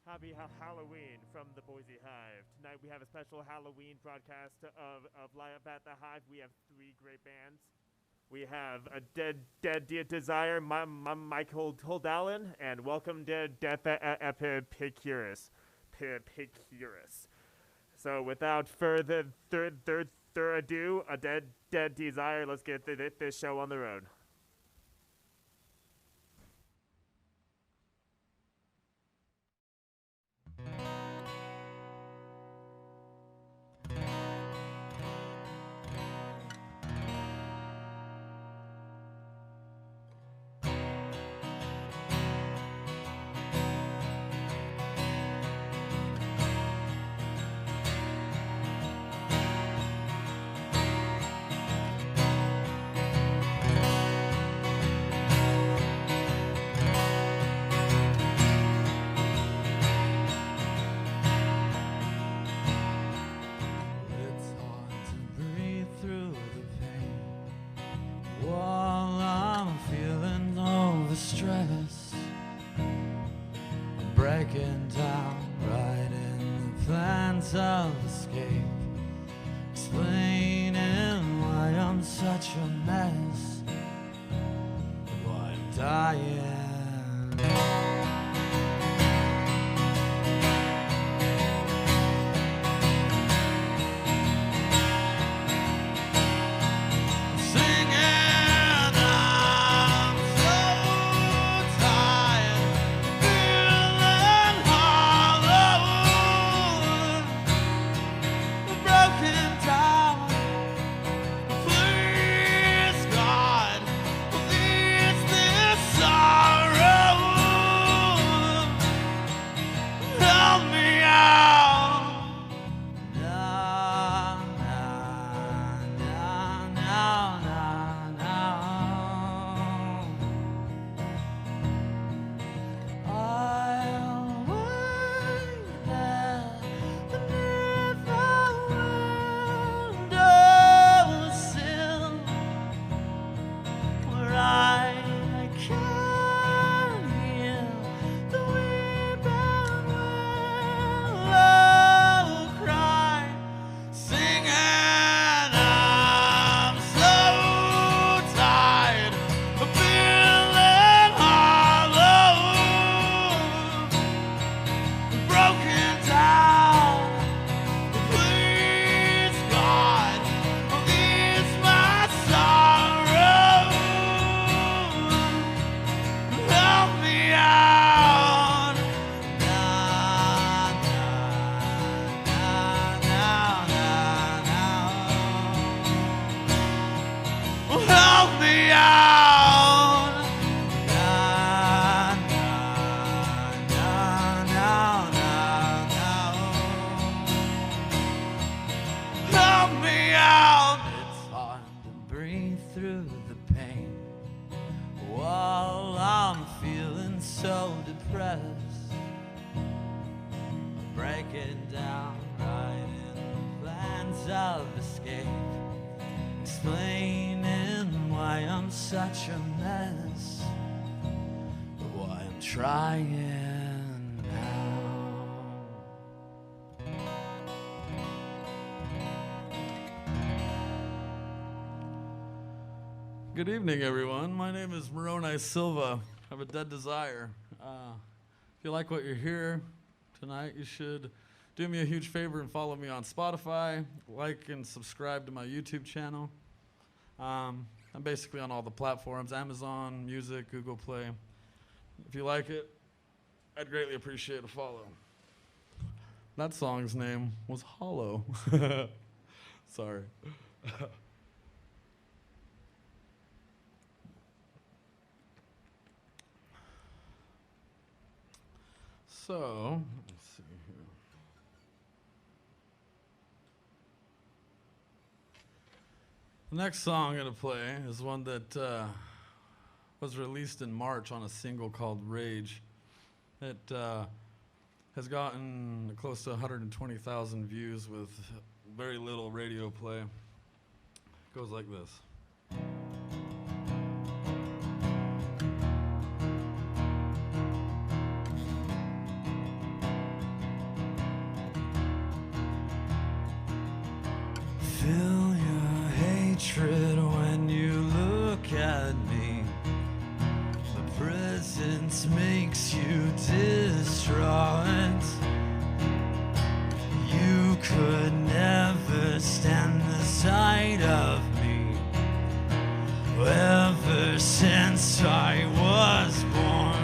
Happy Halloween from the Boise Hive. Tonight we have a special Halloween broadcast of Live at the Hive. We have three great bands. We have a Dead Desire, Michael Dallin, and Welcome to Death Epicurus. So without further ado, a Dead Desire, let's get this show on the road. Breaking down, writing the plans of escape, explaining why I'm such a mess, why I'm dying. Such a mess, but why I'm trying now. Good evening, everyone. My name is Moroni Silva. I have a Dead Desire. If you like what you hear tonight, you should do me a huge favor and follow me on Spotify, like and subscribe to my YouTube channel. I'm basically on all the platforms, Amazon Music, Google Play. If you like it, I'd greatly appreciate a follow. That song's name was Hollow. Sorry. So, let's see here. The next song I'm going to play is one that was released in March on a single called Rage. It has gotten close to 120,000 views with very little radio play. It goes like this. feel your hatred when you look at me. The presence makes you distraught. You could never stand the sight of me ever since I was born.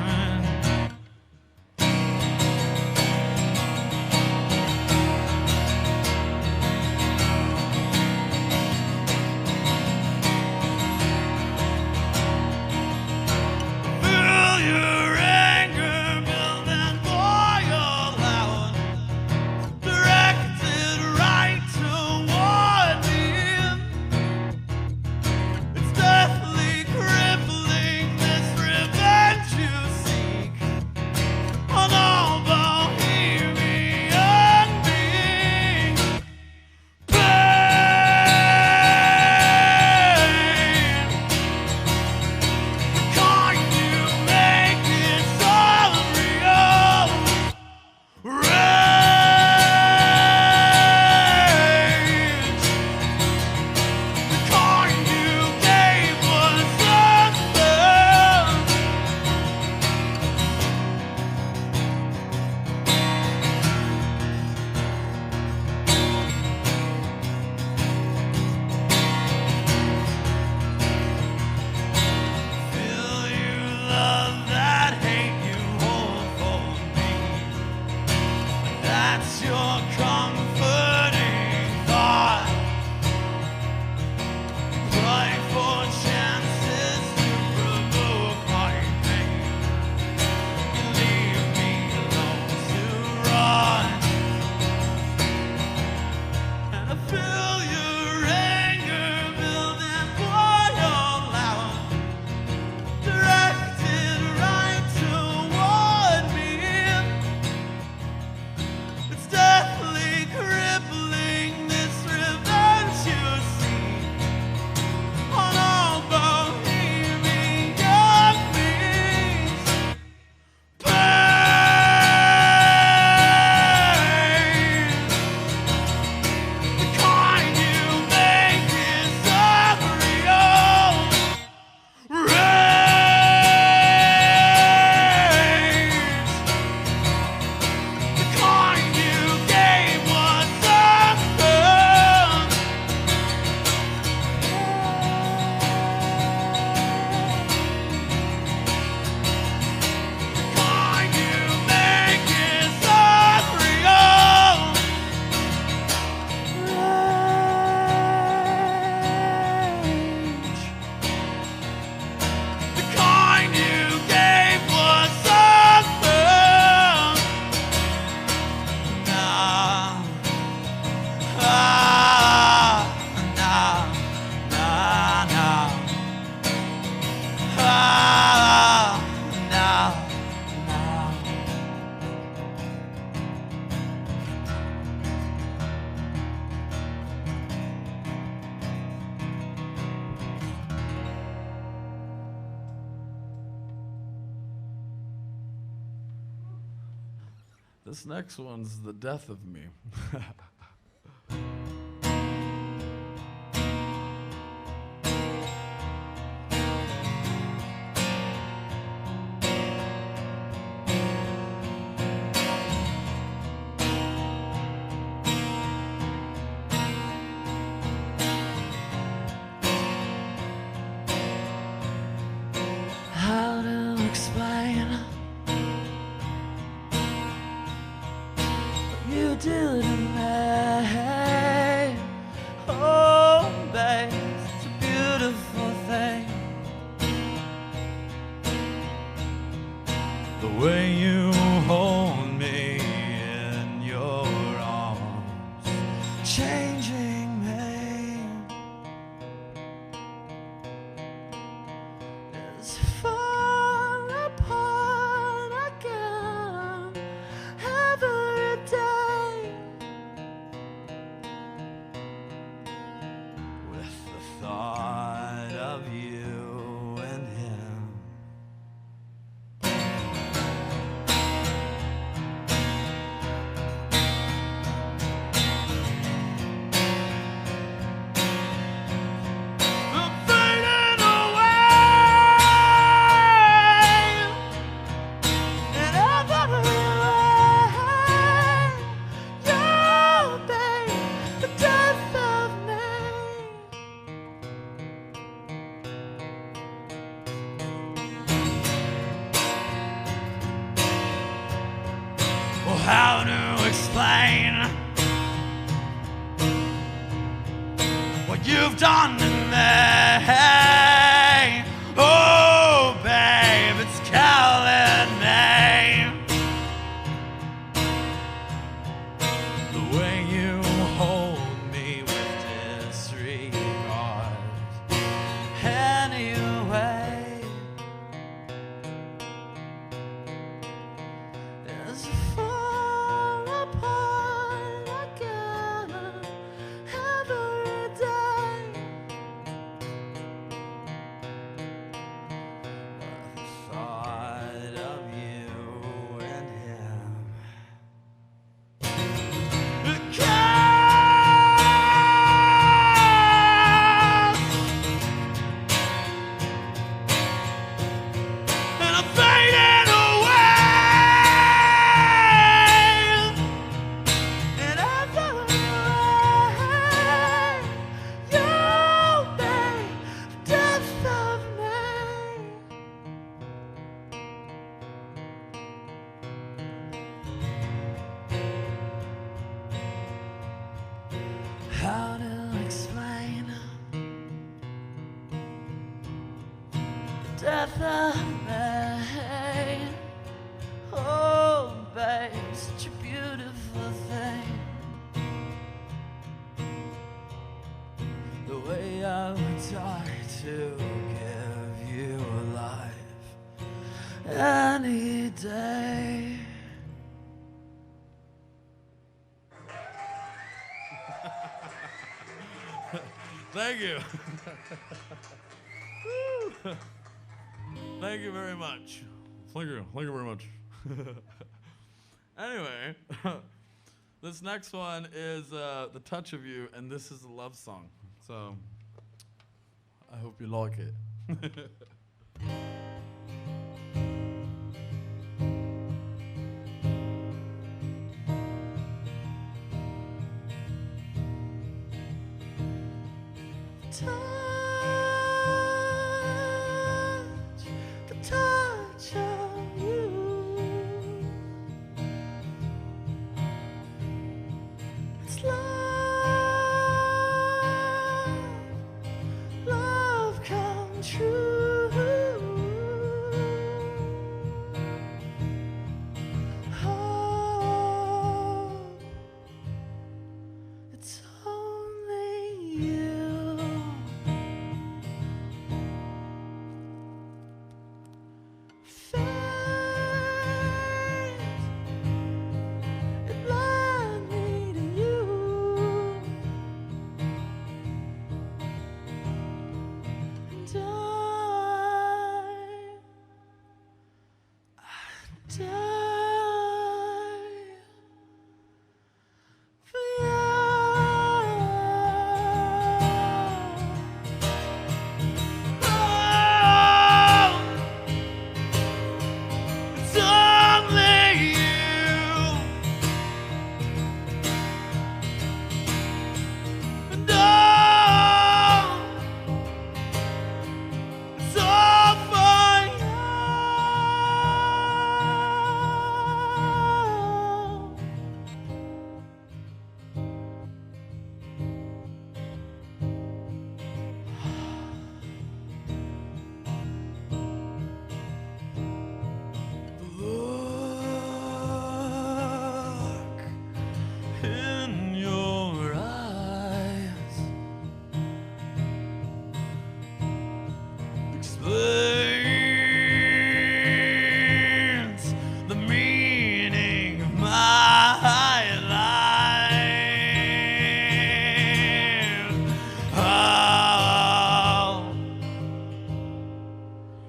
This next one's the death of me. How to explain you did to me? Oh, babe, it's a beautiful thing. The way you hold me in your arms, changing me is far apart again every day. how to explain what you've done to me? Oh, babe, it's killing me. The way you hold me with disregard. Anyway, as far apart again every day. The thought of you and him. And I'm fading away in every way. You make the death of me. How to explain the death of me? Oh, babe, such a beautiful thing. The way I would die to give you life any day. Thank you. Woo. Thank you very much. Thank you very much. Anyway, this next one is The Touch of You, and this is a love song. So I hope you like it. The touch of you. It's love come true. Oh, it's only you.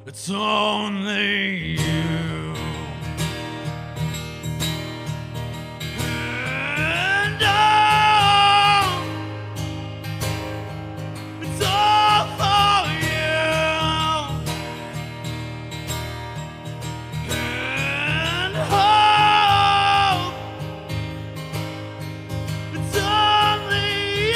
It's only you. And oh, it's all for you. And hope it's only you.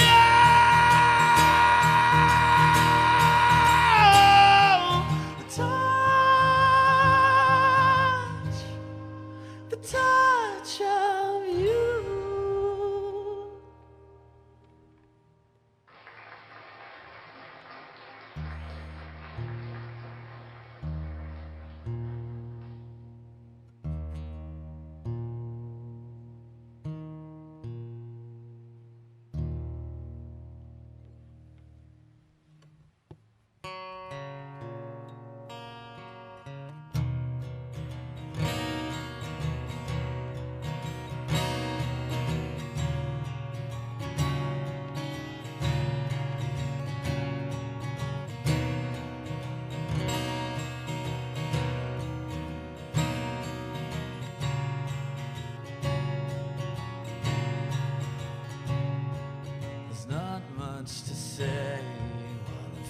The touch of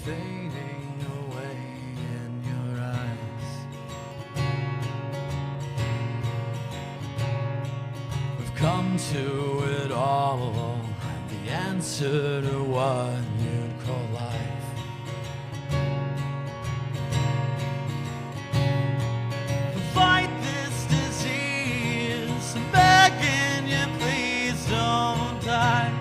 fading away in your eyes. We've come to it all, the answer to what you'd call life. Fight this disease, I'm begging you, please don't die.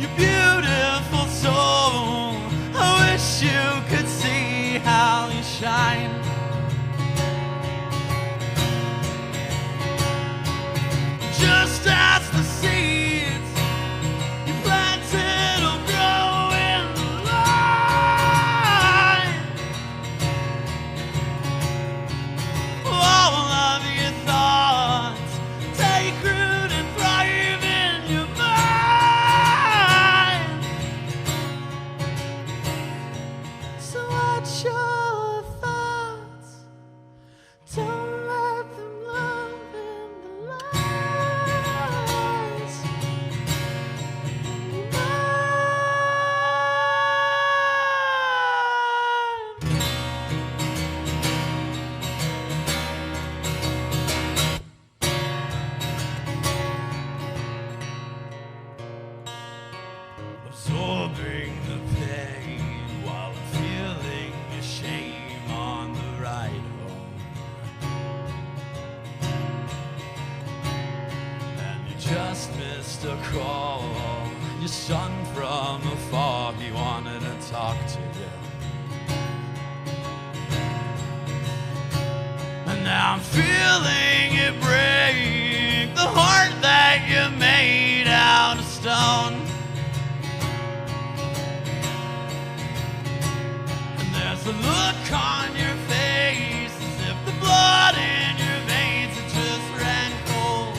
You beautiful soul, I wish you could see how you shine. Just as the seeds you planted will grow in the light. All of your thoughts take root and thrive in your mind. So watch your thoughts, don't let them live in the lies in your mind. Absorbing the pain while feeling your shame on the ride home. And you just missed a call. Your son from afar, he wanted to talk to you. And now I'm feeling it break the heart that you made out of stone. And there's a look on your face as if the blood in your veins had just ran cold.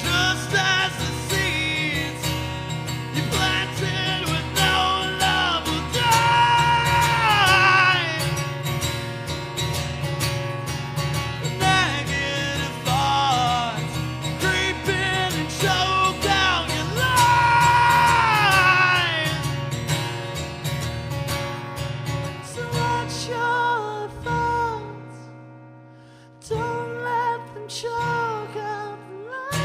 Just as the seeds you planted with no love will die. Negative thoughts creeping and choke down your life. So watch your thoughts, don't let them choke out the light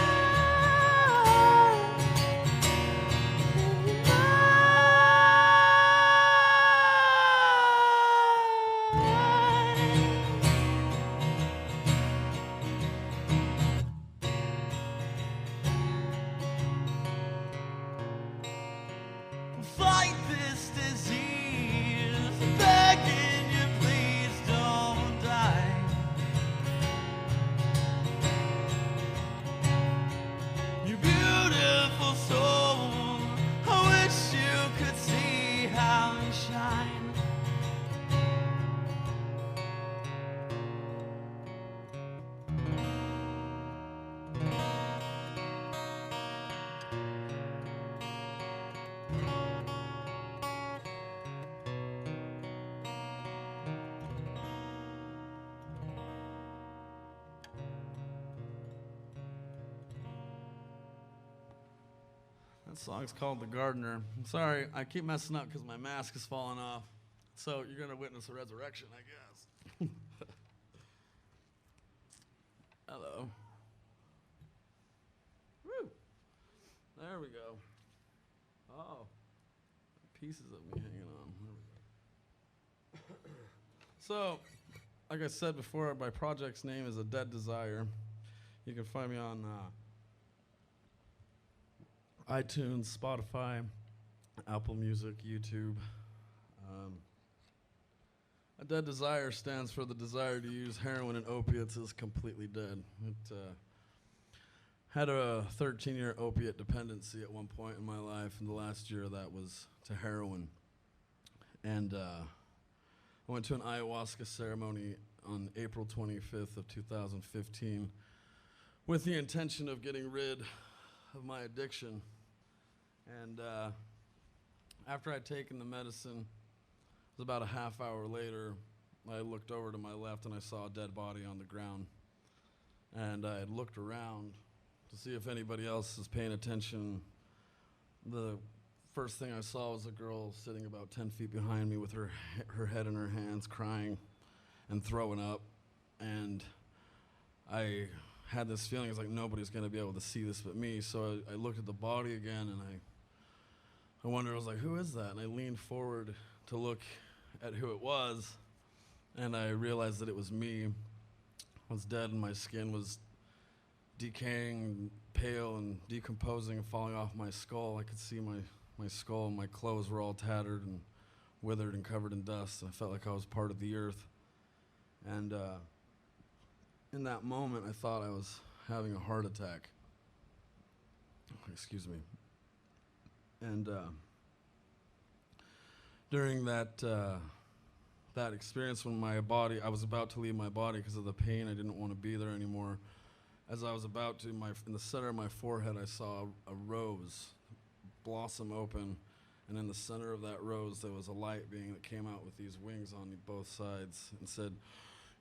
in your mind. Fight this disease, begging you, please don't die. You beautiful soul, I wish you could see how you shine. That song's called The Gardener. I'm sorry, I keep messing up because my mask is falling off. So you're going to witness a resurrection, I guess. Hello. Woo. There we go. Oh, pieces of me hanging on. There we go. So, like I said before, my project's name is A Dead Desire. You can find me on iTunes, Spotify, Apple Music, YouTube. A Dead Desire stands for the desire to use heroin and opiates is completely dead. It had a 13-year opiate dependency at one point in my life, and the last year that was to heroin. And I went to an ayahuasca ceremony on April 25th of 2015 with the intention of getting rid of my addiction. And after I'd taken the medicine, it was about a half hour later, I looked over to my left and I saw a dead body on the ground. and I had looked around to see if anybody else is paying attention. The first thing I saw was a girl sitting about 10 feet behind me with her head in her hands, crying and throwing up. And I had this feeling, it's like nobody's going to be able to see this but me. So I looked at the body again, and I wondered, I was like, who is that? And I leaned forward to look at who it was, and I realized that it was me. I was dead, and my skin was decaying, pale, and decomposing and falling off my skull. I could see my skull, and my clothes were all tattered and withered and covered in dust. I felt like I was part of the earth. And in that moment, I thought I was having a heart attack. Excuse me. And during that experience, when I was about to leave my body because of the pain, I didn't want to be there anymore. As I was about to, in the center of my forehead, I saw a rose blossom open, and in the center of that rose, there was a light being that came out with these wings on both sides and said,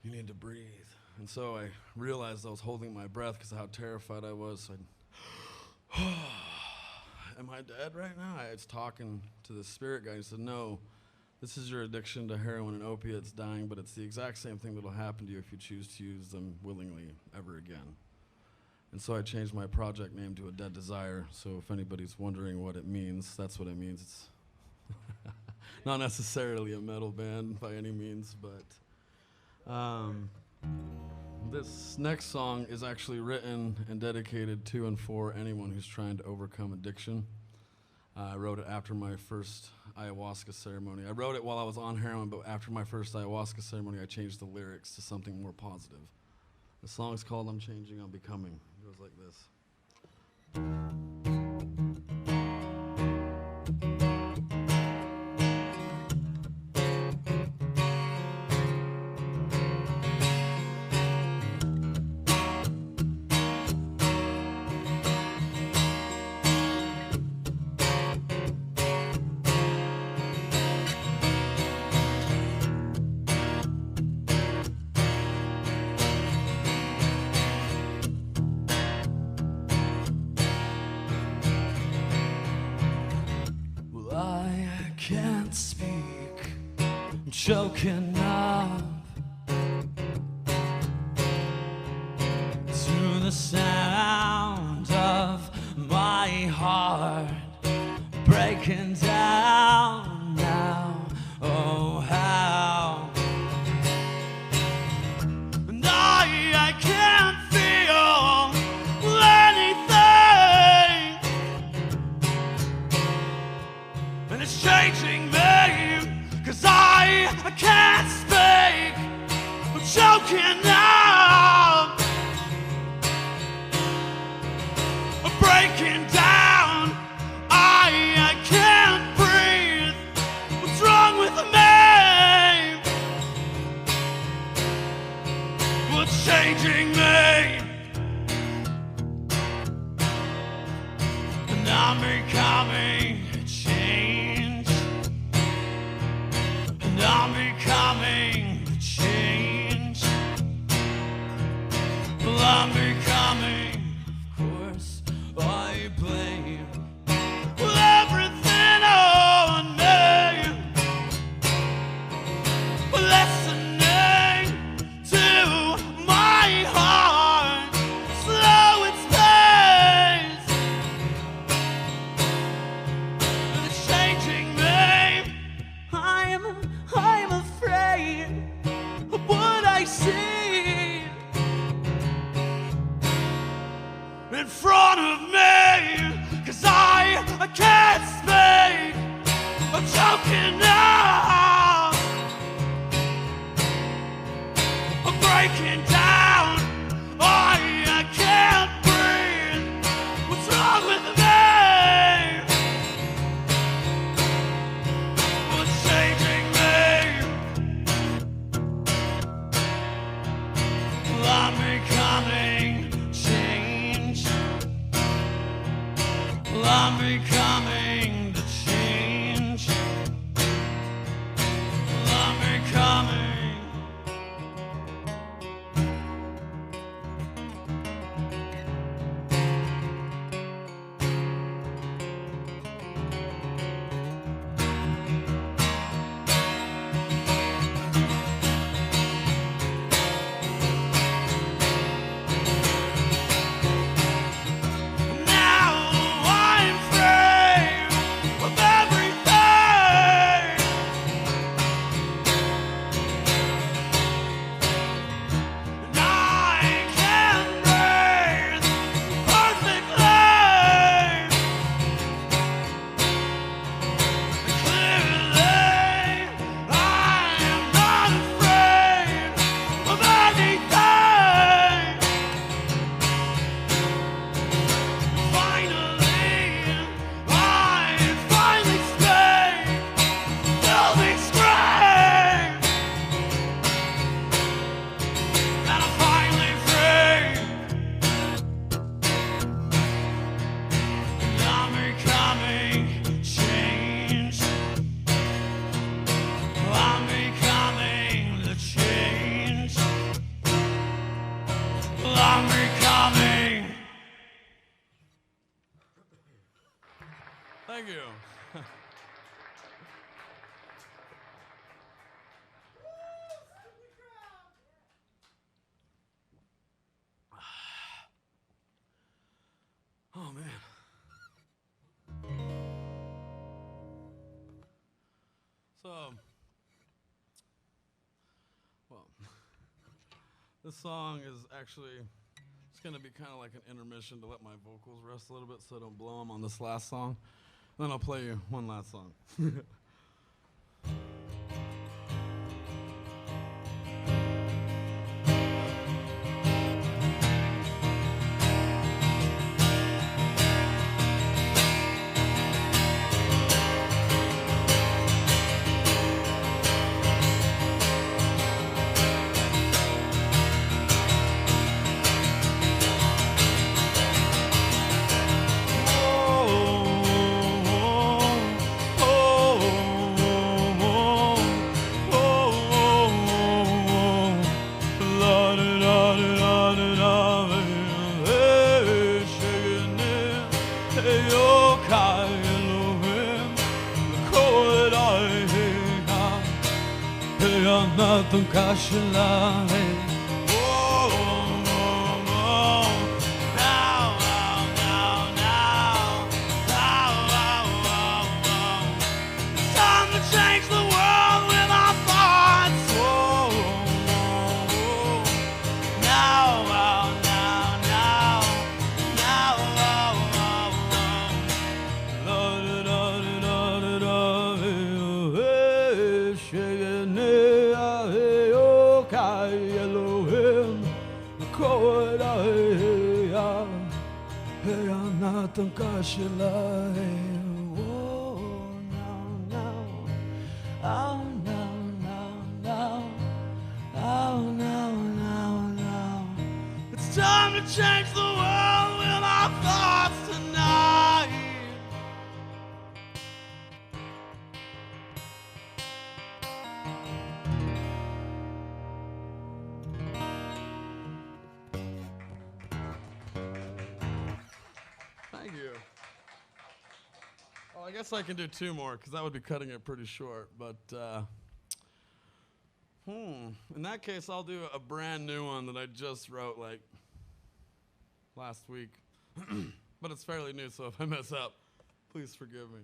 "You need to breathe." And so I realized I was holding my breath because of how terrified I was. So am I dead right now? I was talking to the spirit guy. He said, "No, this is your addiction to heroin and opiates dying, but it's the exact same thing that will happen to you if you choose to use them willingly ever again." And so I changed my project name to A Dead Desire. So if anybody's wondering what it means, that's what it means. It's not necessarily a metal band by any means, but this next song is actually written and dedicated to and for anyone who's trying to overcome addiction. I wrote it after my first ayahuasca ceremony. I wrote it while I was on heroin, but after my first ayahuasca ceremony, I changed the lyrics to something more positive. The song is called "I'm Changing, I'm Becoming." It goes like this. Can't speak, I'm choking up to the sound of my heart breaking down now. Oh, how and I can't feel anything, and it's changing me, 'cause I can't speak, I'm choking now, I'm breaking down, I can't breathe, what's wrong with me, what's changing me, and I'm becoming change, and I'm becoming the change. Well, I'm becoming, of course, I blame everything on me. Listening to my heart, slow its pace, and it's changing me. I'm afraid of what I see in front of me, 'cause I can't speak, I'm choking now, I'm breaking down, I can't breathe, what's wrong with me, what's changing me, well, I'm becoming change, well, I'm becoming the change, well, I'm becoming. So, well, this song is actually, it's going to be kind of like an intermission to let my vocals rest a little bit so I don't blow them on this last song. Then I'll play you one last song. I guess I can do two more because that would be cutting it pretty short. But in that case, I'll do a brand new one that I just wrote like last week. But it's fairly new, so if I mess up, please forgive me.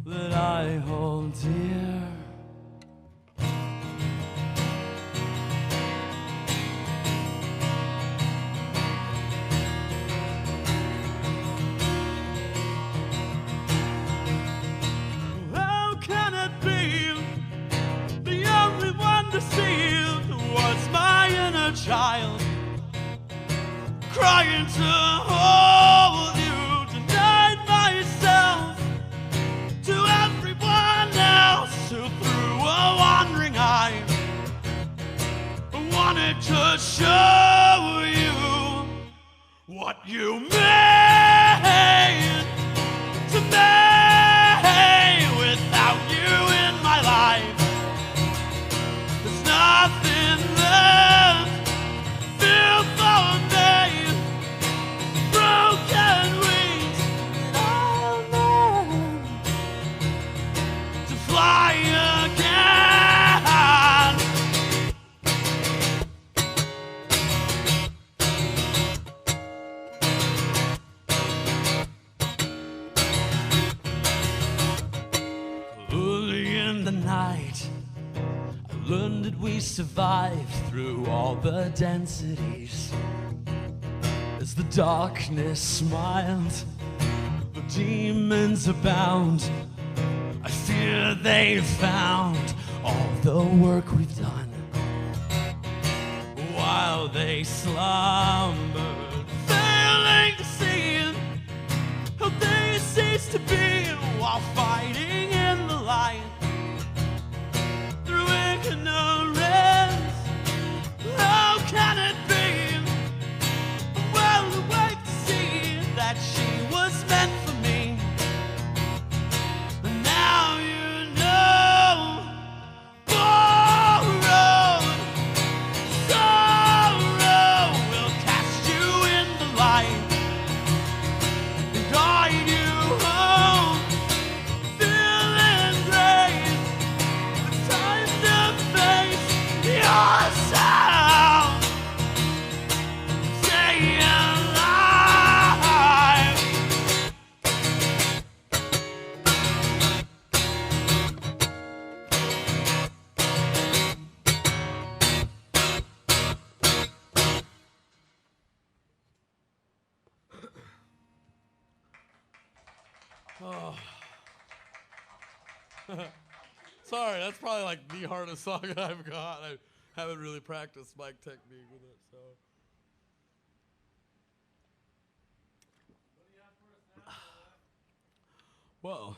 That I hold dear. How can it be the only one deceived was my inner child, crying to hold you? Wanted to show you what you made to me. Without you in my life, there's nothing left. Feel for me, broken wings, and I'll learn to fly again. Learned that we survived through all the densities. As the darkness smiled, the demons abound. I feel they found all the work we've done while they slumbered, failing to see how they ceased to be while fighting in the light through ignorance. How can it be? Well, awake to see that she was meant for me. And now you know, borrow sorrow will cast you in the light and guide you home, feeling great. It's time to face yourself. Stay alive. Oh. Sorry, that's probably like the hardest song I've got. I haven't really practiced mic technique with it, so. Well,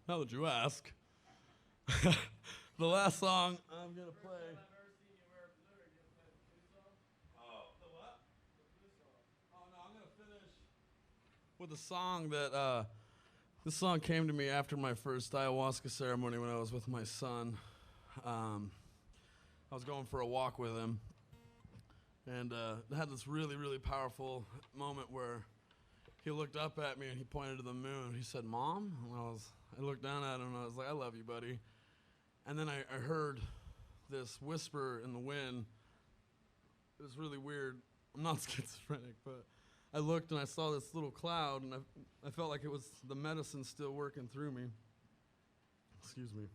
now that you ask, the last song I'm gonna play. With a song that this song came to me after my first ayahuasca ceremony when I was with my son. I was going for a walk with him, and I had this really, really powerful moment where he looked up at me and he pointed to the moon. He said, "Mom?" And I looked down at him and I was like, "I love you, buddy." And then I heard this whisper in the wind. It was really weird. I'm not schizophrenic, but I looked and I saw this little cloud, and I felt like it was the medicine still working through me. Excuse me.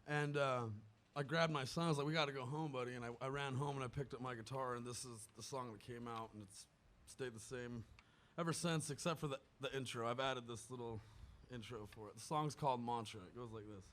And I grabbed my son. I was like, "We got to go home, buddy." And I ran home and I picked up my guitar, and this is the song that came out, and it's stayed the same ever since, except for the intro. I've added this little intro for it. The song's called Mantra. It goes like this.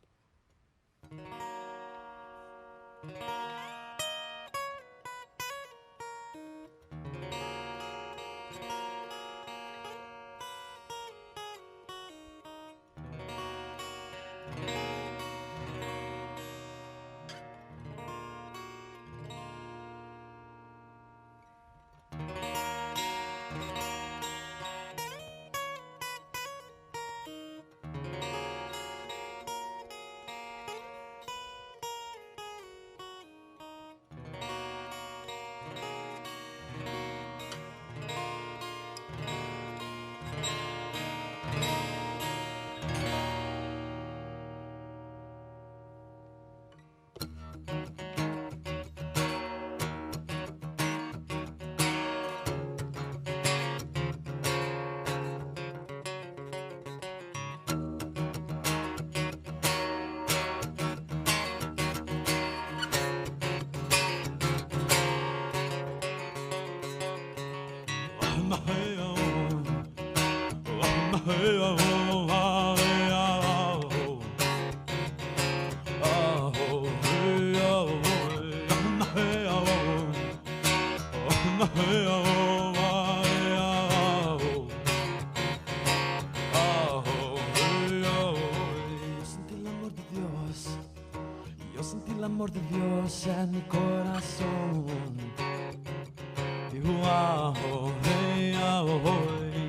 Yo sentí el amor de Dios en mi corazón.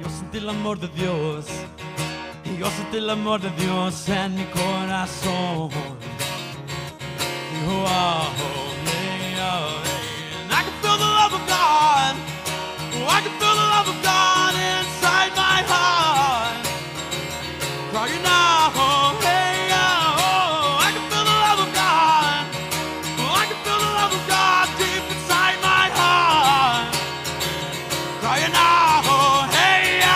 Yo sentí el amor de Dios. Y yo sentí el amor de Dios en mi corazón. And I can feel the love of God. I can feel the love of God inside my heart. Crying out, hey, oh, I can feel the love of God. I can feel the love of God deep inside my heart. Crying out, hey, hey.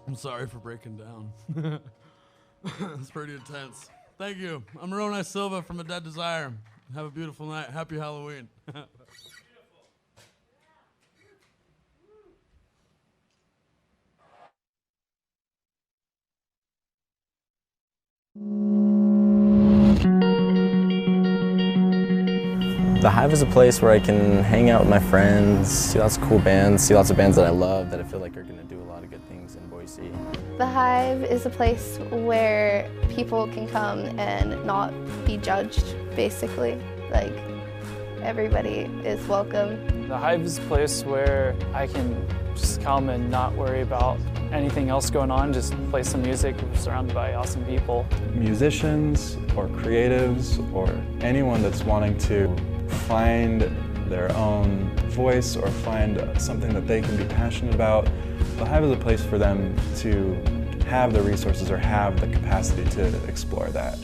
I'm sorry for breaking down. It's pretty intense. Thank you. I'm Moroni Silva from A Dead Desire. Have a beautiful night. Happy Halloween. The Hive is a place where I can hang out with my friends, see lots of cool bands, see lots of bands that I love that I feel like are going to do a lot of good things in Boise. The Hive is a place where people can come and not be judged, basically. Like, everybody is welcome. The Hive is a place where I can just come and not worry about anything else going on, just play some music, surrounded by awesome people. Musicians or creatives or anyone that's wanting to find their own voice or find something that they can be passionate about, the Hive is a place for them to have the resources or have the capacity to explore that.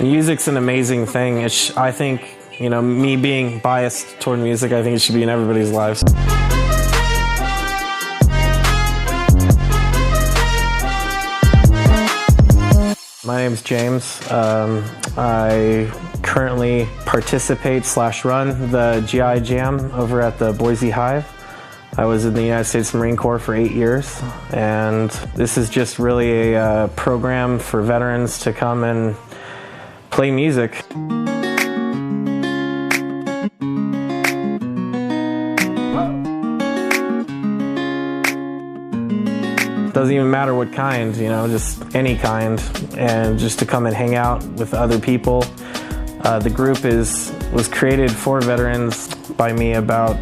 Music's an amazing thing. I think, you know, me being biased toward music, I think it should be in everybody's lives. My name's James. I currently participate/run the GI Jam over at the Boise Hive. I was in the United States Marine Corps for 8 years, and this is just really a program for veterans to come and play music. Doesn't even matter what kind, you know, just any kind, and just to come and hang out with other people. The group was created for veterans by me about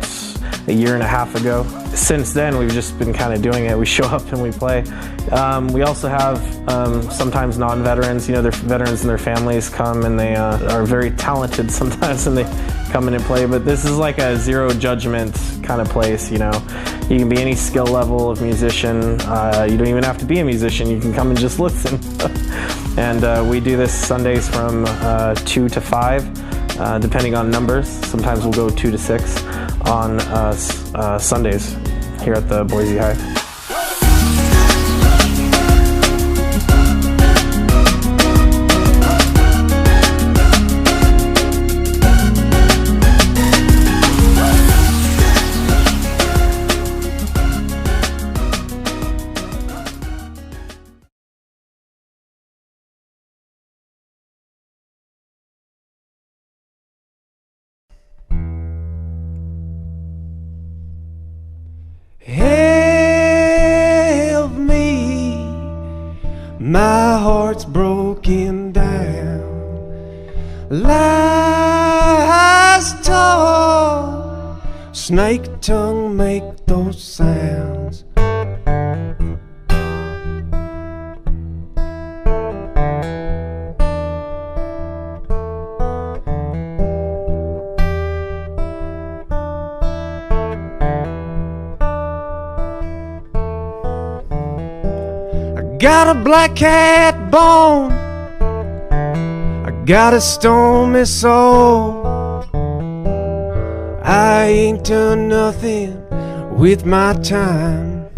a year and a half ago. Since then, we've just been kind of doing it. We show up and we play. We also have sometimes non-veterans, you know, their veterans and their families come, and they are very talented sometimes, and they come in and play. But this is like a zero judgment kind of place, you know. You can be any skill level of musician. You don't even have to be a musician. You can come and just listen. And we do this Sundays from 2 to 5. depending on numbers. Sometimes we'll go 2 to 6 on Sundays here at the Boise Hive. Help me, my heart's broken down, lies tall, snake tongue make those sounds. Got a black cat bone, I got a stormy soul. I ain't done nothing with my time.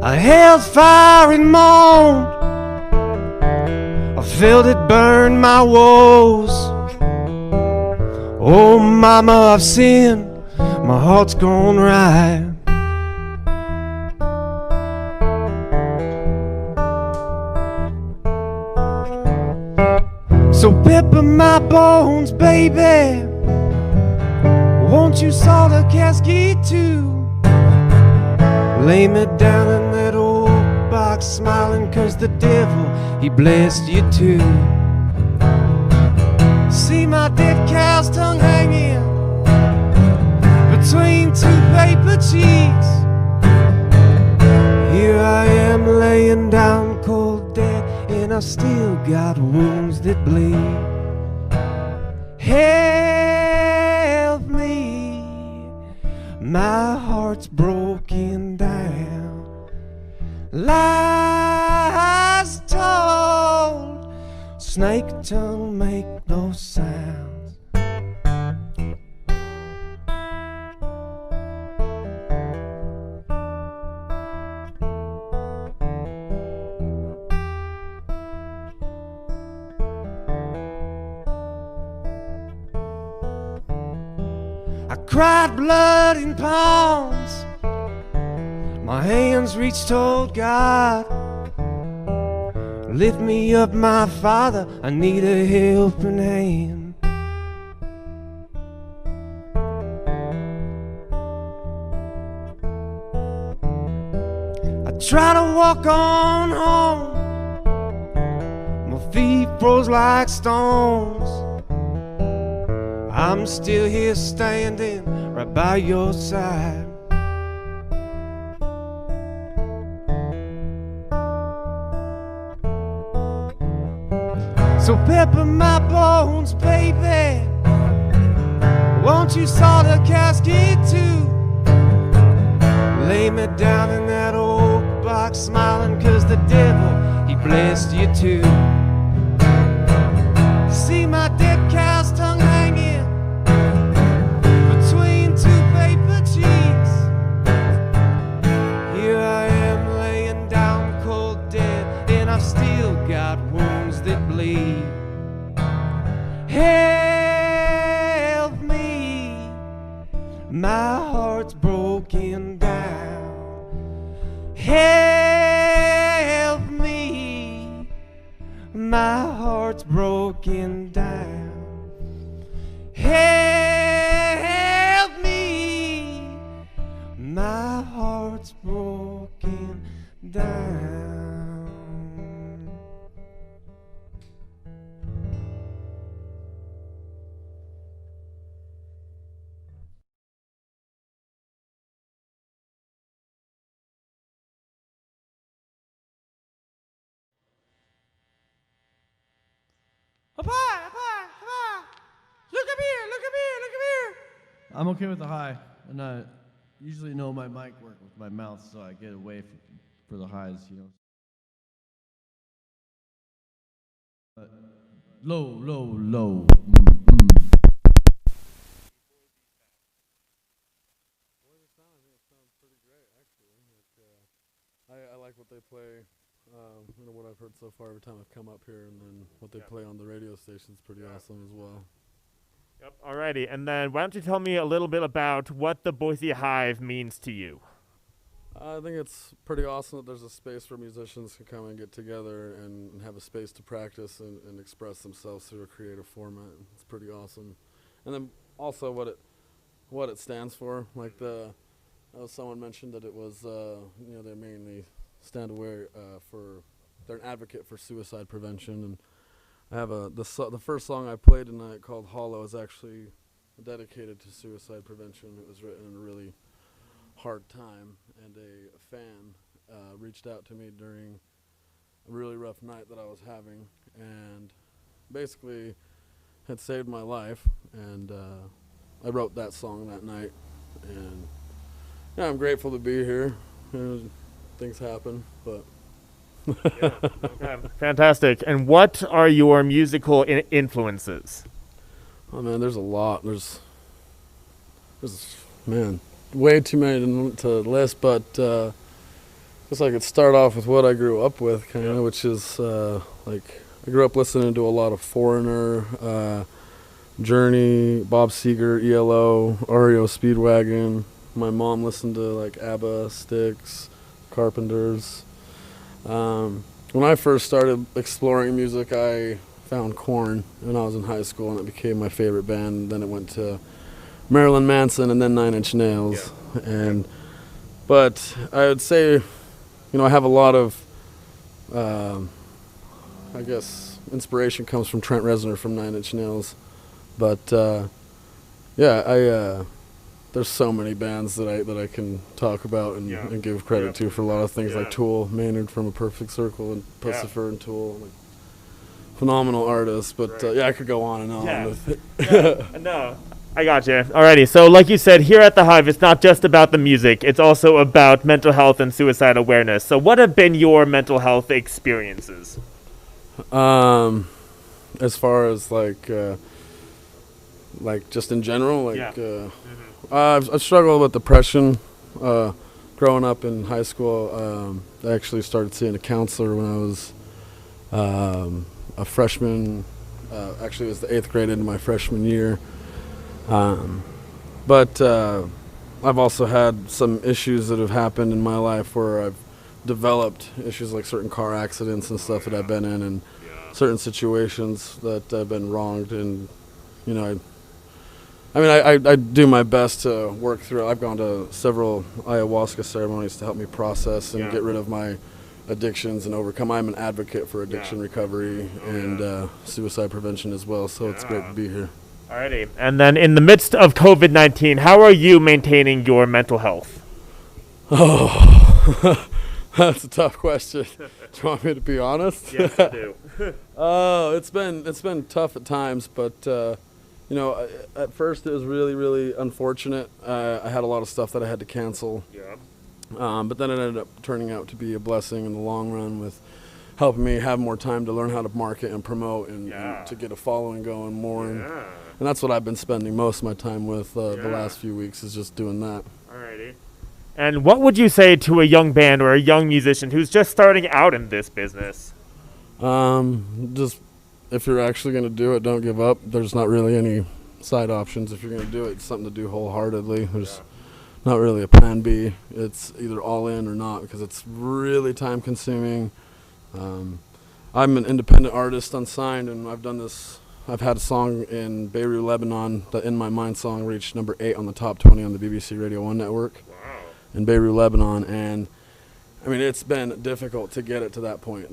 I held fire and moaned, I felt it burn my woes. Oh mama, I've sinned, my heart's gone right. So pepper my bones, baby, won't you salt a casket too? Lay me down in that old box, smiling 'cause the devil, he blessed you too. See my dead cow's tongue hanging between two paper cheeks. Here I am laying down cold dead, and I still got wounds that bleed. Help me, my heart's broken down, lies told, snake tongue make those sounds. I cried blood in palms, my hands reached toward God. Lift me up, my Father, I need a helping hand. I try to walk on home, my feet froze like stones. I'm still here standing right by your side. So pepper my bones, baby, won't you salt a casket too? Lay me down in that old box, smiling 'cause the devil, he blessed you too. See my dead cow's tongue hanging between two paper cheeks. Here I am laying down cold dead, and I've still got wounds that bleed. Help me, my heart's broken down. Help me, my heart's broken down. Help me, my heart's broken down. Up high, up high, up high. Look up here, look up here, look up here. I'm okay with the high, and I usually know my mic work with my mouth, so I get away for the highs, you know. Low, low, low. I like what they play, what I've heard so far every time I've come up here, and then what they play on the radio station's pretty awesome as well. Yep. Alrighty, and then why don't you tell me a little bit about what the Boise Hive means to you? I think it's pretty awesome that there's a space where musicians can come and get together and have a space to practice and express themselves through a creative format. It's pretty awesome. And then also what it stands for. Like someone mentioned that it was, they mainly stand aware they're an advocate for suicide prevention. And I have the first song I played tonight called Hollow is actually dedicated to suicide prevention. It was written in a really hard time, and a fan reached out to me during a really rough night that I was having, and basically had saved my life, and I wrote that song that night, and yeah, I'm grateful to be here. Things happen, but yeah, okay. Fantastic. And what are your musical influences? Oh man, there's a lot. There's man, way too many to list, but guess I could start off with what I grew up with, kind of, which is like I grew up listening to a lot of Foreigner, Journey, Bob Seger, ELO, REO Speedwagon. My mom listened to like ABBA, Styx, Carpenters. When I first started exploring music, I found Korn when I was in high school, and it became my favorite band. Then it went to Marilyn Manson, and then 9 Inch Nails. Yeah. But I would say, I have a lot of, I guess, inspiration comes from Trent Reznor from 9 Inch Nails. But there's so many bands that I can talk about and give credit to for a lot of things, like Tool, Maynard from A Perfect Circle, and Pussifer and Tool. Like, phenomenal artists, but I could go on and on with it. No, I got you. Alrighty, so like you said, here at the Hive, it's not just about the music, it's also about mental health and suicide awareness. So what have been your mental health experiences? As far as like just in general, I've struggled with depression. Growing up in high school, I actually started seeing a counselor when I was a freshman. Actually, it was the 8th grade into my freshman year. But I've also had some issues that have happened in my life where I've developed issues like certain car accidents and stuff that I've been in, and certain situations that I've been wronged. And, I do my best to work through it. I've gone to several ayahuasca ceremonies to help me process and get rid of my addictions and overcome. I'm an advocate for addiction recovery and suicide prevention as well, so it's great to be here. Alrighty, and then in the midst of COVID-19, how are you maintaining your mental health? Oh, that's a tough question. Do you want me to be honest? Yes, I do. It's been tough at times, but at first it was really, really unfortunate. I had a lot of stuff that I had to cancel. Yeah. But then it ended up turning out to be a blessing in the long run, with helping me have more time to learn how to market and promote and to get a following going more. And that's what I've been spending most of my time with the last few weeks, is just doing that. Alrighty. And what would you say to a young band or a young musician who's just starting out in this business? Just, if you're actually going to do it, don't give up. There's not really any side options. If you're going to do it, it's something to do wholeheartedly. There's not really a plan B. It's either all in or not, because it's really time consuming. I'm an independent artist, unsigned, and I've had a song in Beirut, Lebanon. The In My Mind song reached number 8 on the top 20 on the BBC Radio 1 network in Beirut, Lebanon. And it's been difficult to get it to that point.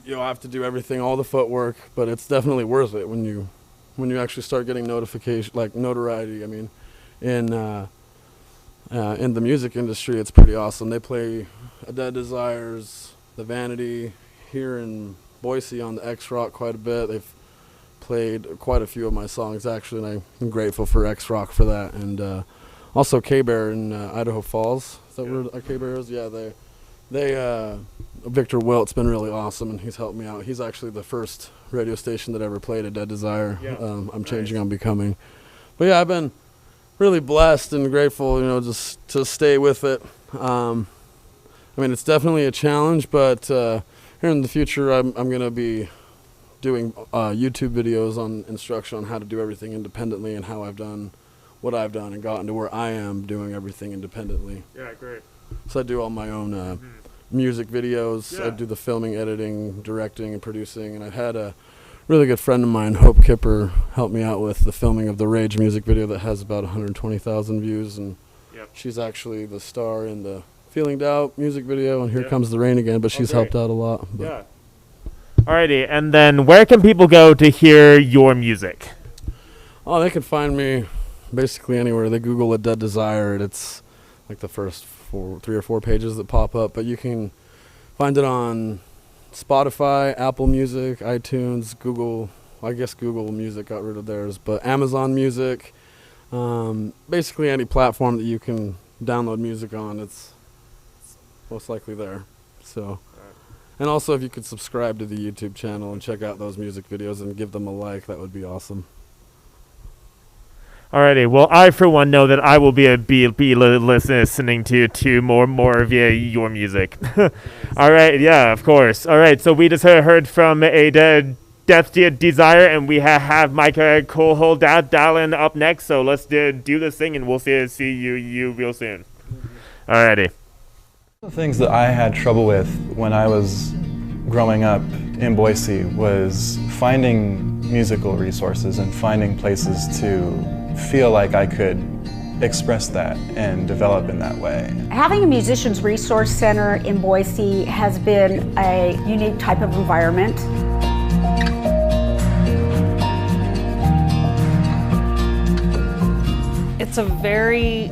You'll have to do everything, all the footwork, but it's definitely worth it when you actually start getting notoriety. In the music industry, it's pretty awesome. They play A Dead Desires, The Vanity, here in Boise on the X-Rock quite a bit. They've played quite a few of my songs, actually, and I'm grateful for X-Rock for that. And also K-Bear in Idaho Falls. Is that where K-Bear is? Yeah, Victor Wilt's been really awesome, and he's helped me out. He's actually the first radio station that ever played A Dead Desire. Yeah. I'm Changing on Becoming. But yeah, I've been really blessed and grateful, just to stay with it. I mean, it's definitely a challenge, but here in the future, I'm going to be doing YouTube videos on instruction on how to do everything independently and how I've done what I've done and gotten to where I am doing everything independently. Yeah, great. So I do all my own music videos. Yeah. I do the filming, editing, directing, and producing. And I had a really good friend of mine, Hope Kipper, help me out with the filming of the Rage music video that has about 120,000 views. And Yep. she's actually the star in the Feeling Doubt music video and Here Yeah. Comes the Rain Again. But she's great. helped out a lot. But Yeah. Alrighty, and then where can people go to hear your music? Oh, they can find me basically anywhere. They Google A Dead Desire, and it's like the first 3 or 4 pages that pop up. But you can find it on Spotify, Apple Music, iTunes, Google. I guess Google Music got rid of theirs, but Amazon Music. Basically any platform that you can download music on, it's most likely there. So, and also if you could subscribe to the YouTube channel and check out those music videos and give them a like, that would be awesome. Alrighty, well, I for one know that I will be listening to more of your music. All right, yeah, of course. All right, so we just heard from A Death Desire, and we have Mike Cole Dallin up next. So let's do this thing, and we'll see you real soon. Alrighty. The things that I had trouble with when I was growing up in Boise was finding musical resources and finding places to feel like I could express that and develop in that way. Having a musician's resource center in Boise has been a unique type of environment. It's a very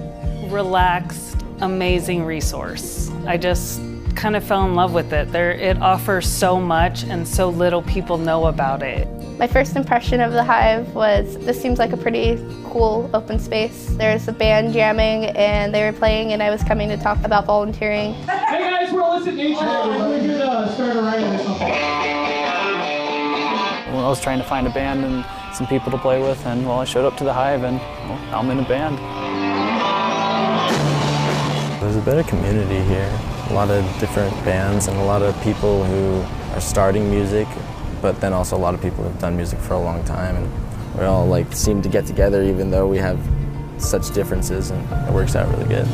relaxed, amazing resource. I just kind of fell in love with it. It offers so much and so little people know about it. My first impression of the Hive was this seems like a pretty cool open space. There's a band jamming and they were playing and I was coming to talk about volunteering. Hey guys, we're Illicit Nature. We're here to start a writing or something. Well, I was trying to find a band and some people to play with, and well, I showed up to the Hive and well, now I'm in a band. There's a better community here. A lot of different bands and a lot of people who are starting music, but then also a lot of people who have done music for a long time, and we all seem to get together even though we have such differences, and it works out really good.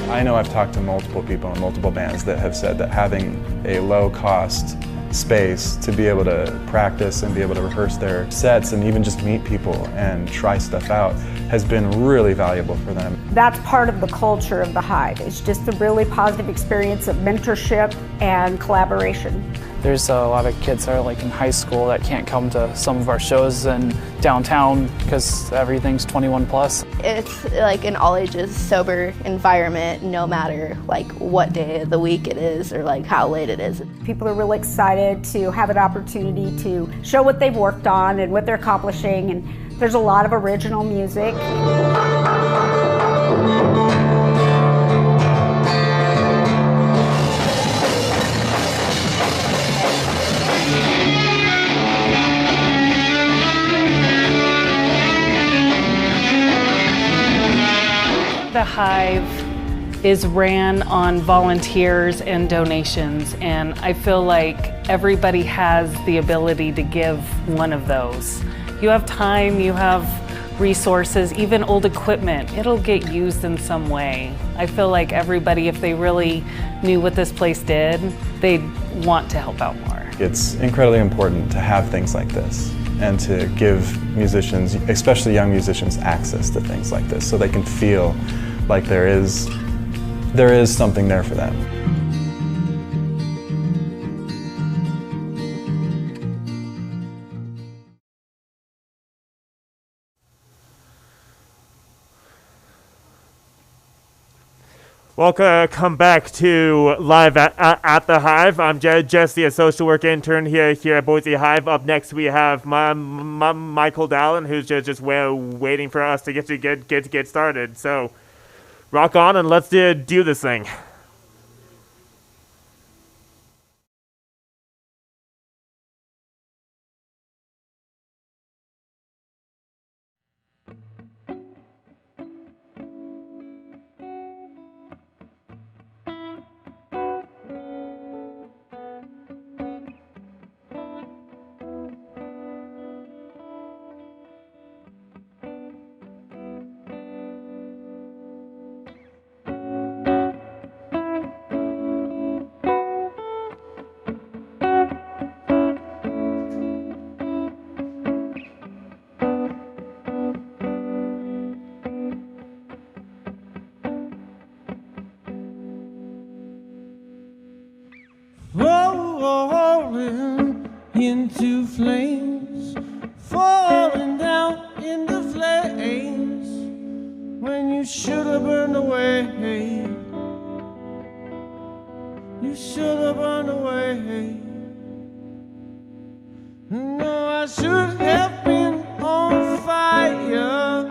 I know I've talked to multiple people in multiple bands that have said that having a low-cost space to be able to practice and be able to rehearse their sets and even just meet people and try stuff out has been really valuable for them. That's part of the culture of the Hive. It's just a really positive experience of mentorship and collaboration. There's a lot of kids that are in high school that can't come to some of our shows in downtown because everything's 21 plus. It's an all ages sober environment no matter what day of the week it is or how late it is. People are really excited to have an opportunity to show what they've worked on and what they're accomplishing, and there's a lot of original music. The Hive is ran on volunteers and donations, and I feel like everybody has the ability to give one of those. You have time, you have resources, even old equipment, it'll get used in some way. I feel like everybody, if they really knew what this place did, they'd want to help out more. It's incredibly important to have things like this and to give musicians, especially young musicians, access to things like this so they can feel like there is something there for them. Welcome back to Live at the Hive. I'm Jesse, a social work intern here at Boise Hive. Up next, we have Michael Dallin, who's just waiting for us to get started. So, rock on and let's do this thing. falling into flames, falling down in the flames when you should have burned away. You should have burned away. No, I should have been on fire.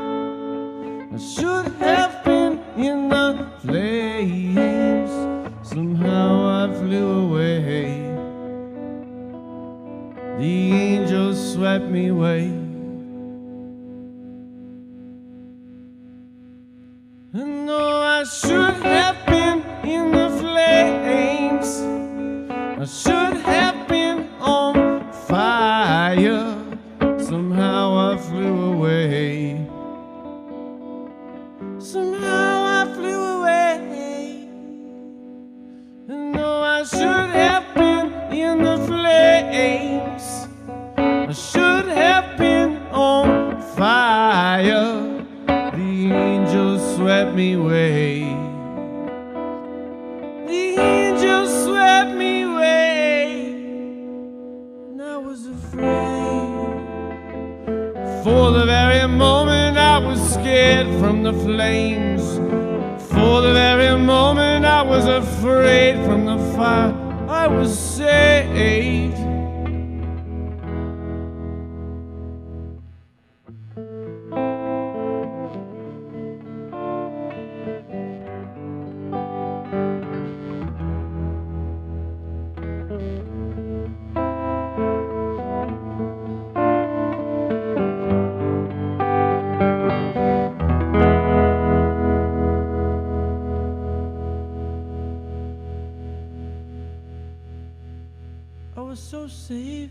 I should have been in the flames. Somehow I flew away. The angels swept me away. No, I should have been in the flames. I should have been on fire. Somehow I flew away. Somehow I flew away. No, I should have been in the flames. I should have been on fire. The angels swept me away. The angels swept me away. And I was afraid. For the very moment I was scared from the flames. For the very moment I was afraid from the fire, I was saved. I was so safe,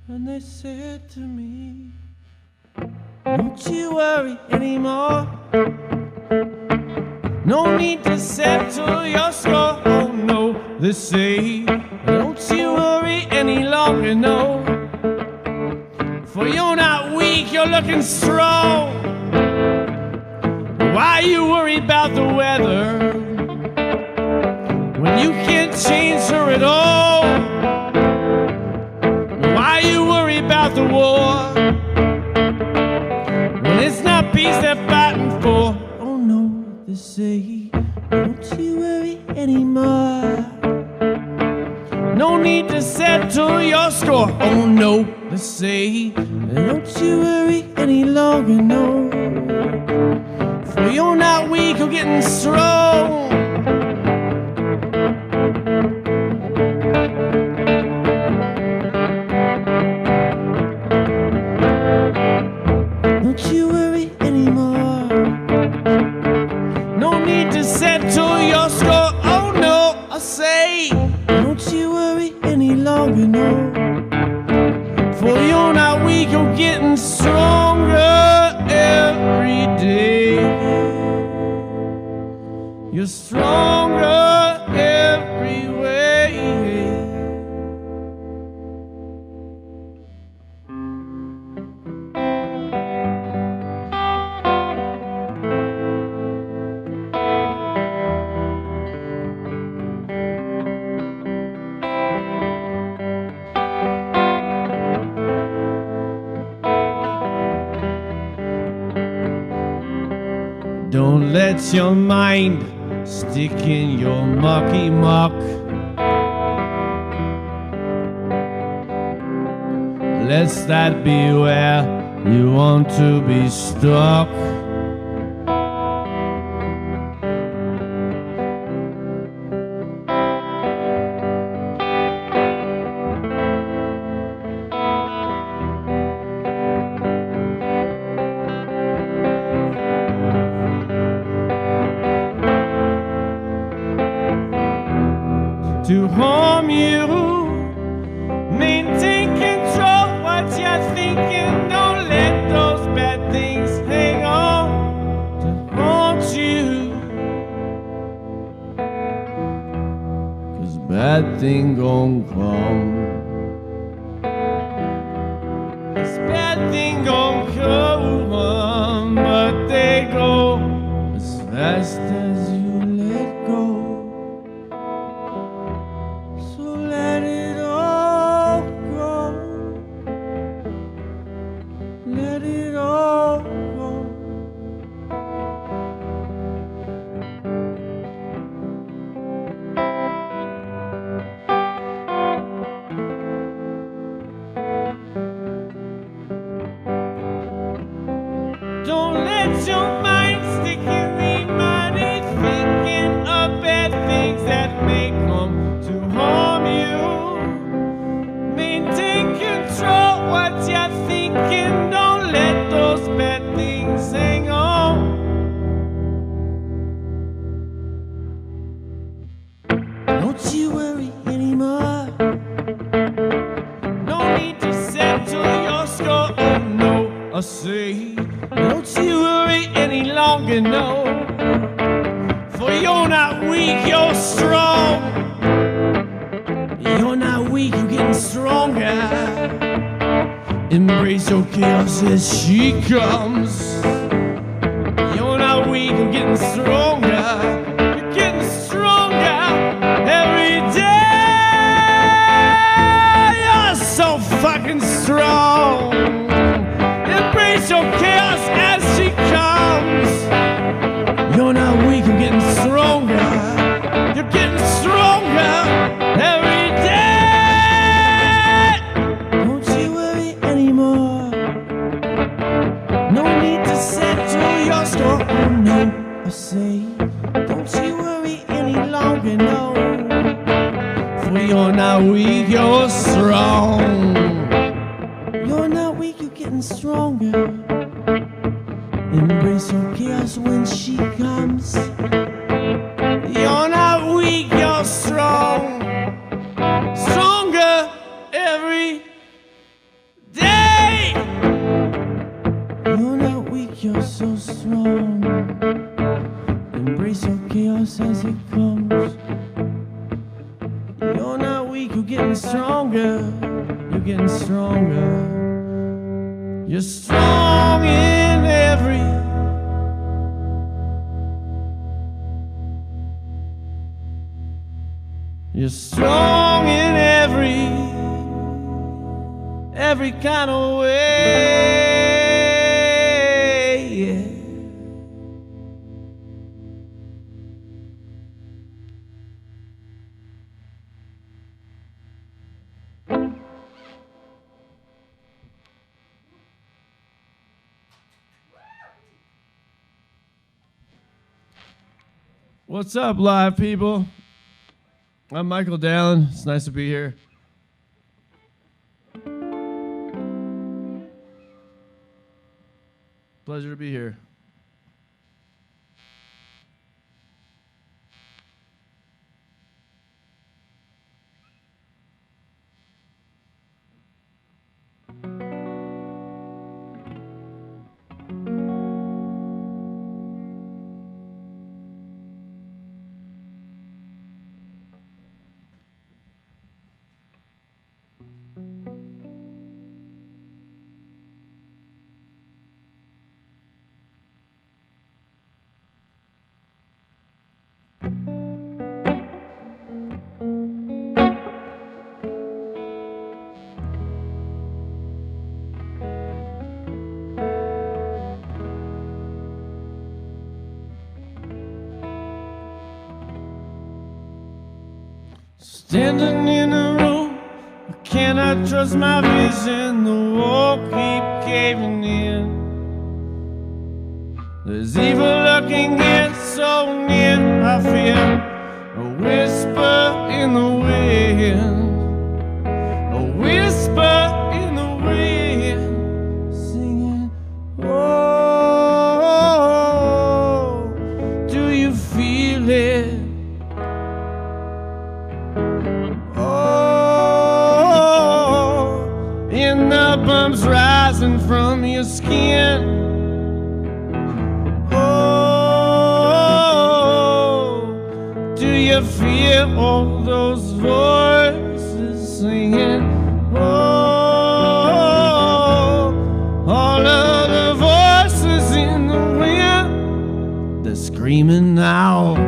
and they said to me, don't you worry anymore. No need to settle your score. Oh no, they say, don't you worry any longer, no. For you're not weak, you're looking strong. Why you worry about the weather when you can't change her at all? Why you worry about the war when it's not peace they're fighting for? Oh no, they say, don't you worry anymore. No need to settle your score. Oh no, they say, don't you worry any longer, no. For you're not weak, you're getting strong. Don't you worry anymore. No need to settle your score. Oh no, I say, don't you worry any longer, no. For you're not weak, you're getting stronger every day. You're stronger every way. Don't let your mind stick in your mucky muck. Let that be where you want to be stuck. To harm you, maintain control. What you're thinking, don't let those bad things hang on to haunt you. 'Cause bad thing gon' come. This bad thing gon' come, but they go as fast as you let go. So let it all longer, no. For you're not weak, you're strong. You're not weak, you're getting stronger. Embrace your chaos as she comes. You're not weak, you're getting stronger. You're getting stronger every day. You're so fucking strong. Embrace your chaos as she comes. You're not weak, you're getting stronger. You're getting stronger every day. Don't you worry anymore. No need to settle your score. Oh no, I say, don't you worry any longer, no. For you're not weak, you're strong. You're not weak, you're getting stronger. Embrace your chaos when she comes. You're not weak, you're strong. Stronger every day. You're not weak, you're so strong. Embrace your chaos as it comes. You're not weak, you're getting stronger. You're getting stronger. You're strong in every. You're strong in every kind of way. Yeah. What's up, live people? I'm Michael Dallin. It's nice to be here. Pleasure to be here. Standing in a room, I cannot trust my vision. The wall keep caving in. There's evil lurking yet so near. I feel a whisper in the wind. A whisper in the wind, singing, oh, do you feel it? In the bumps rising from your skin. Oh, do you feel all those voices singing? Oh, all of the voices in the wind, they're screaming now.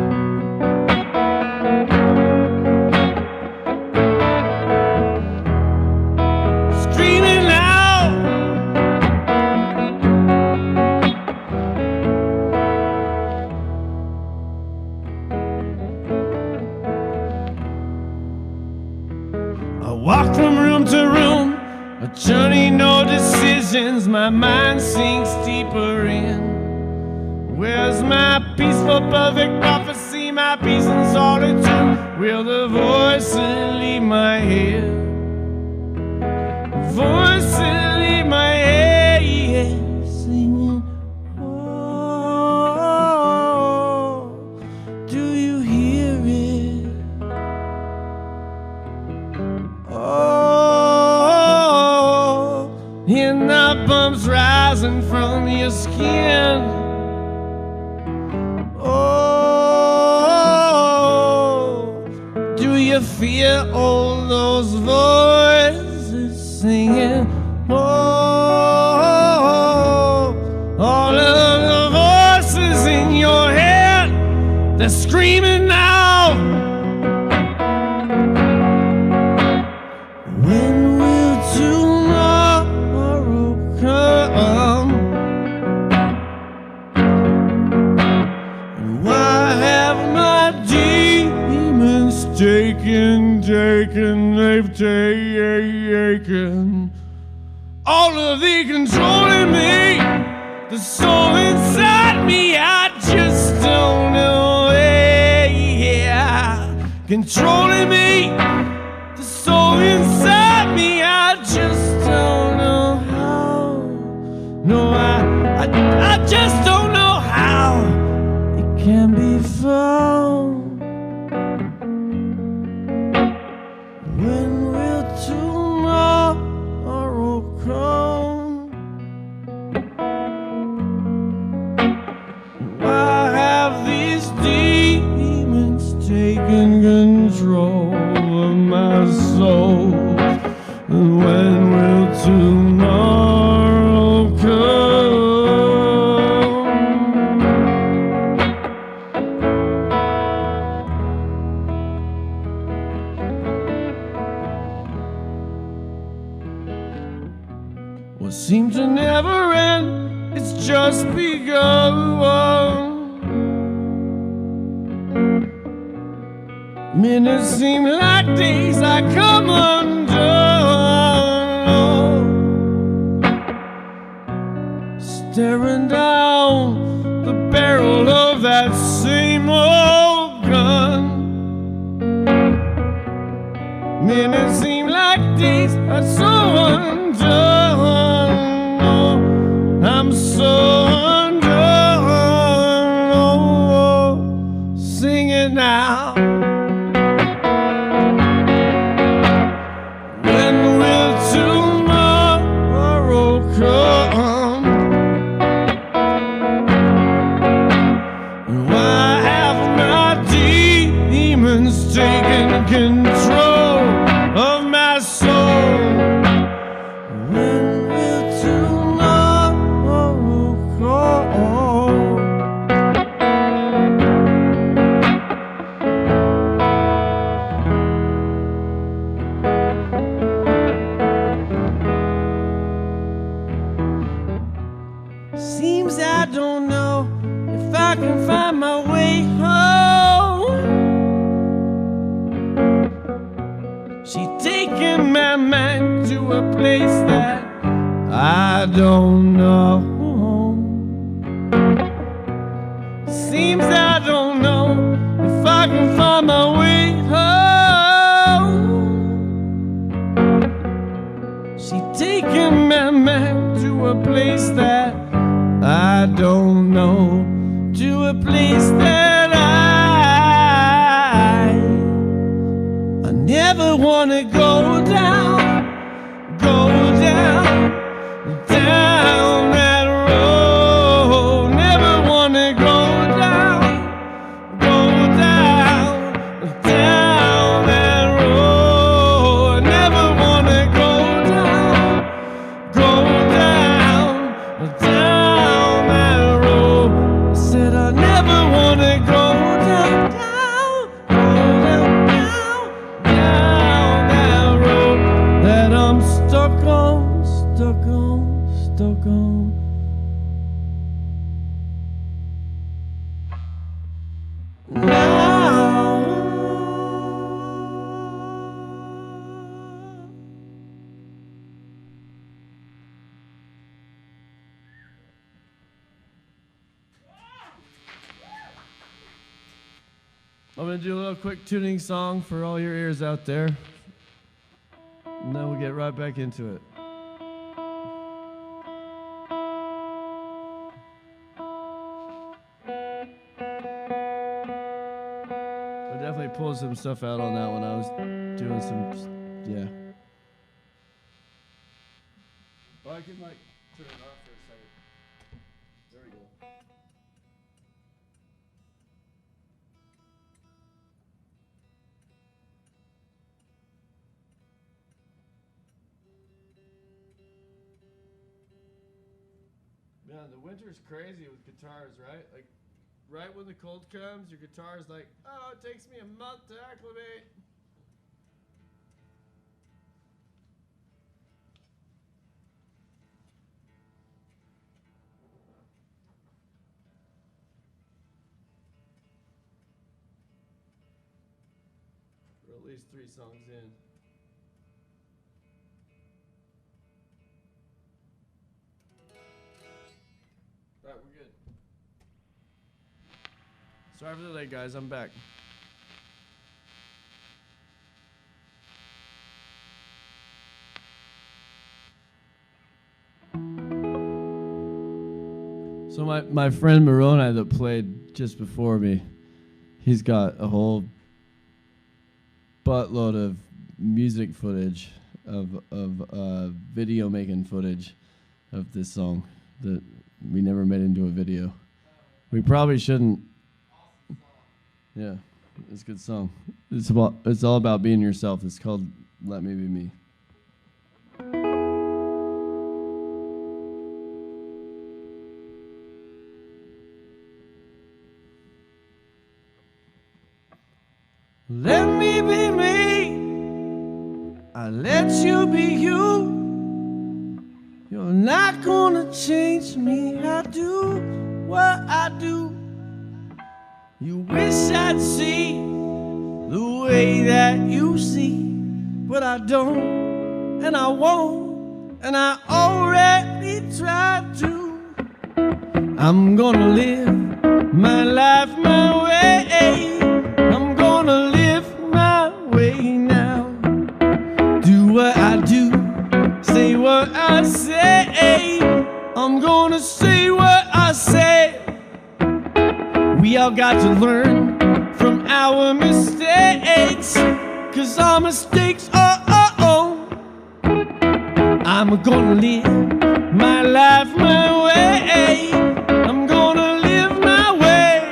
Walk from room to room, a journey, no decisions. My mind sinks deeper in. Where's my peaceful, perfect prophecy? My peace and solitude. Will the voices leave my head? Voices leave my head, singing, oh, do you hear it? Oh, in the bumps rising from your skin. fear all those voices singing. Oh, all of the voices in your head, they're screaming now. When will tomorrow come? And why have my demons they've taken all of the controlling me, the soul inside me, I just don't know, yeah, controlling me, the soul inside me, I just don't know how, no, I just don't know how it can be found. When will tomorrow come? Why have these demons taken control of my soul? And when will tomorrow come? What seemed to never end, it's just begun. Minutes seem like days, I come undone. Staring down the barrel of that same old gun. Minutes seem like days, I'm so undone. I'm so undone. Sing it now. When will tomorrow come? Why have my demons taken control of my soul? When will tomorrow come? Seems I don't know if I can find my way home. She taking my mind to a place that I don't know. Seems I don't know if I can find my way home. She taking my mind to a place that I don't know, to a place that I never wanna go down, down that road. Never wanna go down, down that road. Never wanna go down, down that road. I said I never wanna go down that road that I'm stuck on. I'm gonna do a little quick tuning song for all your ears out there, and then we'll get right back into it. I definitely pulled some stuff out on that when I was doing some, yeah. Well, I can like turn it off for a second. There we go. Yeah, the winter's crazy with guitars, right? Like, right when the cold comes, your guitar's like, oh, it takes me a month to acclimate. We're at least 3 songs in. Alright, we're good. Sorry for the delay, guys. I'm back. So my friend Moroni that played just before me, he's got a whole buttload of music footage, of video making footage of this song that we never made into a video. We probably shouldn't. Yeah, it's a good song. It's all about being yourself. It's called Let Me Be Me. Let me be me. I let you be you. You're not gonna change me. I do what I do. You wish I'd see the way that you see, but I don't, and I won't, and I already tried to. I'm gonna live my life my way. I'm gonna live my way now. Do what I do, say what I say. I'm gonna say what I say. We all got to learn from our mistakes, 'cause our mistakes are our own. I'm gonna live my life my way. I'm gonna live my way.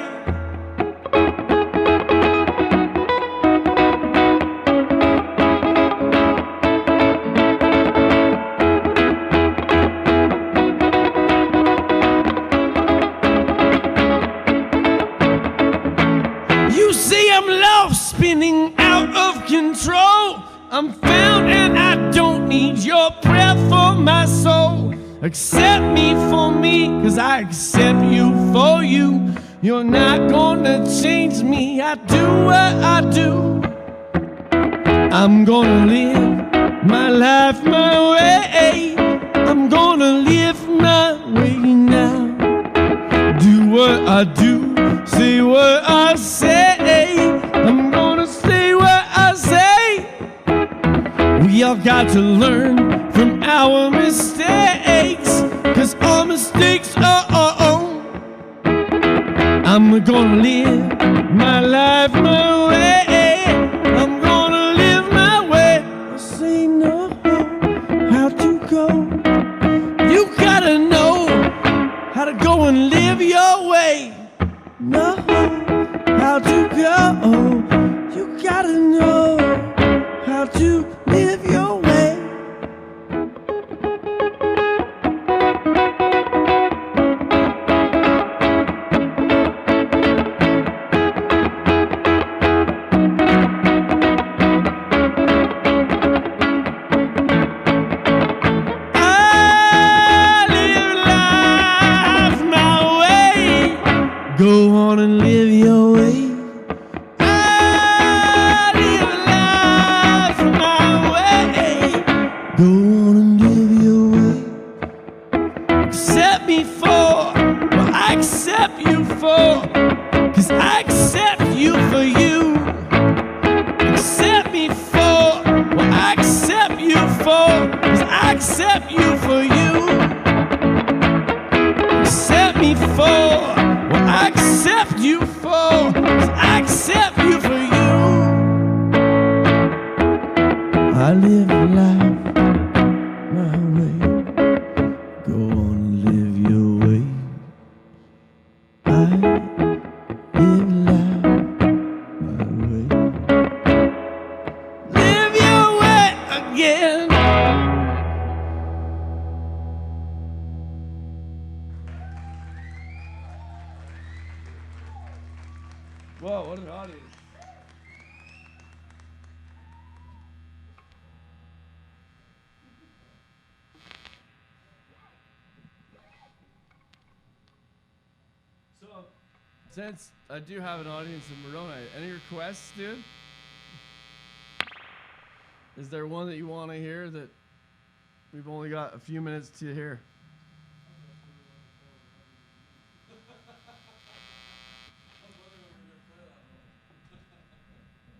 You see I'm lost, spinning out of control. I'm found and I don't need your breath for my soul. Accept me for me, 'cause I accept you for you. You're not gonna change me. I do what I do. I'm gonna live my life my way. I'm gonna live my way now. Do what I do, say what I say. I'm gonna say what I say. We all got to learn from our mistakes, 'cause our mistakes are our own. I'm gonna live my life my way. I'm gonna live my way. I say no, how to go. You gotta know how to go and live your way. No, how to go. You gotta know how to live your way. I live life my way. Go on and live your way. I live life my way. Go on and live your way. Accept me for what I accept you for, 'cause I accept you for you. Accept me for what I accept you for, 'cause I accept you for you. Accept me for what I accept you for, 'cause I accept you for you. I live life my way. Go on and live your way. I live life my way. Live your way again. Wow, what an audience. So, since I do have an audience in Moroni, any requests, dude? Is there one that you want to hear that we've only got a few minutes to hear?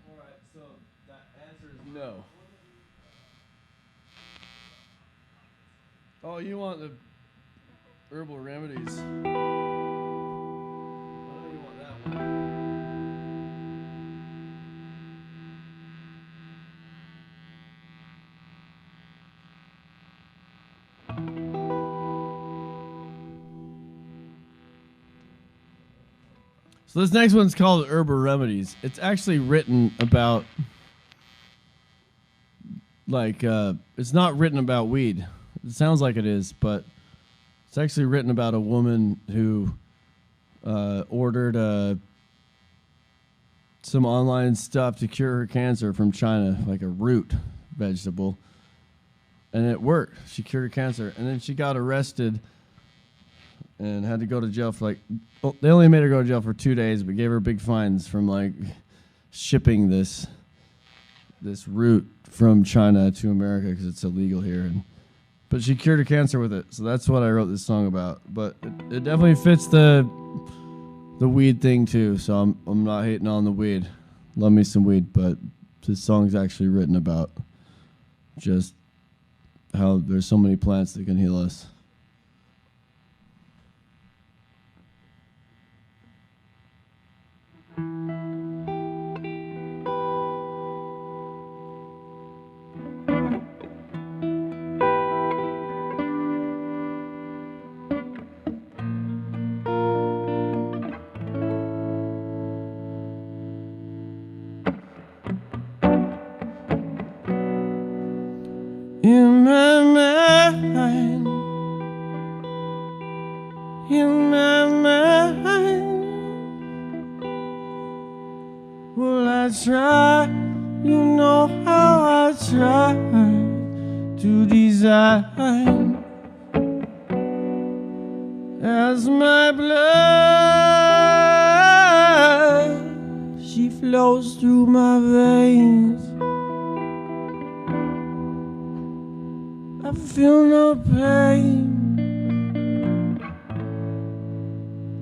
Alright, so that answer is no. Oh, you want the herbal remedies. I know you want that one. So this next one's called Herbal Remedies. It's actually written about, like, it's not written about weed. It sounds like it is, but it's actually written about a woman who ordered some online stuff to cure her cancer from China, like a root vegetable. And it worked. She cured her cancer. And then she got arrested and had to go to jail for like, well, they only made her go to jail for 2 days, but gave her big fines from like shipping this root from China to America because it's illegal here. But she cured her cancer with it, so that's what I wrote this song about. But it definitely fits the weed thing too. So I'm not hating on the weed. Love me some weed, but this song's actually written about just how there's so many plants that can heal us. In my mind, in my mind, will I try? You know how I try to design as my blood she flows through my veins. I feel no pain.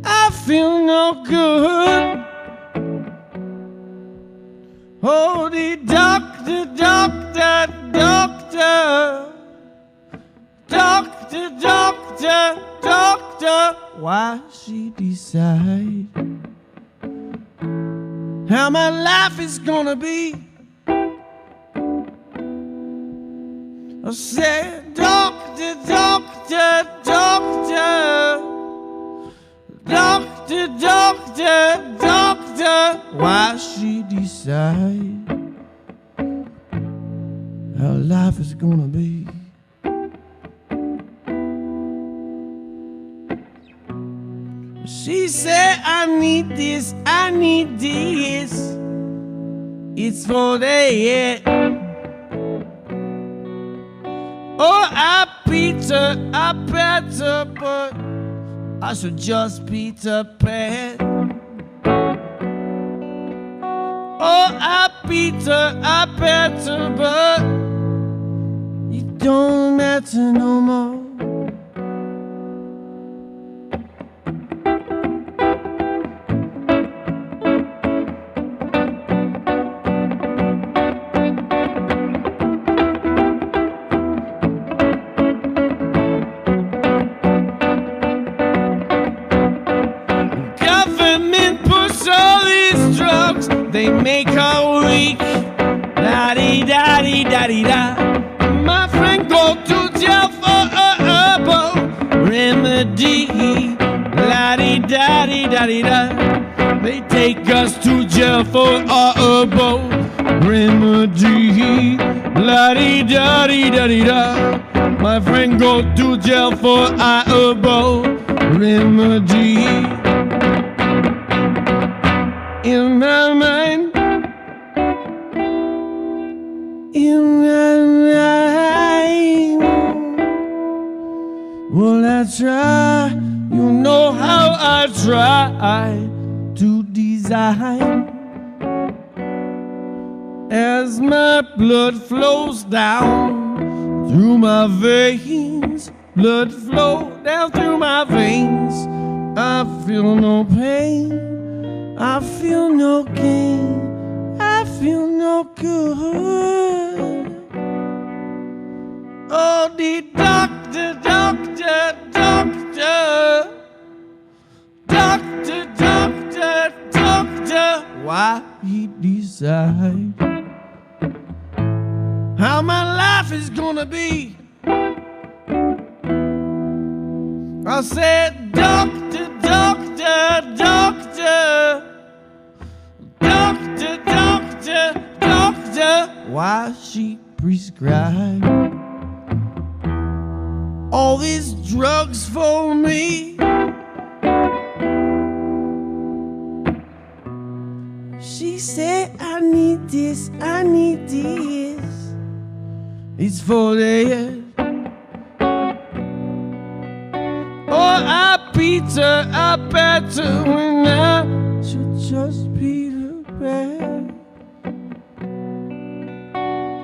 I feel no good. Oh, the doctor, doctor, doctor, doctor, doctor, doctor. Why she decide how my life is gonna be? I said, doctor, doctor, doctor, doctor, doctor, doctor. Why she decide how life is gonna be? She said, I need this, I need this. It's for the head. Oh, I Peter, I better, but I should just Peter Pan. Oh, I Peter, I better, but it don't matter no more. They make her weak, da-dee-da-dee-da-dee-da. My friend go to jail for a herbal remedy, la-dee-da-dee-da-dee-da. They take us to jail for a herbal remedy, la-dee-da-dee-da-dee-da. My friend go to jail for a herbal remedy. In my Well, I try, you know how I try to design. As my blood flows down through my veins, blood flow down through my veins. I feel no pain, I feel no gain, I feel no good. Oh, the doctor, doctor, doctor, doctor, doctor, doctor, why he decide how my life is gonna be? I said, doctor, doctor, doctor, doctor, doctor, doctor, why she prescribe all these drugs for me? She said, I need this, I need this. It's for the head. Oh, I beat her, I bet her when I should just beat her back.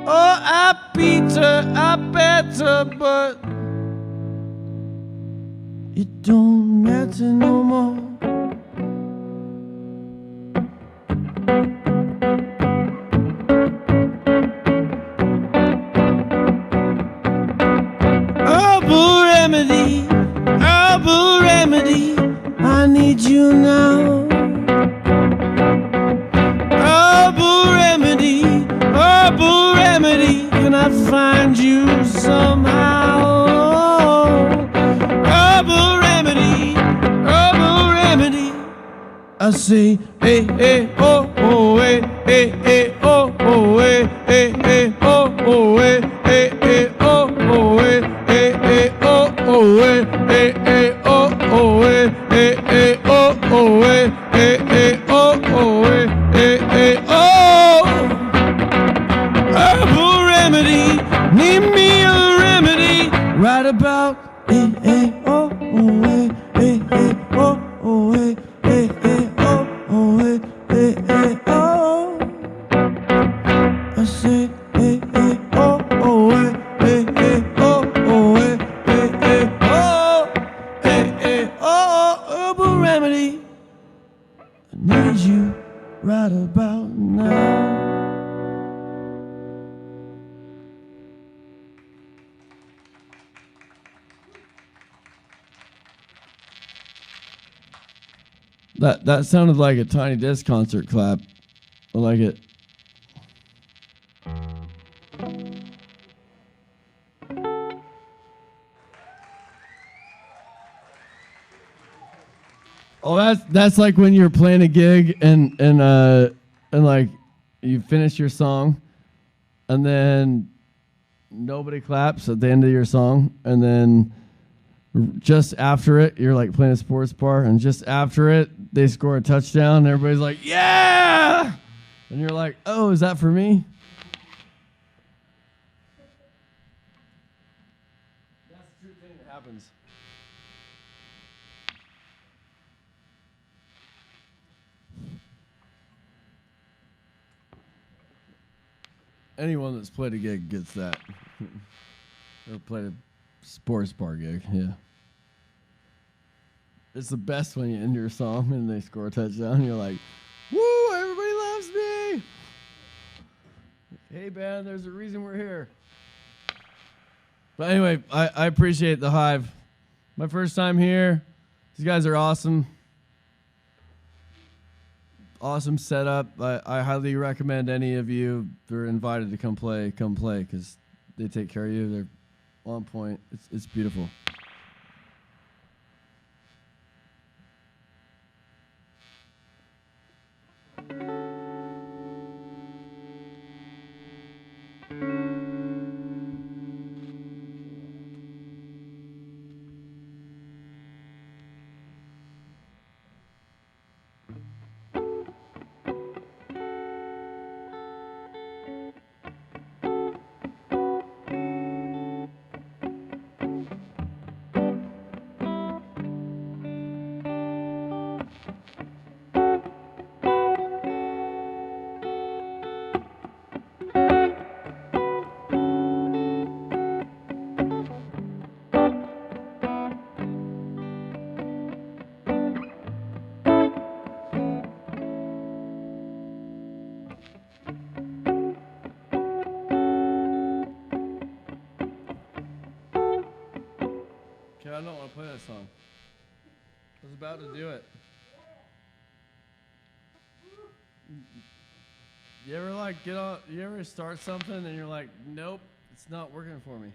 Oh, I beat her, I bet her, but it don't matter no more. Herbal remedy, herbal remedy, I need you now. Herbal remedy, herbal remedy, can I find you somehow? Herbal remedy, I say, hey, hey, oh, oh, hey, hey, hey, oh, oh, hey, hey, hey, oh, oh, hey, hey, hey, oh, oh, hey, hey, hey, oh, oh, hey, hey, hey, oh, oh, hey, hey, hey, oh, oh, hey, hey, hey, oh, oh, hey, hey, hey, oh. Herbal remedy, need me a remedy, right about, hey, hey, oh, oh, hey, hey, hey, oh, oh, hey, hey, hey, oh, oh, hey, hey, hey, oh. I say, hey, hey, oh, oh, hey, hey, oh, oh, hey, hey, oh, hey, oh, herbal remedy, I need you right about now. That sounded like a Tiny Desk concert clap. I like it. Oh, that's like when you're playing a gig and like you finish your song and then nobody claps at the end of your song, and then just after it you're like playing a sports bar, and just after it they score a touchdown and everybody's like, yeah, and you're like, oh, is that for me? That's the true thing that happens. Anyone that's played a gig gets that. Or played a sports bar gig, yeah. It's the best when you end your song and they score a touchdown. You're like, woo, everybody loves me. Hey, band, there's a reason we're here. But anyway, I appreciate the Hive. My first time here. These guys are awesome. Awesome setup. I highly recommend any of you that are invited to come play, because they take care of you. They're on point. It's beautiful. that song. I was about to do it. You ever like get on? You ever start something and you're like, nope, it's not working for me.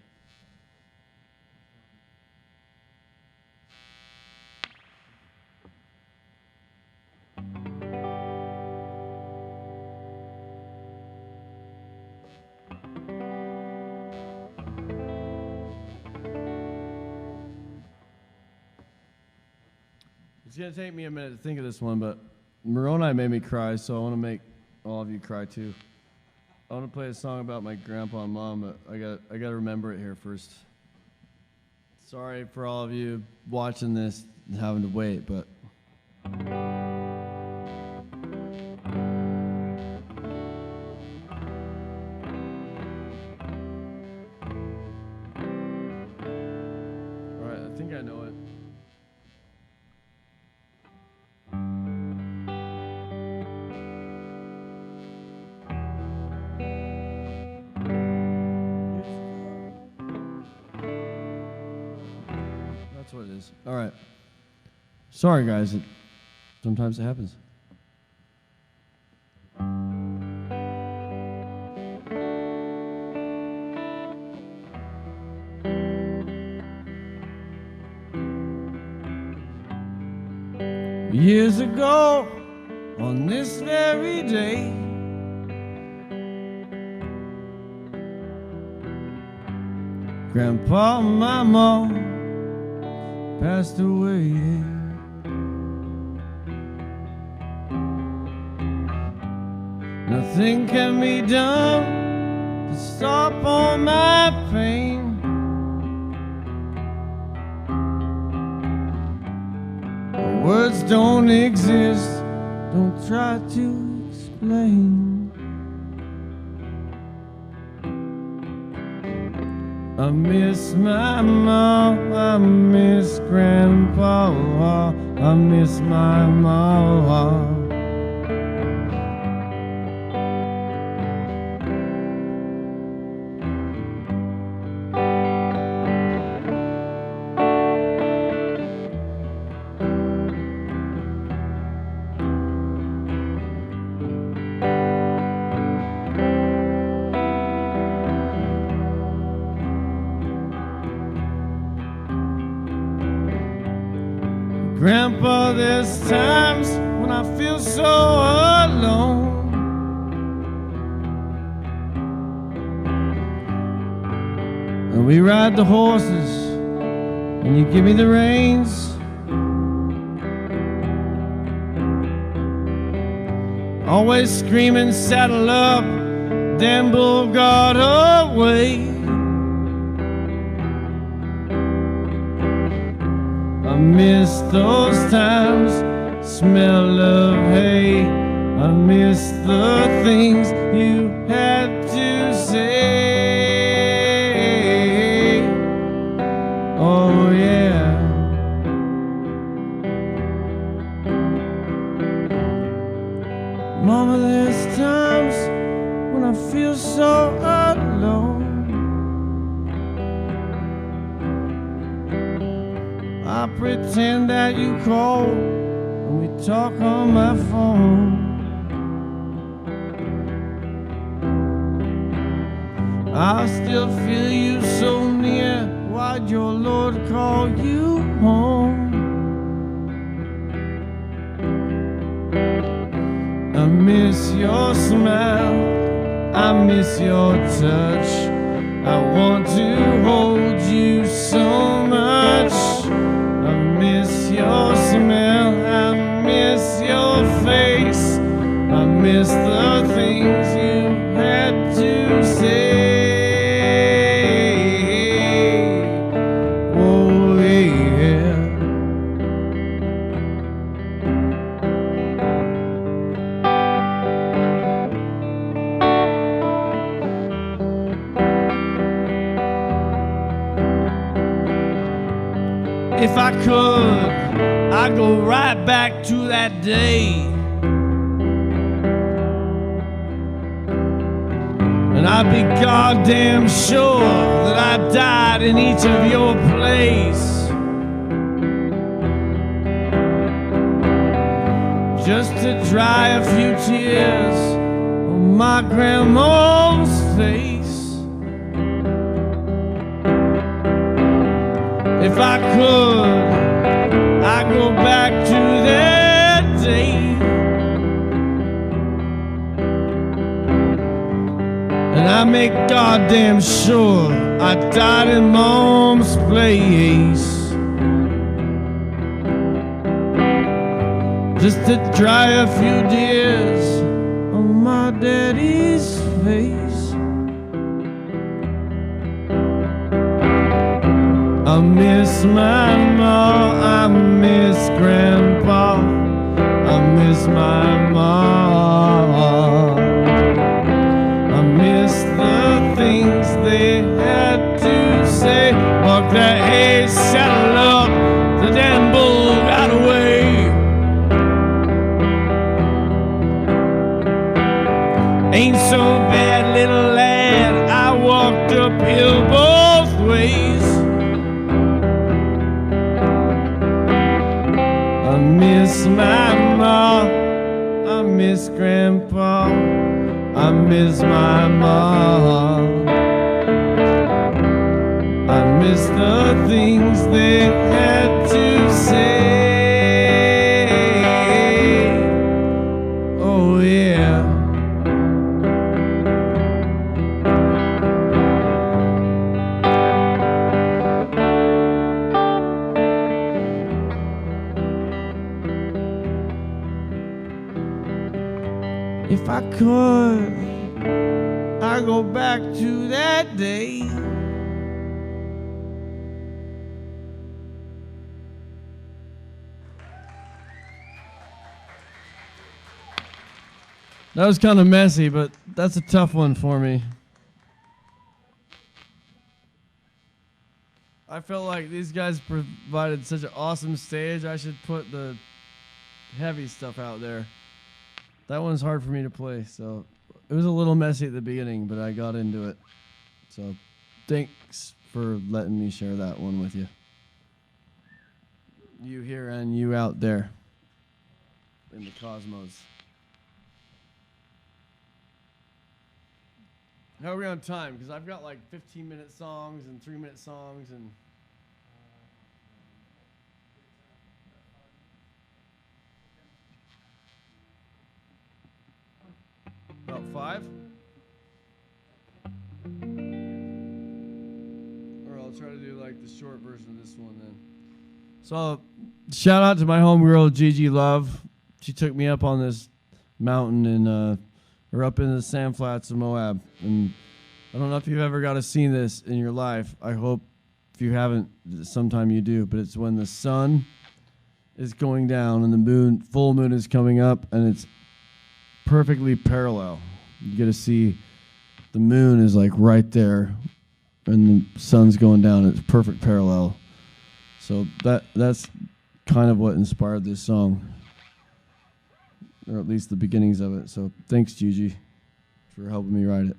It's gonna take me a minute to think of this one, but Moroni made me cry, so I want to make all of you cry too. I want to play a song about my grandpa and mom, but I got to remember it here first. Sorry for all of you watching this and having to wait, but. All right, I think I know it. That's what it is. All right. Sorry, guys. Sometimes it happens. Years ago, on this very day, Grandpa and my mom passed away. Nothing can be done to stop all my pain. Words don't exist, don't try to explain. I miss my mom, I miss Grandpa, I miss my mom. Grandpa, there's times when I feel so alone. And we ride the horses, and you give me the reins. Always screaming, saddle up, damn bull got away. I miss those times, smell of hay. I miss the things you had to say. Oh yeah. Mama, there's times when I feel so alone. I pretend that you call and we talk on my phone. I still feel you so near. Why'd your Lord call you home? I miss your smile, I miss your touch. I want to hold you so much. I miss your smell, I miss your face. I miss the things you had to say. Oh yeah. If I could, I'd go right back to that day. And I'd be goddamn sure that I died in each of your place. just to dry a few tears on my grandma's face. If I could, I'd go back to that day, and I make goddamn sure I died in Mom's place, just to dry a few tears on my daddy's face. I miss my ma, I miss grandpa, I miss my ma. I miss the things they had to say. Walk that hay, saddle up, the damn bull got away. Ain't so bad, little lad, I walked uphill both ways. I miss my ma, I miss grandpa, I miss my mom. I miss the things they had to say. Oh yeah. If I could, I'd go back to that day. That was kind of messy, but that's a tough one for me. I felt like these guys provided such an awesome stage. I should put the heavy stuff out there. That one's hard for me to play, so it was a little messy at the beginning, but I got into it. So thanks for letting me share that one with you. You here and you out there in the cosmos. How are we on time? Because I've got like 15-minute songs and 3-minute songs and... About 5? Or I'll try to do like the short version of this one then. So, shout out to my homegirl Gigi Love. She took me up on this mountain and or up in the sand flats of Moab. And I don't know if you've ever got to see this in your life. I hope if you haven't, sometime you do. But it's when the sun is going down and the full moon is coming up, and it's perfectly parallel. You get to see the moon is like right there and the sun's going down. It's perfect parallel. So that's kind of what inspired this song, or at least the beginnings of it. So thanks, Gigi, for helping me write it.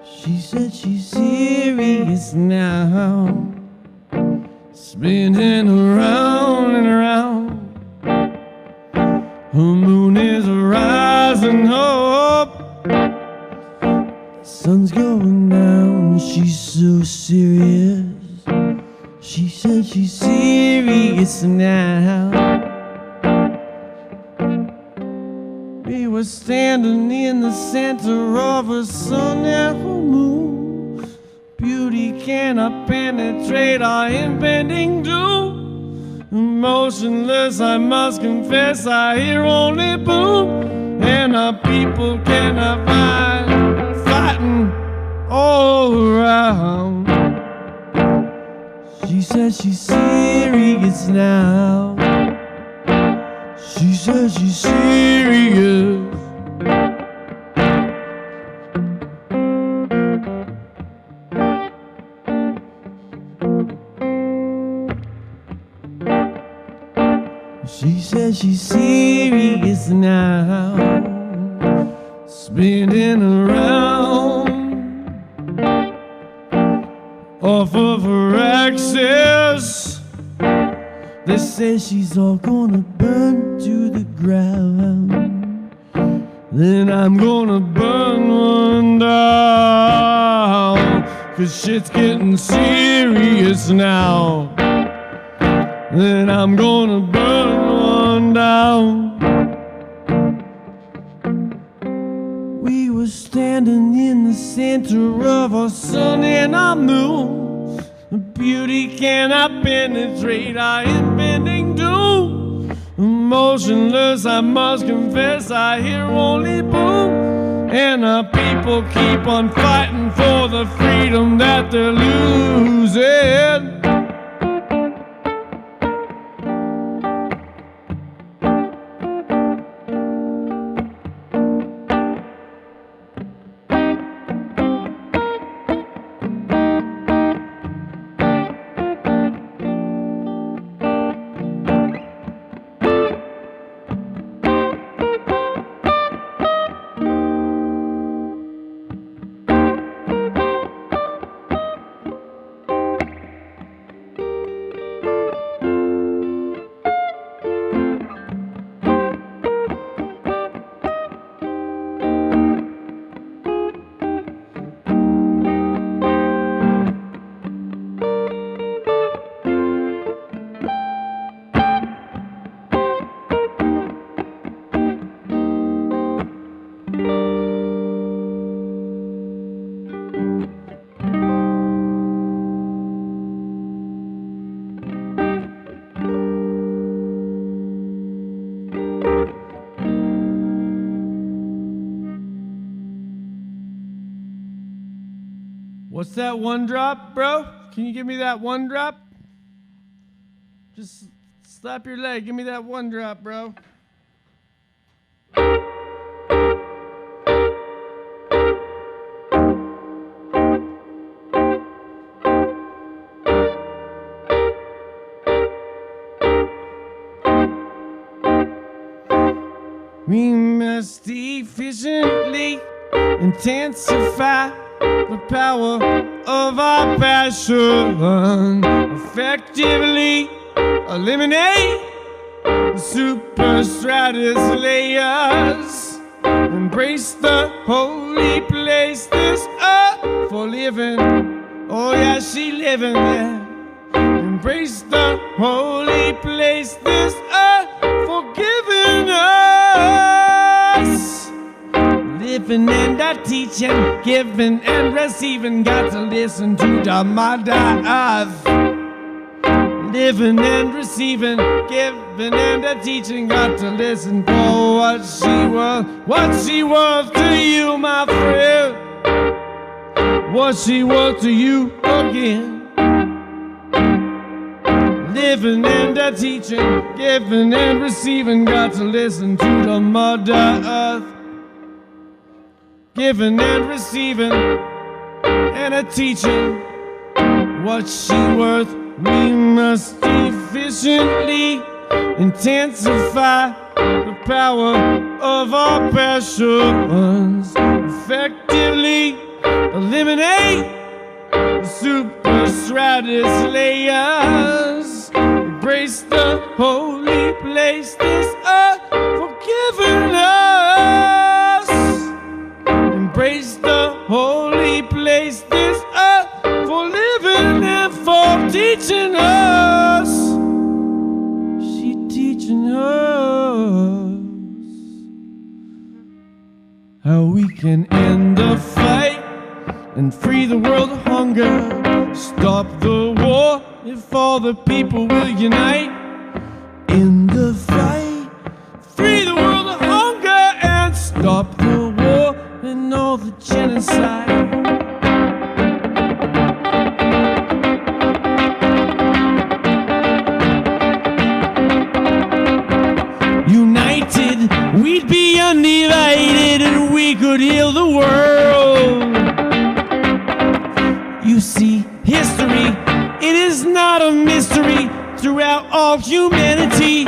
She said she's serious now, spinning around and around. Her moon is rising up, the sun's going down. She's so serious. She said she's serious now. We were standing in the center of a sun and a moon. Beauty cannot penetrate our impending doom. Emotionless, I must confess, I hear only boom. And our people cannot find, fighting all around. She says she's serious now. She says she's serious. She says she's serious now, spinning around off of her axis. They say she's all gonna burn to the ground. Then I'm gonna burn one down, 'cause shit's getting serious now. Then I'm gonna burn one down. We were standing in the center of our sun and our moon. Beauty cannot penetrate our impending doom. Emotionless, I must confess, I hear only boom. And our people keep on fighting for the freedom that they're losing. What's that one drop, bro? Can you give me that one drop? Just slap your leg. Give me that one drop, bro. We must efficiently intensify the power of our passion, effectively eliminate the superstratus layers, embrace the holy place this earth for living. Oh yeah, she living there. Embrace the holy place this earth for giving us. Living and teaching, giving and receiving, got to listen to the mother earth. Living and receiving, giving and teaching, got to listen for what she worth to you, my friend. What she worth to you again. Living and teaching, giving and receiving, got to listen to the mother earth. Giving and receiving and a teaching what she worth. We must efficiently intensify the power of our passions, effectively eliminate the superstratus layers, embrace the holy place this earth for giving us. Embrace the holy place this earth for living and for teaching us. She teaching us how we can end the fight and free the world of hunger. Stop the war if all the people will unite. In the fight, free the world of hunger and stop the war and all the genocide. United, we'd be undivided and we could heal the world. You see, history, it is not a mystery. Throughout all humanity,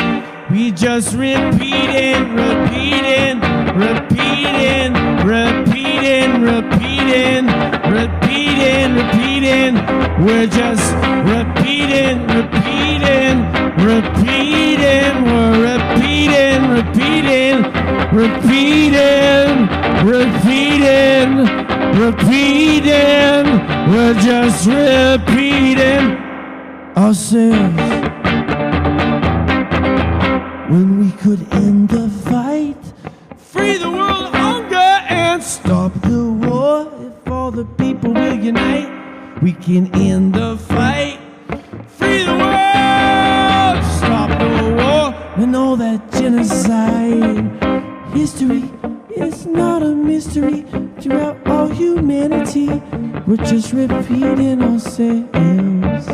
We just repeating, repeating, repeating, repeating, repeating, repeating, repeating. We're just repeating, repeating, repeating. We're repeating, repeating, repeating, repeating, repeating. We're just repeating ourselves. When we could end the fight, free the world of hunger and stop the war. If all the people will unite, we can end the fight. Free the world, stop the war, and all that genocide. History is not a mystery throughout all humanity. We're just repeating ourselves.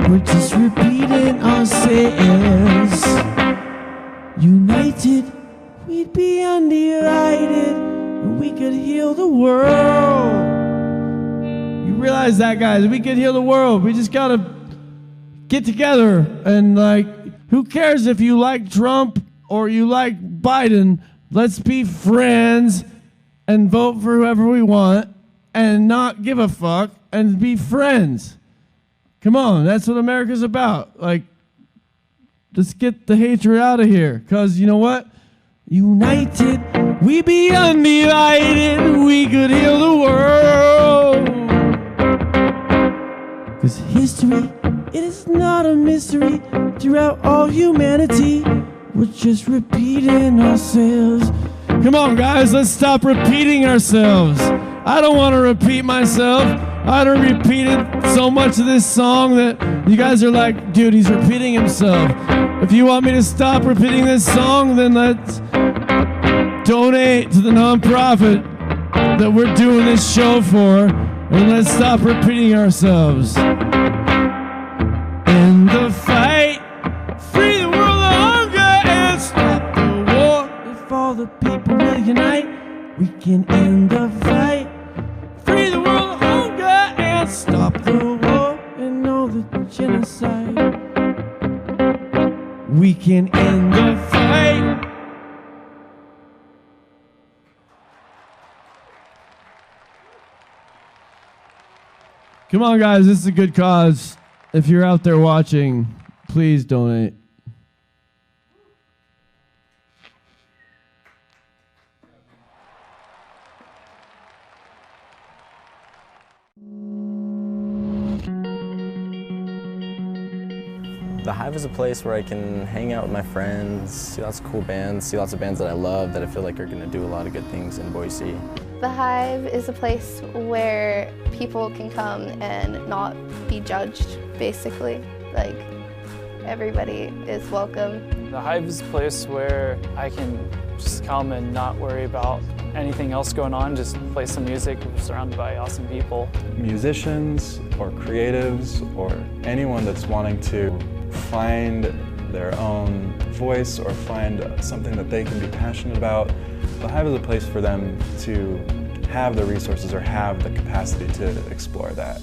We're just repeating ourselves. United, we'd be undivided, and we could heal the world. You realize that, guys? We could heal the world. We just gotta get together and, like, who cares if you like Trump or you like Biden? Let's be friends and vote for whoever we want and not give a fuck and be friends. Come on, that's what America's about. Like, let's get the hatred out of here. Because you know what? United, we be undivided. We could heal the world. Because history, it is not a mystery throughout all humanity. We're just repeating ourselves. Come on, guys, let's stop repeating ourselves. I don't want to repeat myself. I done repeated so much of this song that you guys are like, dude, he's repeating himself. If you want me to stop repeating this song, then let's donate to the nonprofit that we're doing this show for, and let's stop repeating ourselves. End the fight, free the world of hunger, and stop the war. If all the people will unite, we can end the fight, free the world of hunger, and stop the war and all the genocide. We can end the fight. Come on, guys, this is a good cause. If you're out there watching, please donate. The Hive is a place where I can hang out with my friends, see lots of cool bands, see lots of bands that I love that I feel like are going to do a lot of good things in Boise. The Hive is a place where people can come and not be judged, basically. Like, everybody is welcome. The Hive is a place where I can just come and not worry about anything else going on, just play some music, surrounded by awesome people. Musicians or creatives or anyone that's wanting to find their own voice or find something that they can be passionate about, the Hive is a place for them to have the resources or have the capacity to explore that.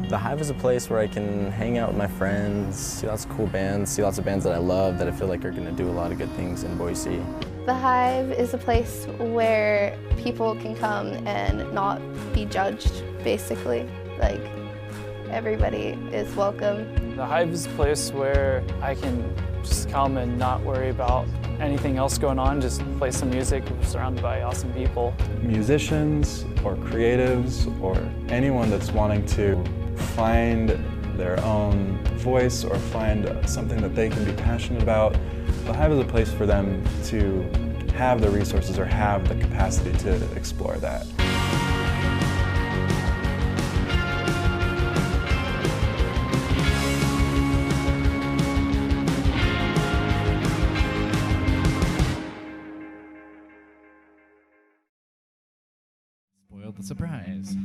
The Hive is a place where I can hang out with my friends, see lots of cool bands, see lots of bands that I love that I feel like are going to do a lot of good things in Boise. The Hive is a place where people can come and not be judged, basically. Like, everybody is welcome. The Hive is a place where I can just come and not worry about anything else going on, just play some music, surrounded by awesome people. Musicians or creatives or anyone that's wanting to find their own voice or find something that they can be passionate about, the Hive is a place for them to have the resources or have the capacity to explore that. Spoiled the surprise.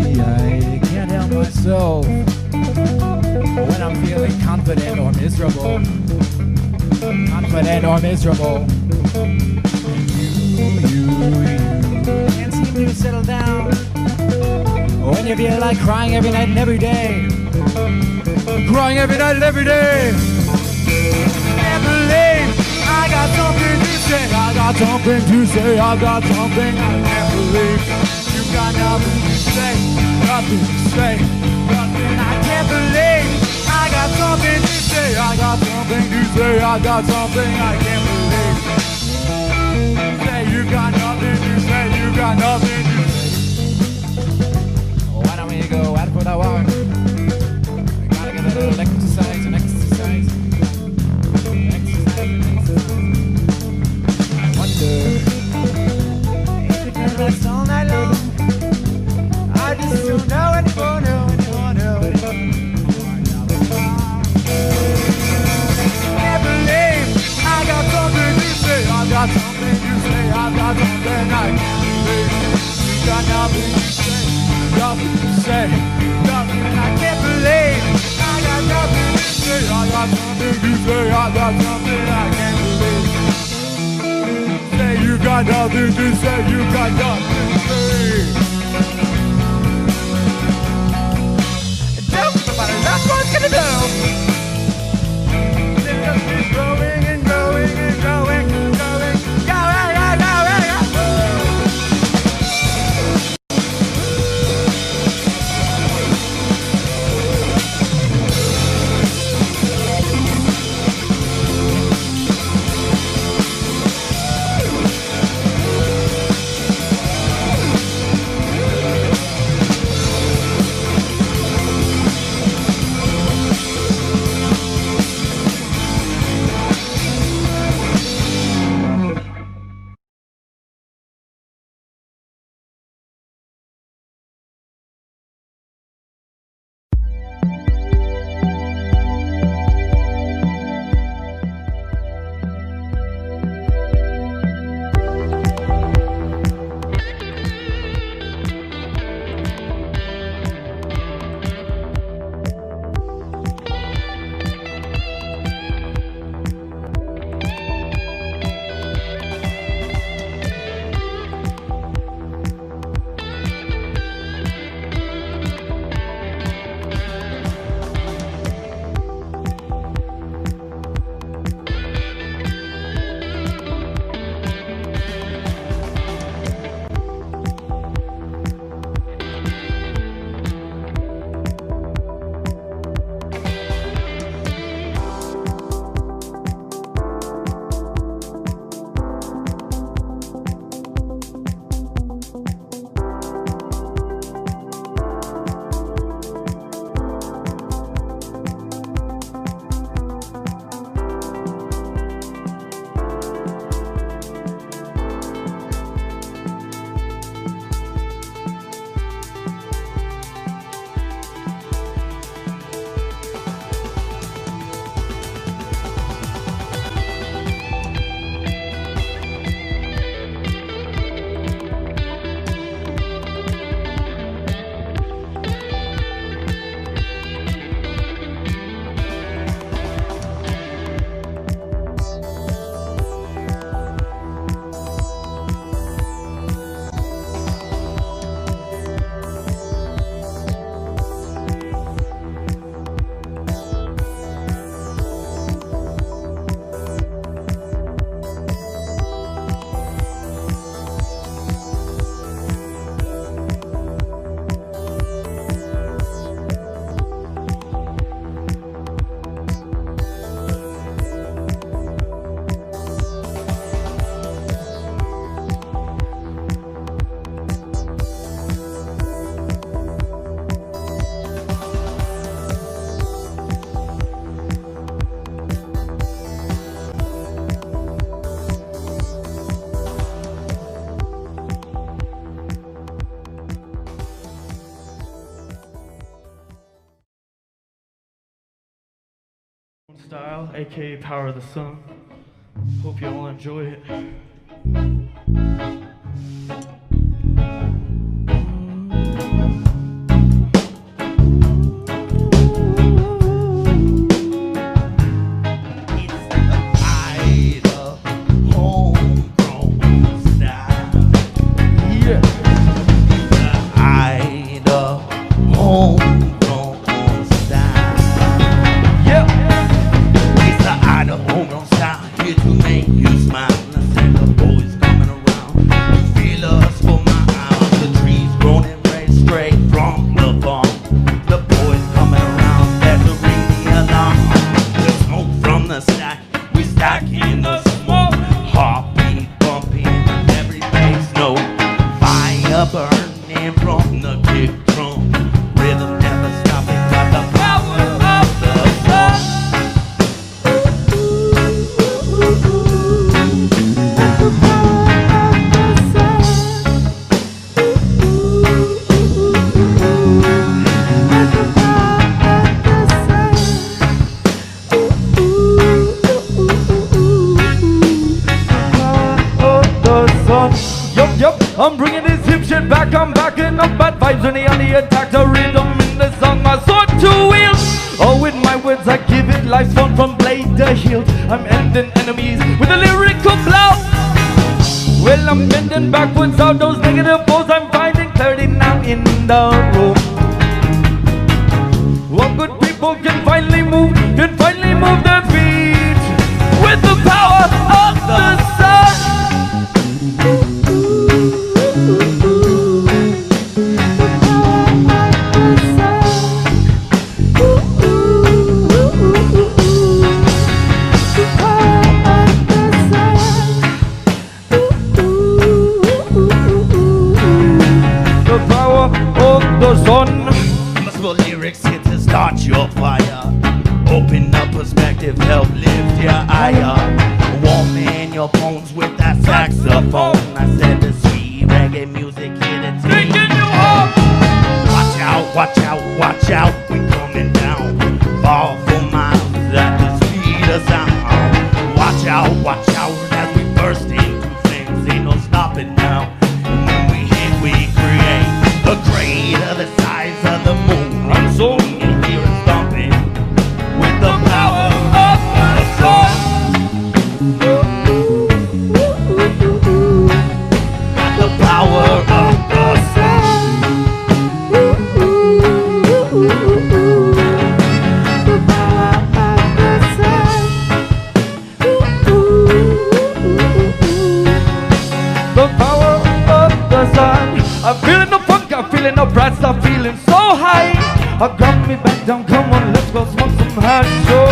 I can't help myself when I'm feeling confident or miserable. Confident or miserable. You can't seem to settle down when you feel like crying every night and every day. Crying every night and every day. Can't believe I got something to say. I got something to say. I got something I can't believe. You got nothing to say. Nothing to say. Nothing I can't believe. I got something to say. I got something to say. I got something I can't believe. Say you got nothing to say. You got nothing to say. Why don't we go out for that walk? We gotta get a little exercise and exercise. Exercise and exercise. I wonder if we can rest all night long. I just don't know anymore, no anymore, no anymore. Can't believe I got something to say. I got something to say. I got something I can't believe. You got nothing to say. Nothing to say. Nothing I can't believe. I got nothing to say. I got something to say. I got something I can't believe. Say you got nothing to say. You got nothing to say. Don't nobody that's what it's gonna do. It just keeps growing and growing and growing and growing. aka Power of the Sun. Hope you all enjoy it. Idaho style, here to make you smile. I said the boys coming around. You feel us for miles. The trees grown and raised straight from the farm. The boys coming around, there's a ring the alarm. The smoke from the stack, we stack in the smoke. Heartbeat bumping, every bass note. Fire burning from the kick drum. Rhythm never stopping, got the power of the sun. Yup, I'm bringing this hip shit back. I'm backing up bad vibes when they on the attack. The rhythm in the song, my sword to wield. Oh, with my words I give it life, fun from blade to hilt. I'm ending enemies with a lyrical blow. Well, I'm bending backwards out those negative foes. I'm finding clarity now in the room. Well, good people can finally move their feet with the power of the sun. Gospel lyrics here to start your fire. Open up perspective, help lift your eye. Warming your bones with that saxophone. I said the sweet reggae music here to take you home. Watch out, watch out, watch out, we coming down. Fall for miles at the speed of sound. Watch out as we burst into flames. Ain't no stopping now. And when we hit, we create a crater the size of the moon. I'm so in here and stomping with the power of the sun. Got the power of the sun. The power of the sun. The power of the sun. I'm feeling the funk, I'm feeling the bright stuff, feeling so high. I got me back down, come on, let's go smoke some hash. So,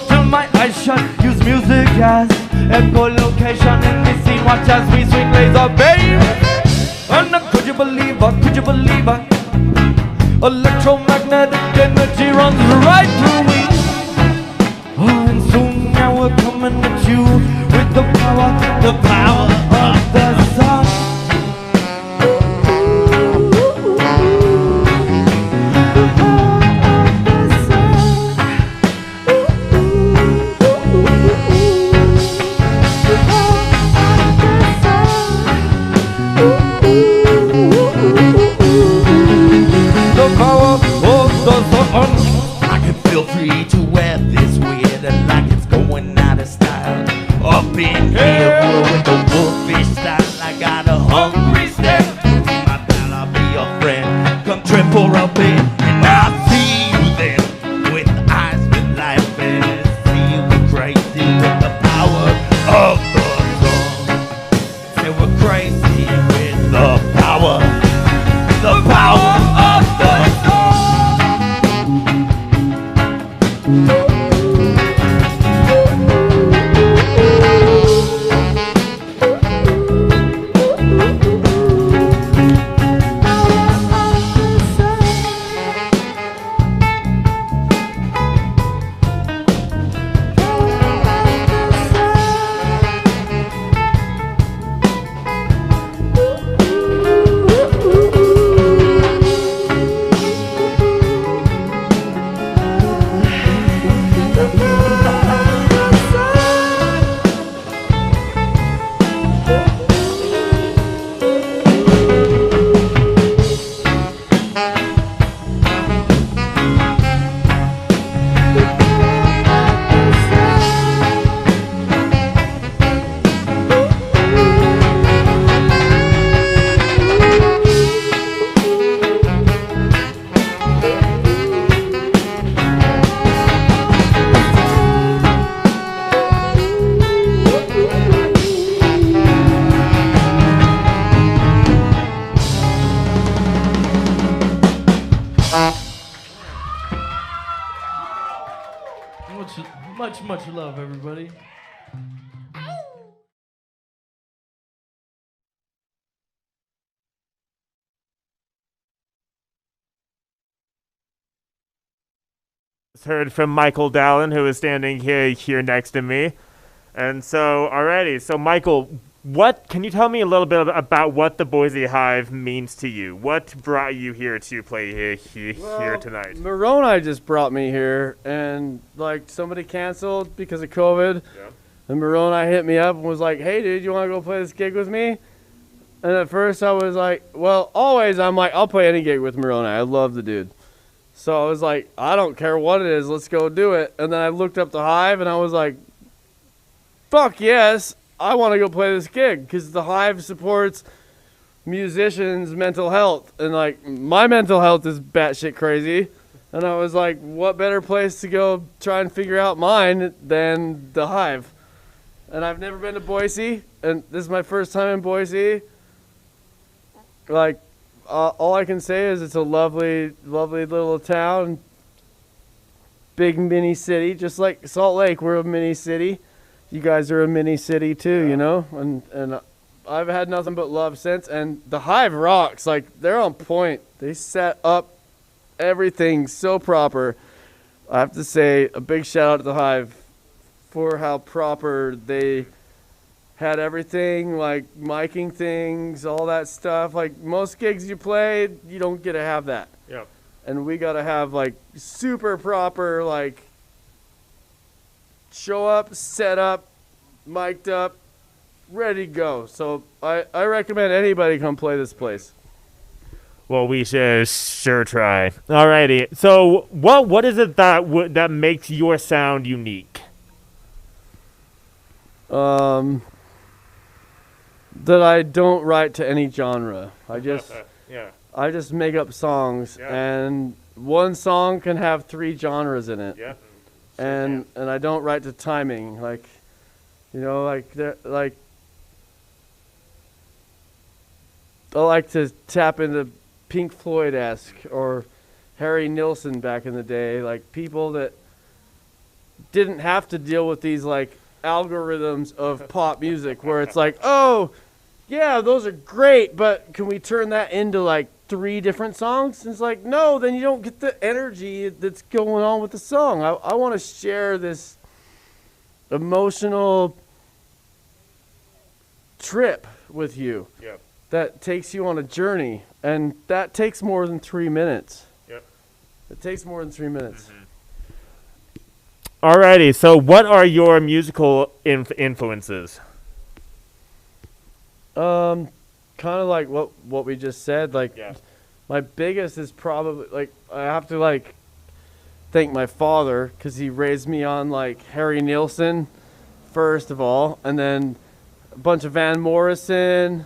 till my eyes shut, use music as echolocation in the scene. Watch as we swing laser, babe. And could you believe it? Electromagnetic energy runs right through me. Oh, and soon now we're coming at you with the power of the sun. I can feel free to wear this weird and like it's going out of style. Up in here with the wolfish style. I got a hungry step. Be my pal, I'll be your friend. Come triple up in and I'll see you then. With eyes with life and see you crazy with the power of the sun. Say we're crazy with the power of the sun. Much, much love, everybody. Heard from Michael Dallin, who is standing here next to me. And so, alrighty. So, Michael, can you tell me a little bit about what the Boise Hive means to you? What brought you here to play here tonight? Moroni just brought me here, and like somebody canceled because of COVID. Yeah. And Moroni hit me up and was like, "Hey, dude, you want to go play this gig with me?" And at first I was like, well, always I'm like, I'll play any gig with Moroni. I love the dude. So I was like, I don't care what it is, let's go do it. And then I looked up the Hive and I was like, fuck yes, I want to go play this gig because the Hive supports musicians' mental health. And like, my mental health is batshit crazy. And I was like, what better place to go try and figure out mine than the Hive? And I've never been to Boise, and this is my first time in Boise. Like, all I can say is it's a lovely, lovely little town. Big mini city, just like Salt Lake, we're a mini city. You guys are a mini city too, you know? And I've had nothing but love since. And the Hive rocks, like they're on point. They set up everything so proper. I have to say a big shout out to the Hive for how proper they had everything, like miking things, all that stuff. Like most gigs you play, you don't get to have that. Yep. And we got to have like super proper, like show up, set up, mic'd up, ready to go. So I recommend anybody come play this place. Well, we should sure try. Alrighty. So what is it that makes your sound unique? That I don't write to any genre. I just Yeah. I just make up songs, Yeah. and one song can have 3 genres in it. Yeah. And I don't write to timing, like, you know, like I like to tap into Pink Floyd-esque or Harry Nilsson back in the day, like people that didn't have to deal with these like algorithms of pop music where it's like, oh yeah, those are great, but can we turn that into like 3 different songs? And it's like, no, then you don't get the energy that's going on with the song. I want to share this emotional trip with you. Yep. That takes you on a journey, and that takes more than 3 minutes. Yep. It takes more than 3 minutes. Alrighty, so what are your musical influences? Kind of like what we just said. Like, Yeah. my biggest is probably like I have to like thank my father because he raised me on like Harry Nilsson first of all, and then a bunch of Van Morrison,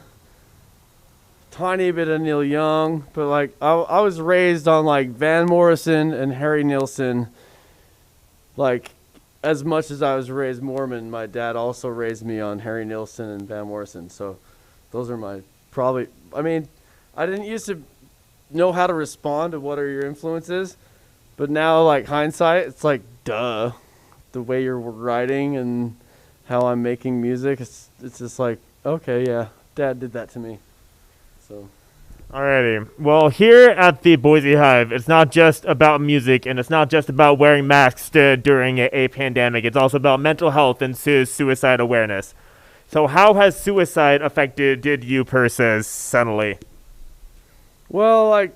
tiny bit of Neil Young, but like I was raised on like Van Morrison and Harry Nilsson. Like, as much as I was raised Mormon, my dad also raised me on Harry Nilsson and Van Morrison. So those are my probably, I mean, I didn't used to know how to respond to what are your influences, but now like hindsight, it's like, duh, the way you're writing and how I'm making music, it's just like, okay, yeah, dad did that to me. So. Alrighty. Well, here at the Boise Hive, it's not just about music, and it's not just about wearing masks during a pandemic. It's also about mental health and suicide awareness. So how has suicide affected you personally? Well, like,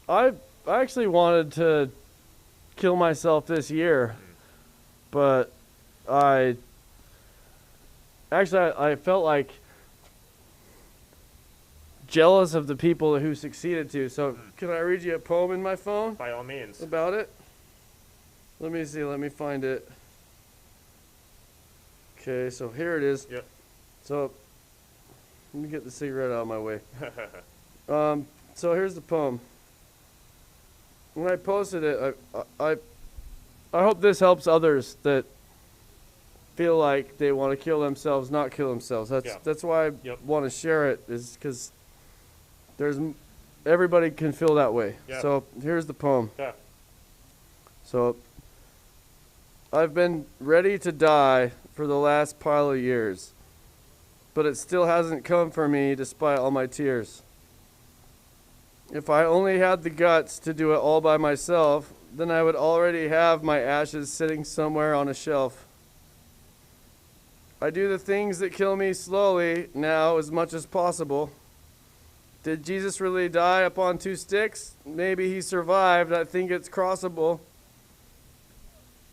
I actually wanted to kill myself this year, but I felt like jealous of the people who succeeded to. So can I read you a poem in my phone? By all means. About it? Let me see. Let me find it. Okay, so here it is. Yep. So let me get the cigarette out of my way. So here's the poem. When I posted it, I hope this helps others that feel like they want to kill themselves, not kill themselves. That's why I want to share it, is because everybody can feel that way. Yep. So here's the poem. Yeah. So I've been ready to die for the last pile of years, but it still hasn't come for me despite all my tears. If I only had the guts to do it all by myself, then I would already have my ashes sitting somewhere on a shelf. I do the things that kill me slowly now as much as possible. Did Jesus really die upon 2 sticks? Maybe he survived. I think it's crossable.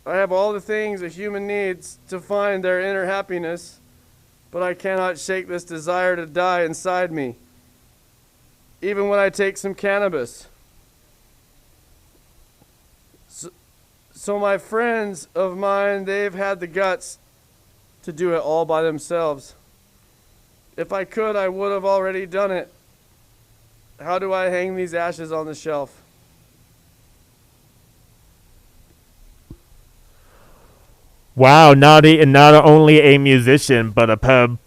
I have all the things a human needs to find their inner happiness, but I cannot shake this desire to die inside me, even when I take some cannabis. So my friends of mine, they've had the guts to do it all by themselves. If I could, I would have already done it. How do I hang these ashes on the shelf? Wow, not only a musician, but a poet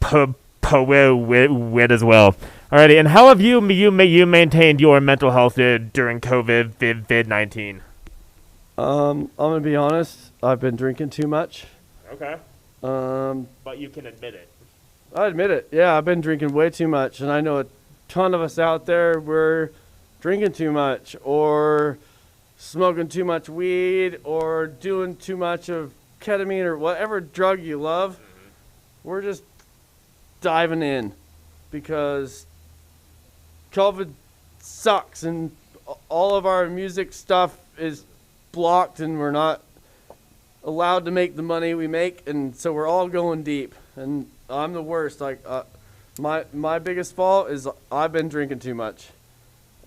as well. Alrighty, and how have you maintained your mental health during COVID-19? I'm gonna be honest. I've been drinking too much. Okay. But you can admit it. I admit it. Yeah, I've been drinking way too much, and I know a ton of us out there were drinking too much, or smoking too much weed, or doing too much of ketamine or whatever drug you love. We're just diving in because COVID sucks and all of our music stuff is blocked and we're not allowed to make the money we make, and so we're all going deep, and I'm the worst. Like my biggest fault is I've been drinking too much,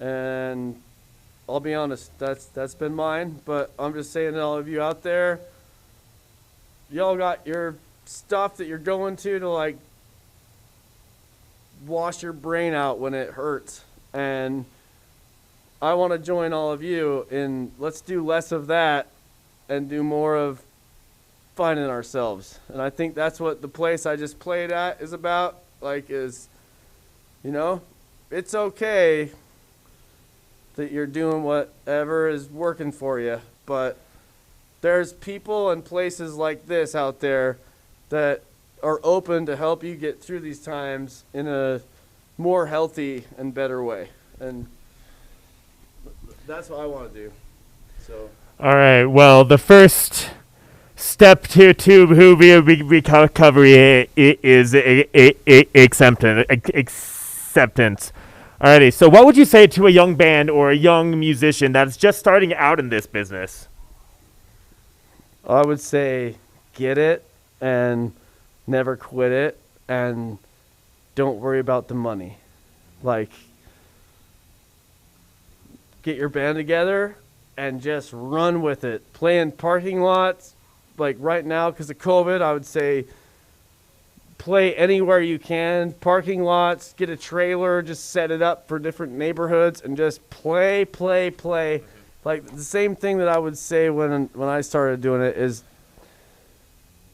and I'll be honest, that's been mine. But I'm just saying to all of you out there, y'all got your stuff that you're going to like wash your brain out when it hurts, and I want to join all of you in let's do less of that and do more of finding ourselves. And I think that's what the place I just played at is about. Like, is, you know, it's okay that you're doing whatever is working for you, but there's people and places like this out there that are open to help you get through these times in a more healthy and better way. And that's what I want to do. So. All right. Well, the first step to recovery is acceptance. Alrighty. So, what would you say to a young band or a young musician that's just starting out in this business? I would say get it and never quit it, and don't worry about the money. Like, get your band together and just run with it. Play in parking lots. Like right now, because of COVID, I would say play anywhere you can. Parking lots, get a trailer, just set it up for different neighborhoods and just play. Like the same thing that I would say when I started doing it is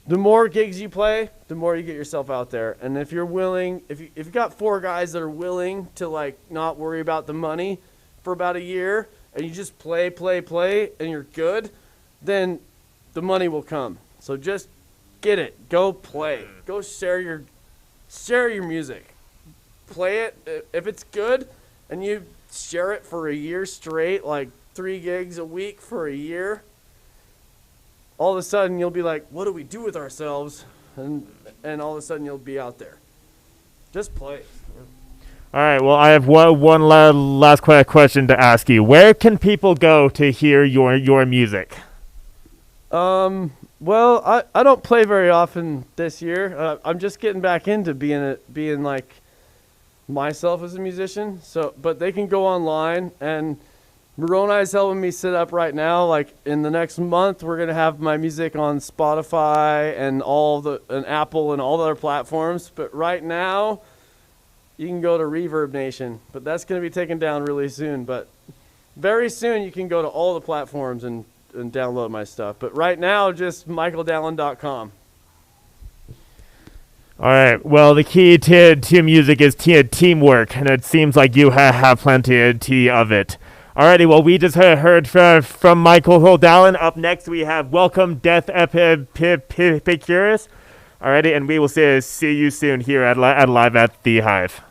the more gigs you play, the more you get yourself out there. And if you're willing, if you've got 4 guys that are willing to like not worry about the money for about a year, and you just play, and you're good, then the money will come. So just get it. Go play. Go share your music. Play it. If it's good, and you share it for a year straight, like 3 gigs a week for a year, all of a sudden you'll be like, what do we do with ourselves? And all of a sudden you'll be out there. Just play. All right. Well, I have one last question to ask you. Where can people go to hear your music? Well, I don't play very often this year. I'm just getting back into being like myself as a musician. So, but they can go online, and Moroni's helping me set up right now. Like in the next month, we're gonna have my music on Spotify and Apple and all the other platforms. But right now, you can go to Reverb Nation, but that's going to be taken down really soon. But very soon you can go to all the platforms and download my stuff. But right now, just michaeldallin.com. All right. Well, the key to music is teamwork, and it seems like you have plenty of it. Alrighty, well, we just heard from Michael Dallin. Up next, we have Welcome Death Epicurus. Alrighty, and we will see you soon here at Live at the Hive.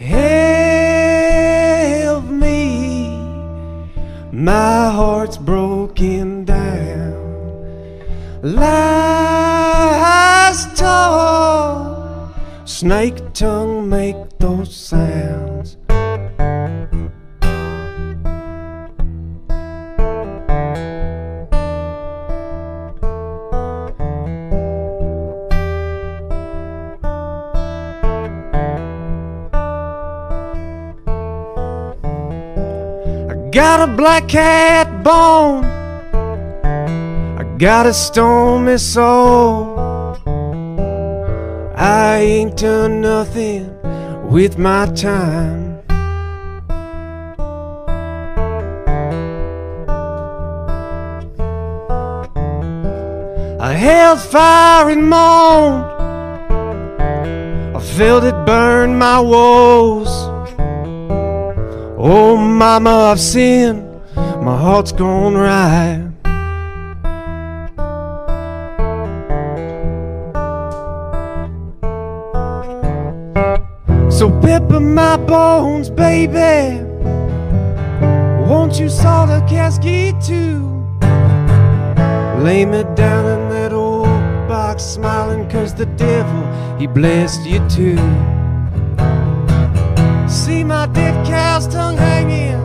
Help me, my heart's broken down. Lies tall, snake tongue make those sounds. Got a black cat bone, I got a stormy soul. I ain't done nothing with my time. I held fire and moaned, I felt it burn my woes. Oh mama, I've sinned, my heart's gone right. So pepper my bones, baby, won't you salt a casket too? Lay me down in that old box, smiling 'cause the devil, he blessed you too. See my dead cow's tongue hanging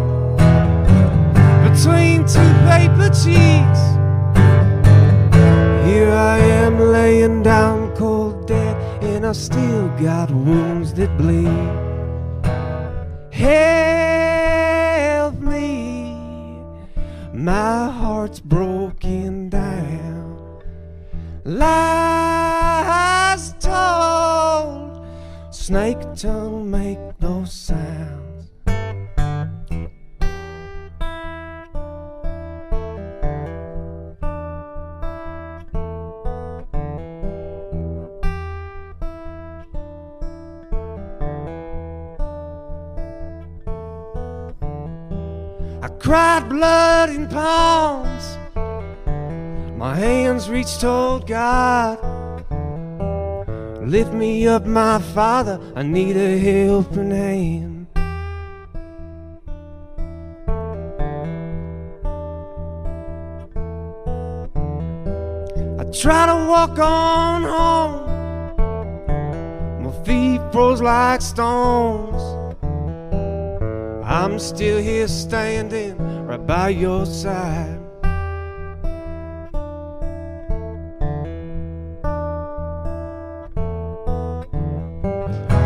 between two paper cheeks. Here I am laying down cold dead, and I still got wounds that bleed. Help me, my heart's broken down. Lies told, snake tongue make no sounds. I cried blood in palms, my hands reached toward God. Lift me up, my Father, I need a helping hand. I try to walk on home, my feet froze like stones. I'm still here standing right by your side.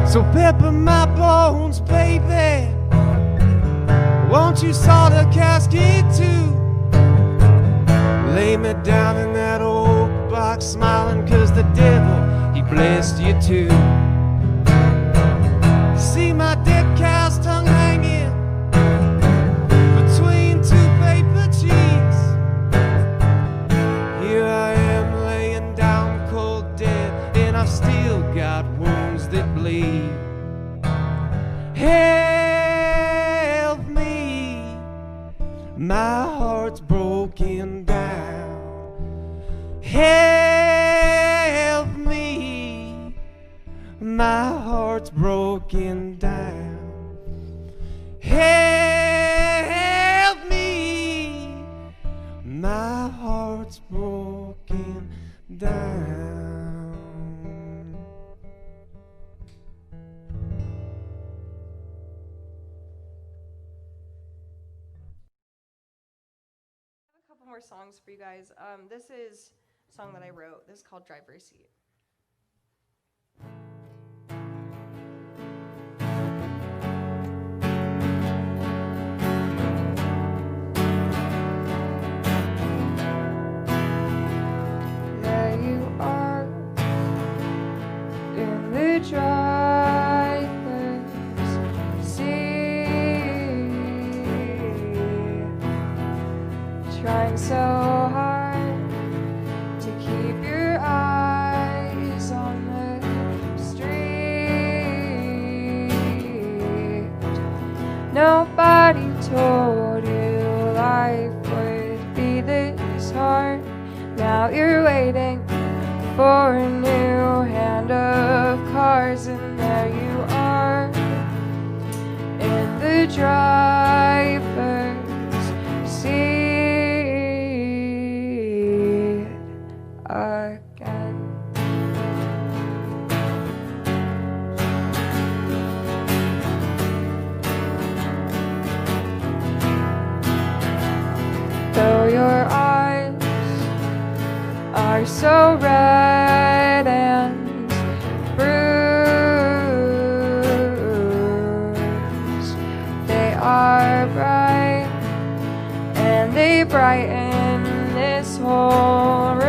So pepper my bones, baby, won't you salt a casket too? Lay me down in that old box smiling, 'cause the devil, he blessed you too. See my dead cow's tongue hanging between two paper cheeks. Here I am laying down cold dead, and I've still got wounds that bleed. Help me, my heart's broken down. Help me, my heart's broken down. Help me, my heart's broken down. A couple more songs for you guys. This is a song that I wrote. This is called Driver's Seat. There you are in the driver's seat, trying so hard to keep your eyes on the street. Nobody told you life would be this hard. Now you're waiting for a new hand of cards, and there you are in the driver's seat again. Though your eyes are so red and bruised, they are bright, and they brighten this whole room.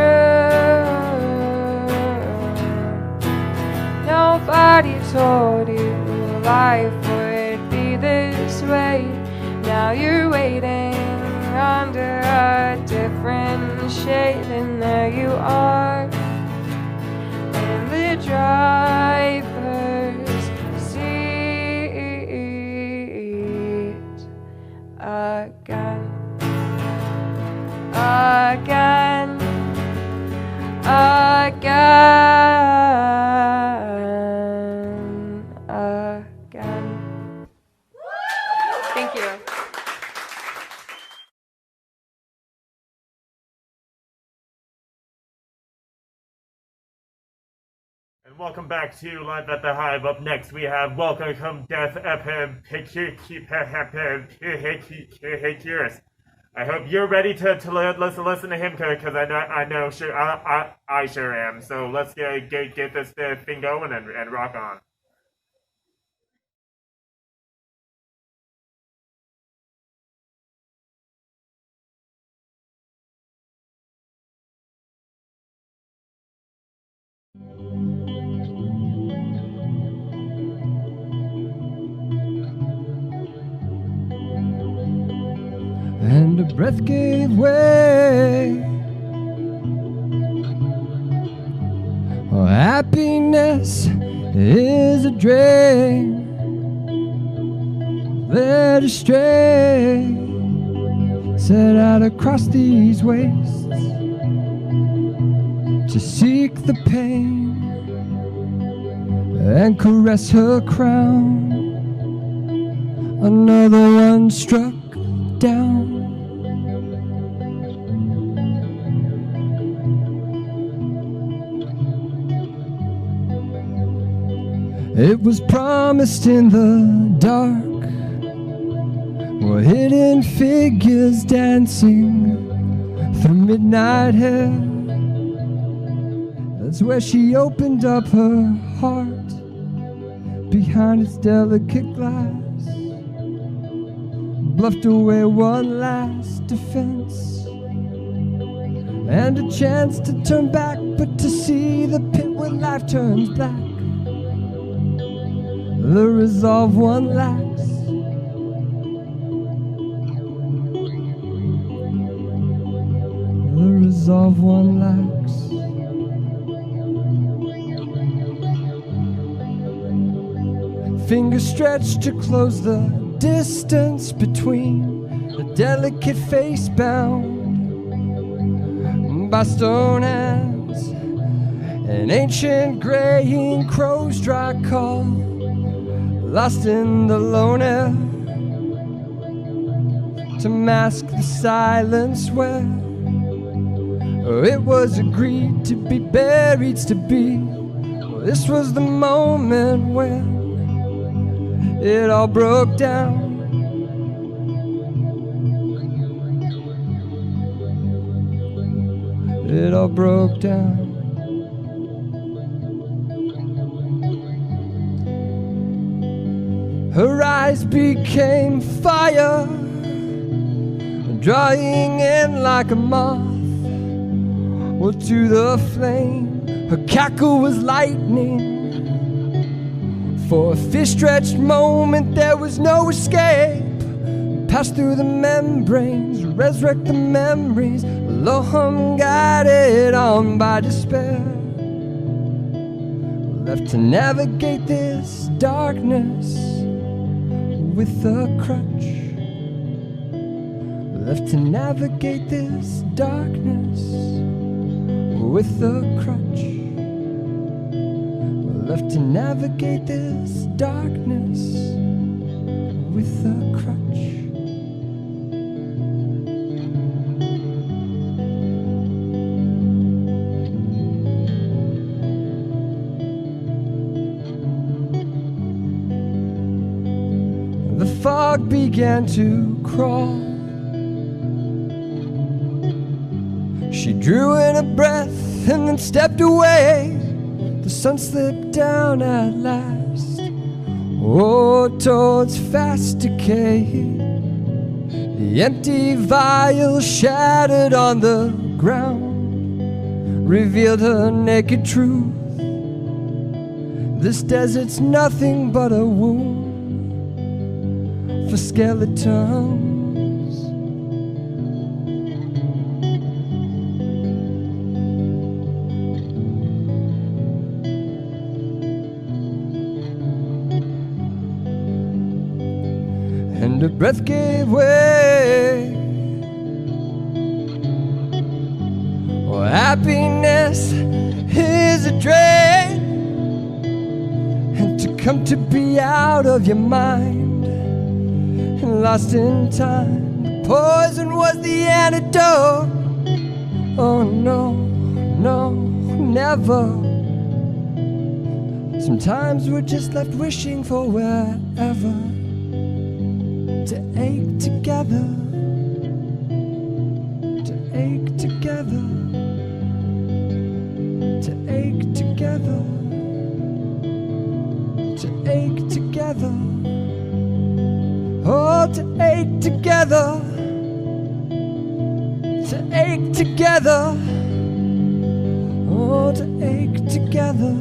Nobody told you life would be this way. Now you're waiting under a different shade, and there you are in the driver's seat again, again, again, again. Thank you. And welcome back to Live at the Hive. Up next, we have Welcome Death Epicurus. I hope you're ready to listen to him, because I know sure I sure am. So let's get this thing going and rock on. And a breath gave way. Oh, happiness is a drain, led astray, set out across these wastes to seek the pain and caress her crown. Another one struck down. It was promised in the dark, were hidden figures dancing through midnight hair. That's where she opened up her heart, behind its delicate glass, bluffed away one last defense, and a chance to turn back, but to see the pit where life turns black. The resolve one lacks. The resolve one lacks. Fingers stretched to close the distance between the delicate face bound by stone hands, an ancient graying crow's dry call, lost in the lone air, to mask the silence where it was agreed to be buried to be. This was the moment when it all broke down. It all broke down. Her eyes became fire, drawing in like a moth to the flame. Her cackle was lightning. For a fist-stretched moment there was no escape. Pass through the membranes, resurrect the memories, alone guided on by despair. Left to navigate this darkness with a crutch. Left to navigate this darkness with a crutch. Left to navigate this darkness with a crutch. The fog began to crawl. She drew in a breath and then stepped away. The sun slipped down at last, oh, towards fast decay. The empty vial shattered on the ground revealed her naked truth. This desert's nothing but a womb for skeletons. And her breath gave way. Oh, happiness is a drain, and to come to be out of your mind and lost in time. The poison was the antidote. Oh no, no, never. Sometimes we're just left wishing for wherever to ache together, to ache together, to ache together, to ache together, oh, to ache together, to ache together, oh, to ache together.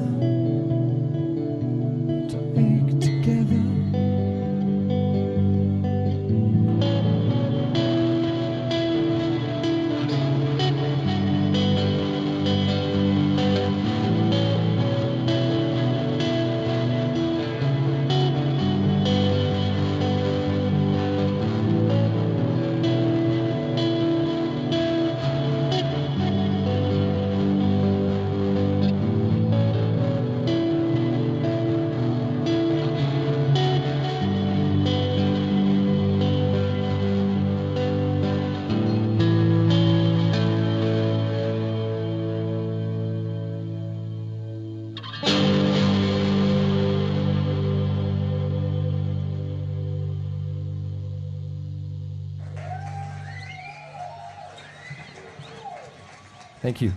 Thank you.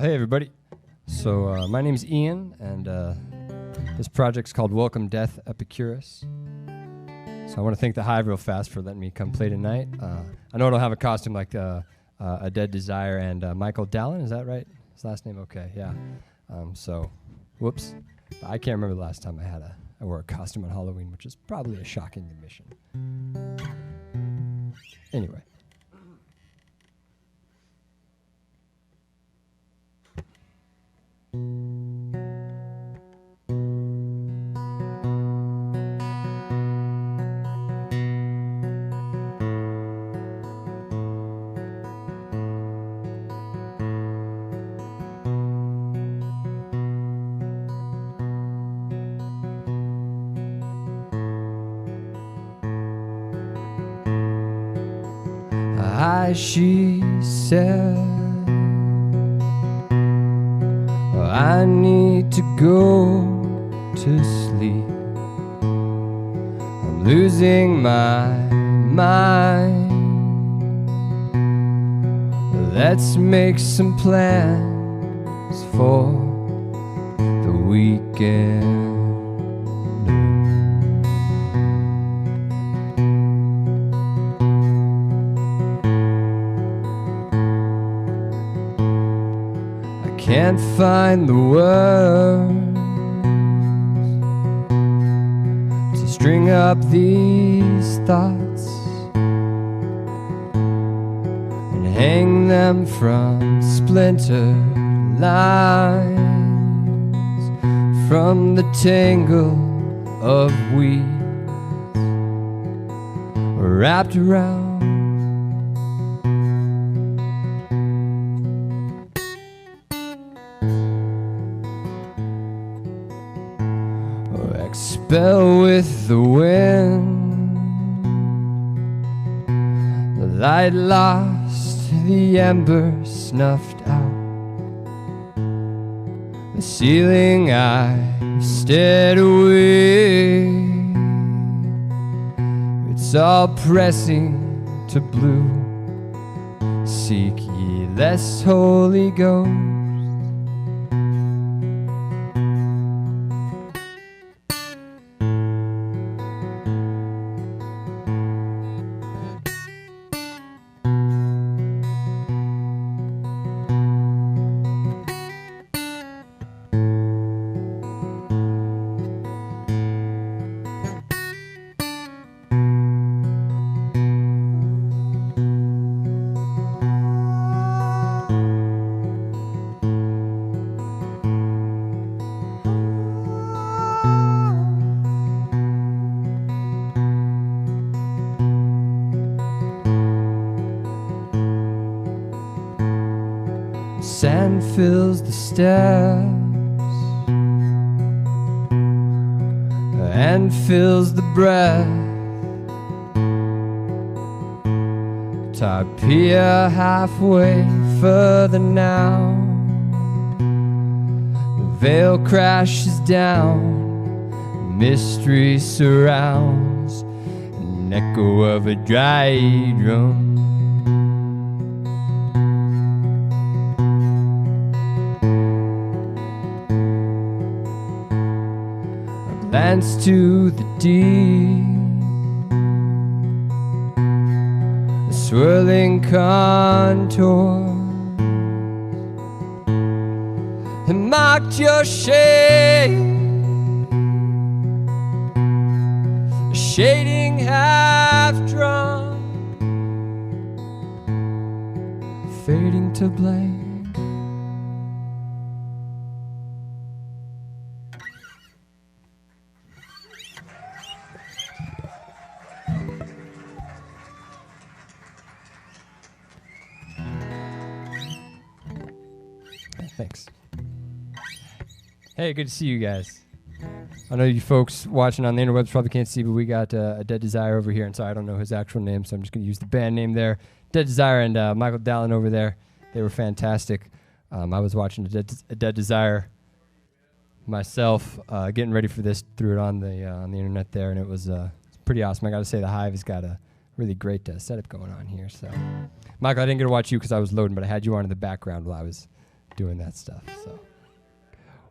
Hey everybody. So my name's Ian, and this project's called Welcome Death, Epicurus. So I want to thank the Hive real fast for letting me come play tonight. I know I don't have a costume like a Dead Desire and Michael Dallin, is that right? His last name? Okay, yeah. So, whoops. I can't remember the last time I wore a costume on Halloween, which is probably a shocking admission. Anyway. She said, I need to go to sleep. I'm losing my mind. Let's make some plans for the weekend. Can't find the words to string up these thoughts and hang them from splintered lines from the tangle of weeds wrapped around. Expel with the wind, the light lost, the ember snuffed out, the ceiling I stared away. It's all pressing to blue. Seek ye less Holy Ghost. sand fills the steps and fills the breath. Tarpeia halfway further now. The veil crashes down. Mystery surrounds an echo of a dry drum. I glance to the deep, the swirling contour, and marked your shade. Shading half drawn, fading to blank. Thanks. Hey, good to see you guys. I know you folks watching on the interwebs probably can't see, but we got a Dead Desire over here, and so I don't know his actual name, so I'm just going to use the band name there. Dead Desire and Michael Dallin over there. They were fantastic. I was watching a Dead Desire myself, getting ready for this, threw it on the internet there, and it was pretty awesome. I got to say, the Hive has got a really great setup going on here. So, Michael, I didn't get to watch you because I was loading, but I had you on in the background while I was doing that stuff. So,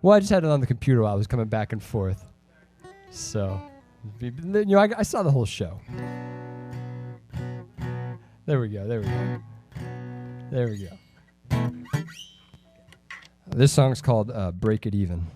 well, I just had it on the computer while I was coming back and forth. So, you know, I saw the whole show. There we go. There we go. There we go. This song's called Break It Even.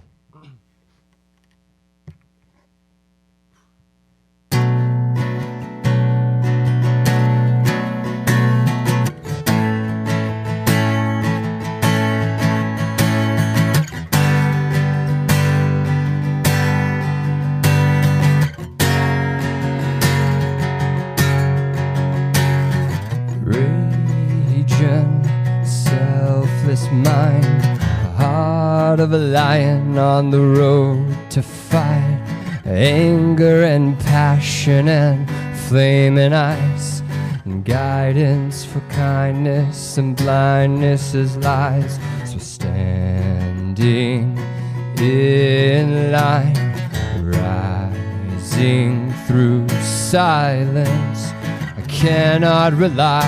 Mind, a heart of a lion on the road to fight, anger and passion and flame and ice, and guidance for kindness and blindness as lies. So standing in line, rising through silence, I cannot rely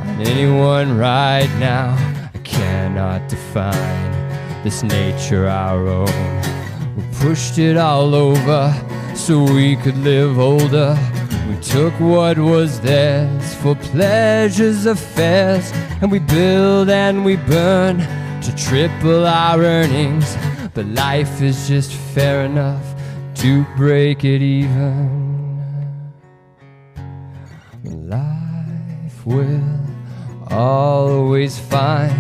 on anyone right now. Cannot define this nature our own. We pushed it all over so we could live older. We took what was theirs for pleasures affairs, and we build and we burn to triple our earnings. But life is just fair enough to break it even. Life will always find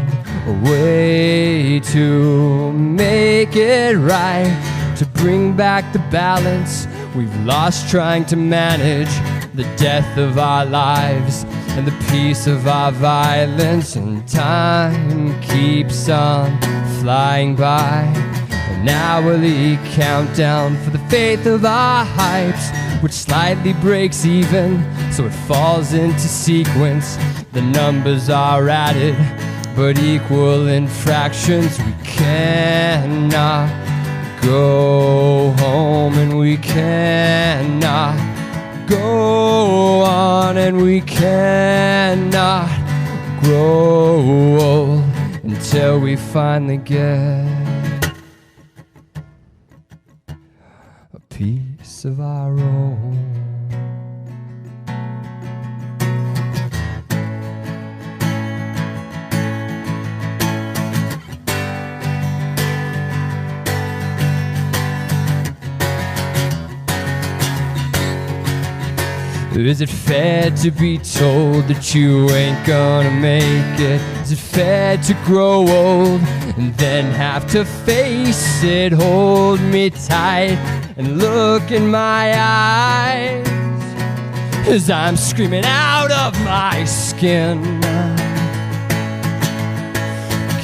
a way to make it right, to bring back the balance we've lost trying to manage the death of our lives and the peace of our violence. And time keeps on flying by, an hourly countdown for the faith of our hypes, which slightly breaks even, so it falls into sequence. The numbers are added, but equal in fractions. We cannot go home, and we cannot go on, and we cannot grow old until we finally get a piece of our own. Is it fair to be told that you ain't gonna make it? Is it fair to grow old and then have to face it? Hold me tight and look in my eyes as I'm screaming out of my skin.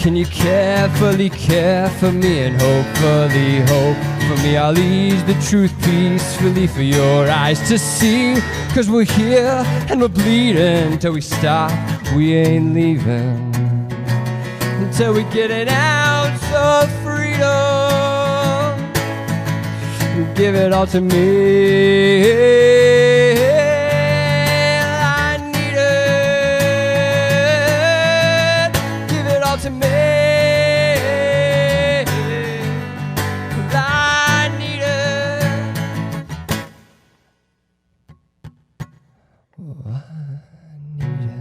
Can you carefully care for me and hopefully hope for me? I'll ease the truth peacefully for your eyes to see. 'Cause we're here and we're bleeding till we stop. We ain't leaving until we get an ounce of freedom. Give it all to me. I need it. Give it all to me. I need it. Oh, I need it.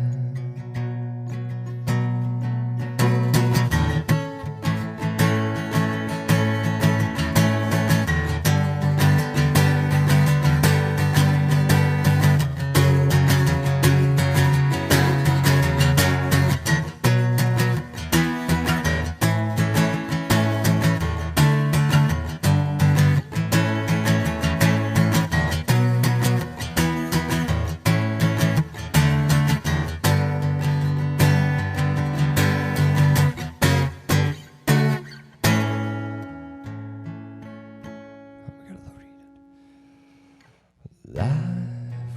Life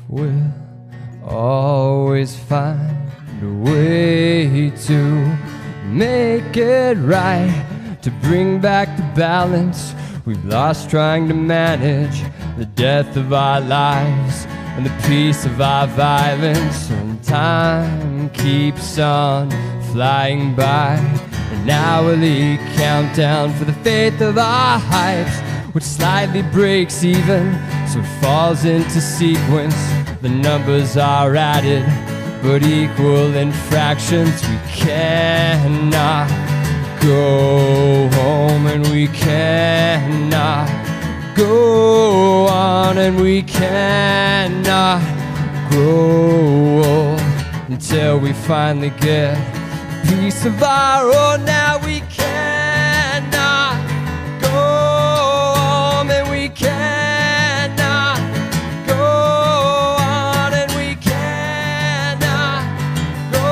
will always find a way to make it right, to bring back the balance we've lost trying to manage the death of our lives and the peace of our violence. And time keeps on flying by, an hourly countdown for the faith of our hypes, which slightly breaks even, so it falls into sequence. The numbers are added, but equal in fractions. We cannot go home, and we cannot go on, and we cannot grow old until we finally get a piece of our own. Now we cannot go home, and we cannot go on, and we cannot go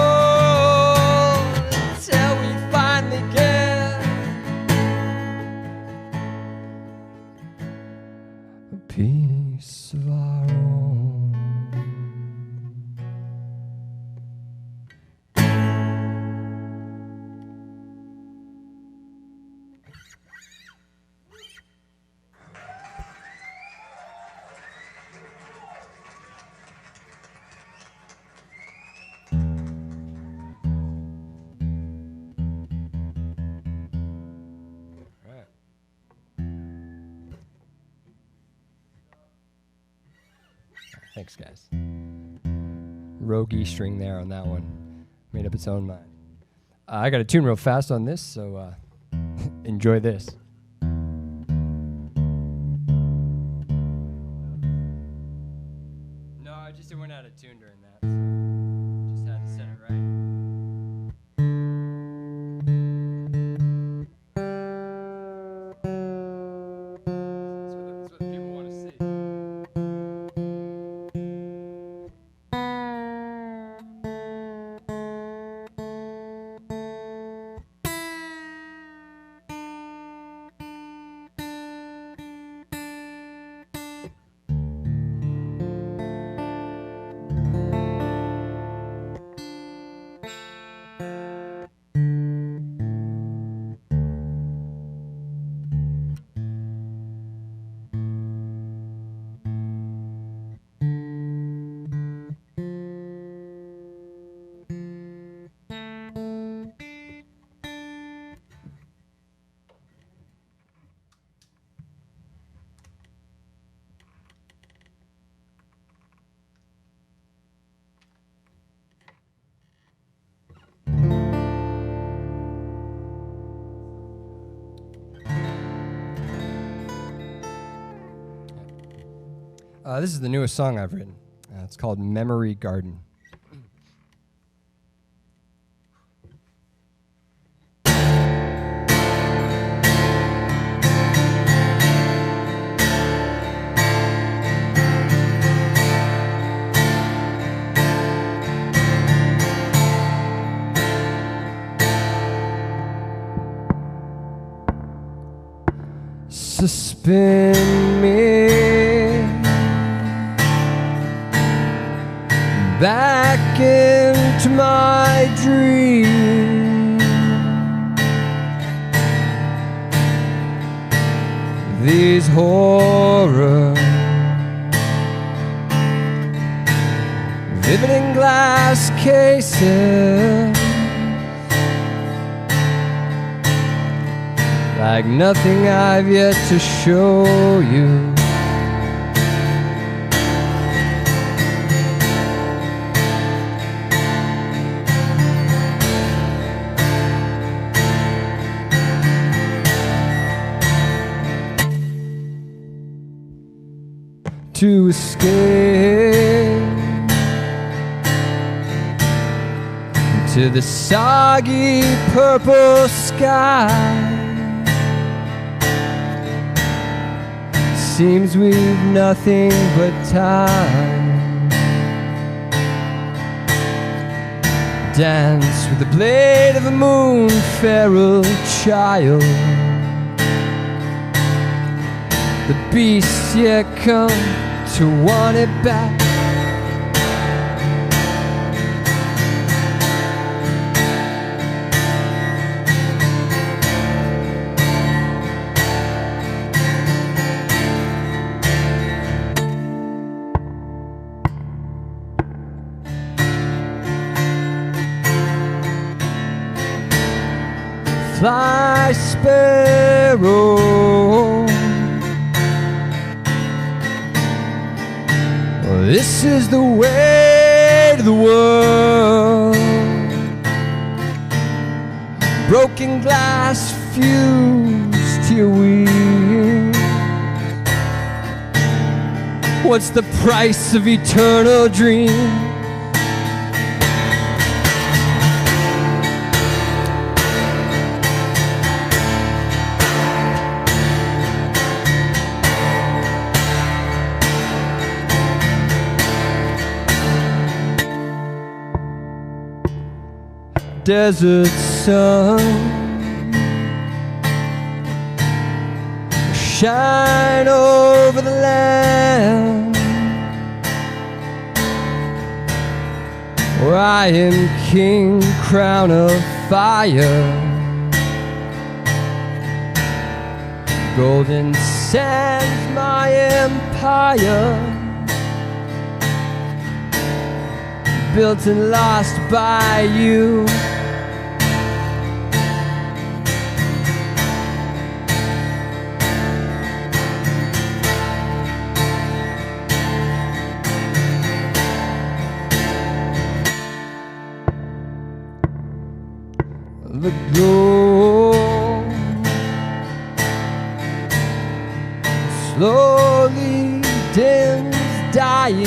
till we finally get a piece of our own. Thanks, guys. Rogue E string there on that one. Made up its own mind. I got to tune real fast on this, so enjoy this. No, I just went out of tune during that. So just had to set it right. That's what people want to see. This is the newest song I've written. It's called Memory Garden. suspend me back into my dream. These horrors living in glass cases, like nothing I've yet to show you. To escape to the soggy purple sky. Seems we've nothing but time. Dance with the blade of a moon, feral child. The beasts yet come to want it back. Fly sparrow, well, this is the way to the world. Broken glass fused to your wings. What's the price of eternal dream? Desert sun, shine over the land where I am king, crown of fire. Golden sands my empire, built and lost by you. The glow slowly dims, dying.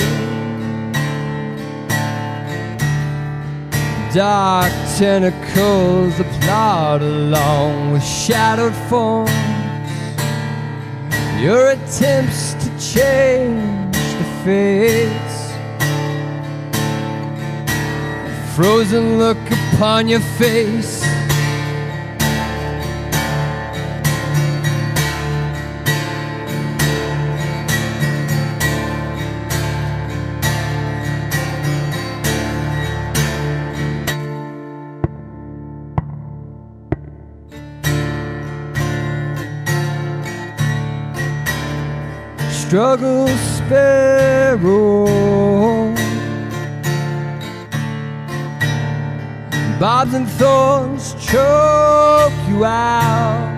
Dark tentacles applaud along with shadowed forms. Your attempts to change the fates, frozen look upon your face. Struggle sparrow, barbs and thorns choke you out.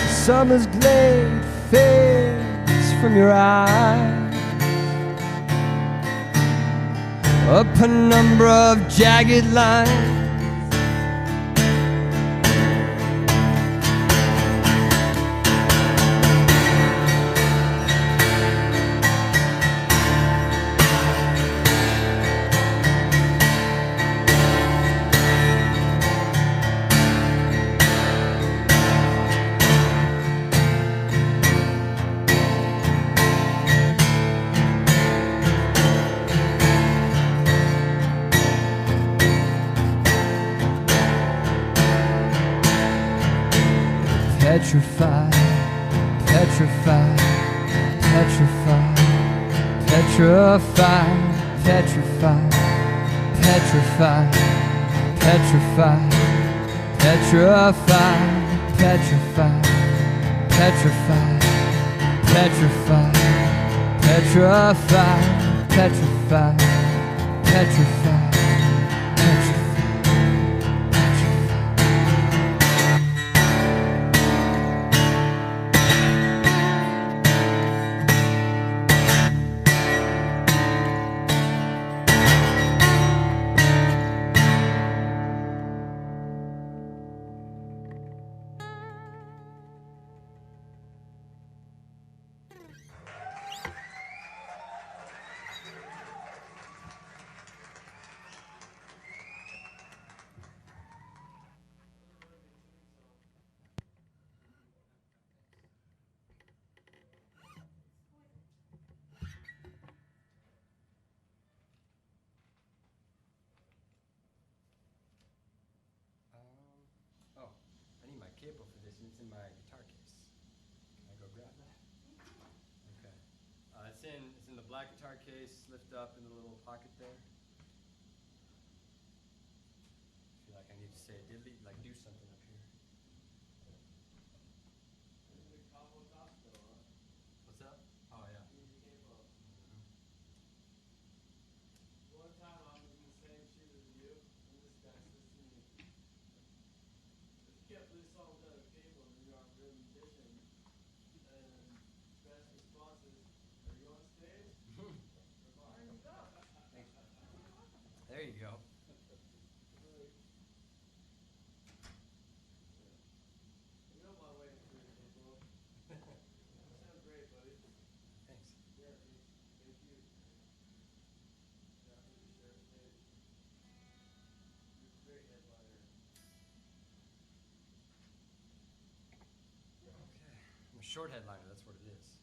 Summer's glade fades from your eyes. A penumbra of jagged lines. petrified, petrified, petrified, petrified, petrified, petrified, petrified, petrified, petrified, petrified, petrified, petrified, petrified, petrified. Cable for this, and it's in my guitar case. Can I go grab that? Okay. It's in the black guitar case, lift up in the little pocket there. I feel like I need to say diddly, like do something up here. What's up? Oh yeah. One time I was in the same shoes as you, and this guy says to me, if you can't play songs out of cable, then you're not a real musician. And best response is, are you on stage? There you go. You know my way into it, people. You sound great, buddy. Thanks. Yeah, thank you. Yeah, for the share stage. You're a great headliner. Okay. I'm a short headliner, that's what it is.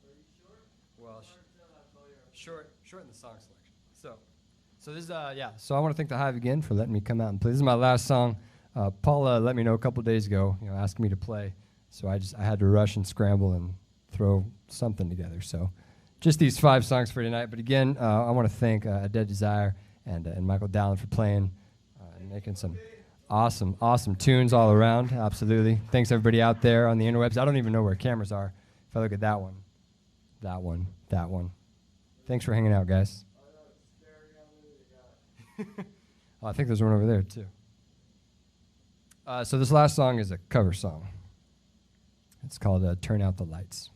Are you short? Well, Short in the song selection. So this is, yeah, so I want to thank the Hive again for letting me come out and play. This is my last song. Paula let me know a couple days ago, asking me to play. So I had to rush and scramble and throw something together. So just these 5 songs for tonight. But again, I want to thank A Dead Desire and Michael Dallin for playing and making some awesome, awesome tunes all around. Absolutely. Thanks everybody out there on the interwebs. I don't even know where cameras are. If I look at that one, that one, that one. Thanks for hanging out, guys. Oh, I think there's one over there, too. So this last song is a cover song. It's called Turn Out the Lights.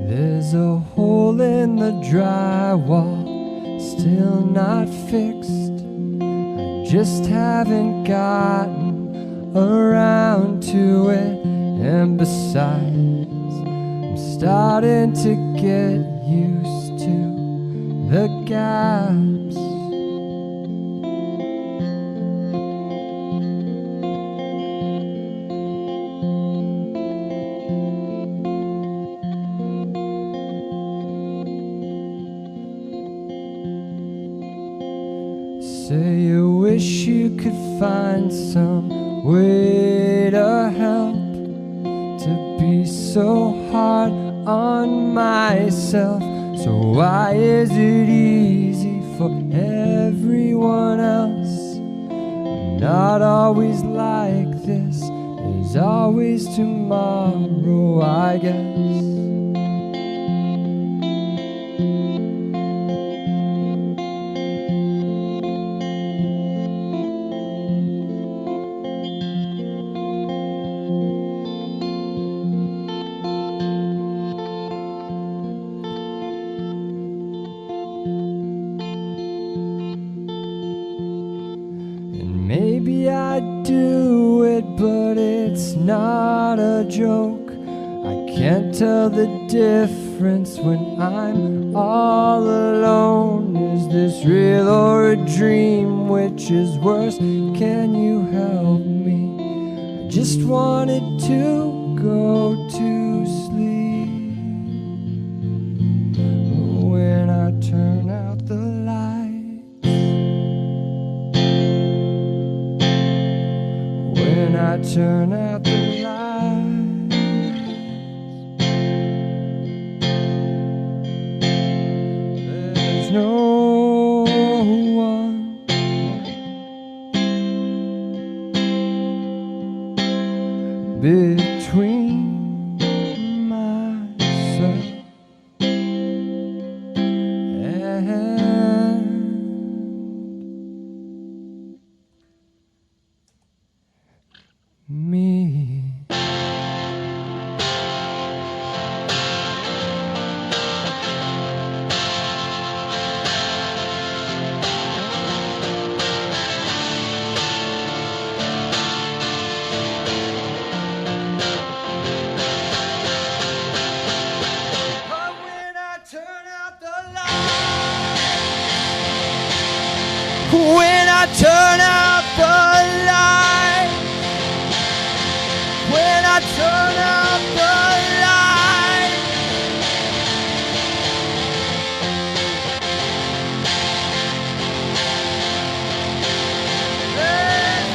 There's a hole in the drywall, still not fixed. I just haven't gotten around to it. And besides, I'm starting to get used to the gaps. Say you wish you could find some way to help, to be so hard on myself. So why is it easy for everyone else? Not always like this, there's always tomorrow, I guess. Maybe I do it, but it's not a joke. I can't tell the difference when I'm all alone. Is this real or a dream? Which is worse? Can you help me? I just wanted to go to sleep. When I turn out the lights, when I turn out the lights, there's no one between myself and me. When I turn out the light, when I turn out the light, there's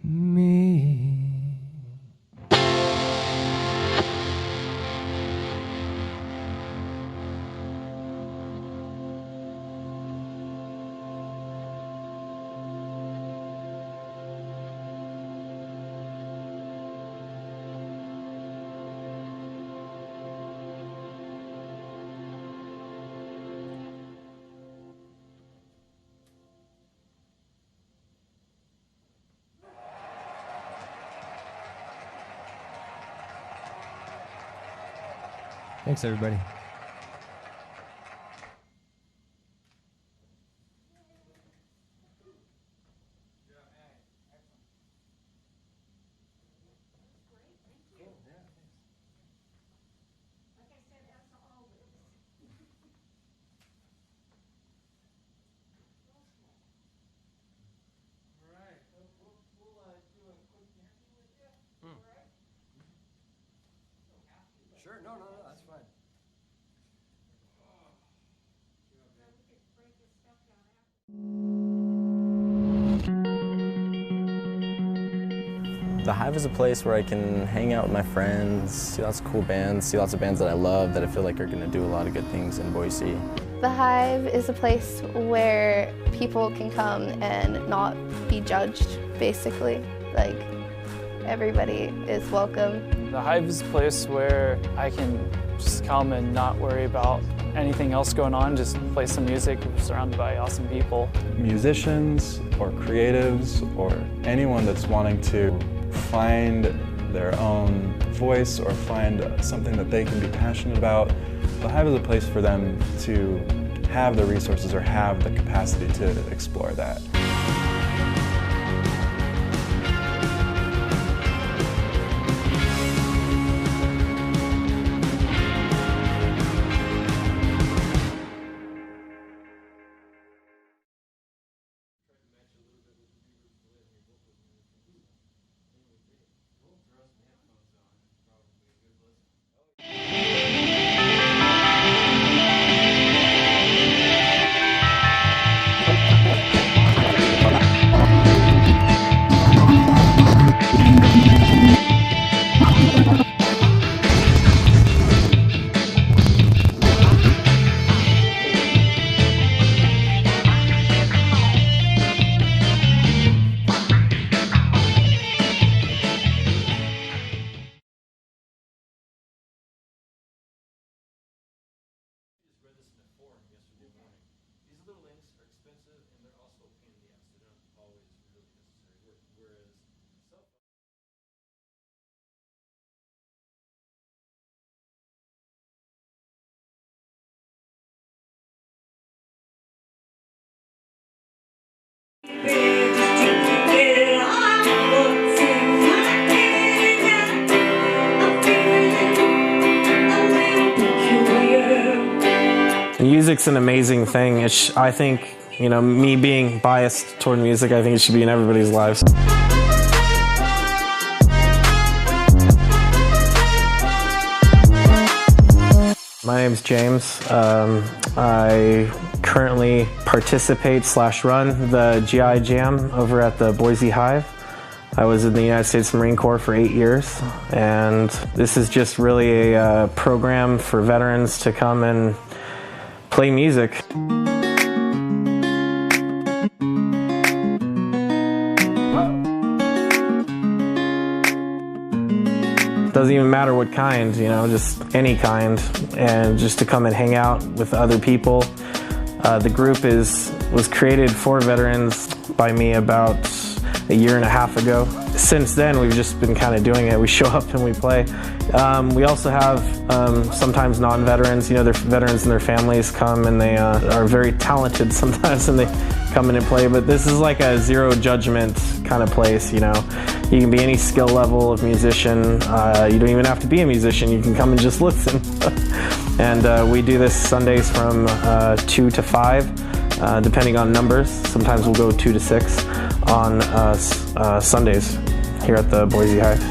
me. Thanks, everybody. Sure, no, that's fine. The Hive is a place where I can hang out with my friends, see lots of cool bands, see lots of bands that I love that I feel like are going to do a lot of good things in Boise. The Hive is a place where people can come and not be judged, basically. Like, everybody is welcome. The Hive is a place where I can just come and not worry about anything else going on, just play some music, surrounded by awesome people. Musicians or creatives or anyone that's wanting to find their own voice or find something that they can be passionate about, the Hive is a place for them to have the resources or have the capacity to explore that. Music's an amazing thing. I think, me being biased toward music, I think it should be in everybody's lives. My name's James. I currently participate/run the GI Jam over at the Boise Hive. I was in the United States Marine Corps for 8 years, and this is just really a program for veterans to come and play music. Doesn't even matter what kind, just any kind, and just to come and hang out with other people. The group was created for veterans by me about a year and a half ago. Since then, we've just been kind of doing it. We show up and we play. We also have sometimes non-veterans, their veterans and their families come, and they are very talented sometimes, and they come in and play. But this is like a zero judgment kind of place, You can be any skill level of musician. You don't even have to be a musician. You can come and just listen. And we do this Sundays from 2 to 5, depending on numbers. Sometimes we'll go 2 to 6 on Sundays here at the Boise Hive.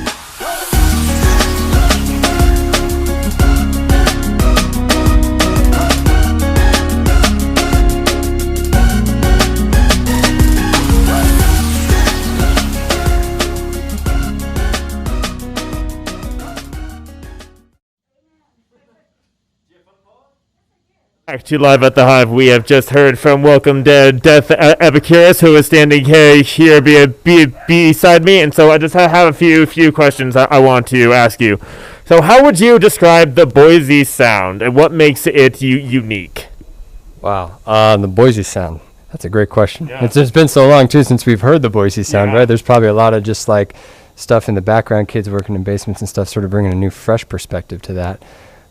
Back to Live at the Hive. We have just heard from Welcome Death Epicurus, who is standing here beside me, and so I just have a few questions I want to ask you. So, how would you describe the Boise sound, and what makes it unique? Wow, the Boise sound. That's a great question. Yeah. It's been so long too since we've heard the Boise sound, right? There's probably a lot of just like stuff in the background, kids working in basements and stuff, sort of bringing a new, fresh perspective to that.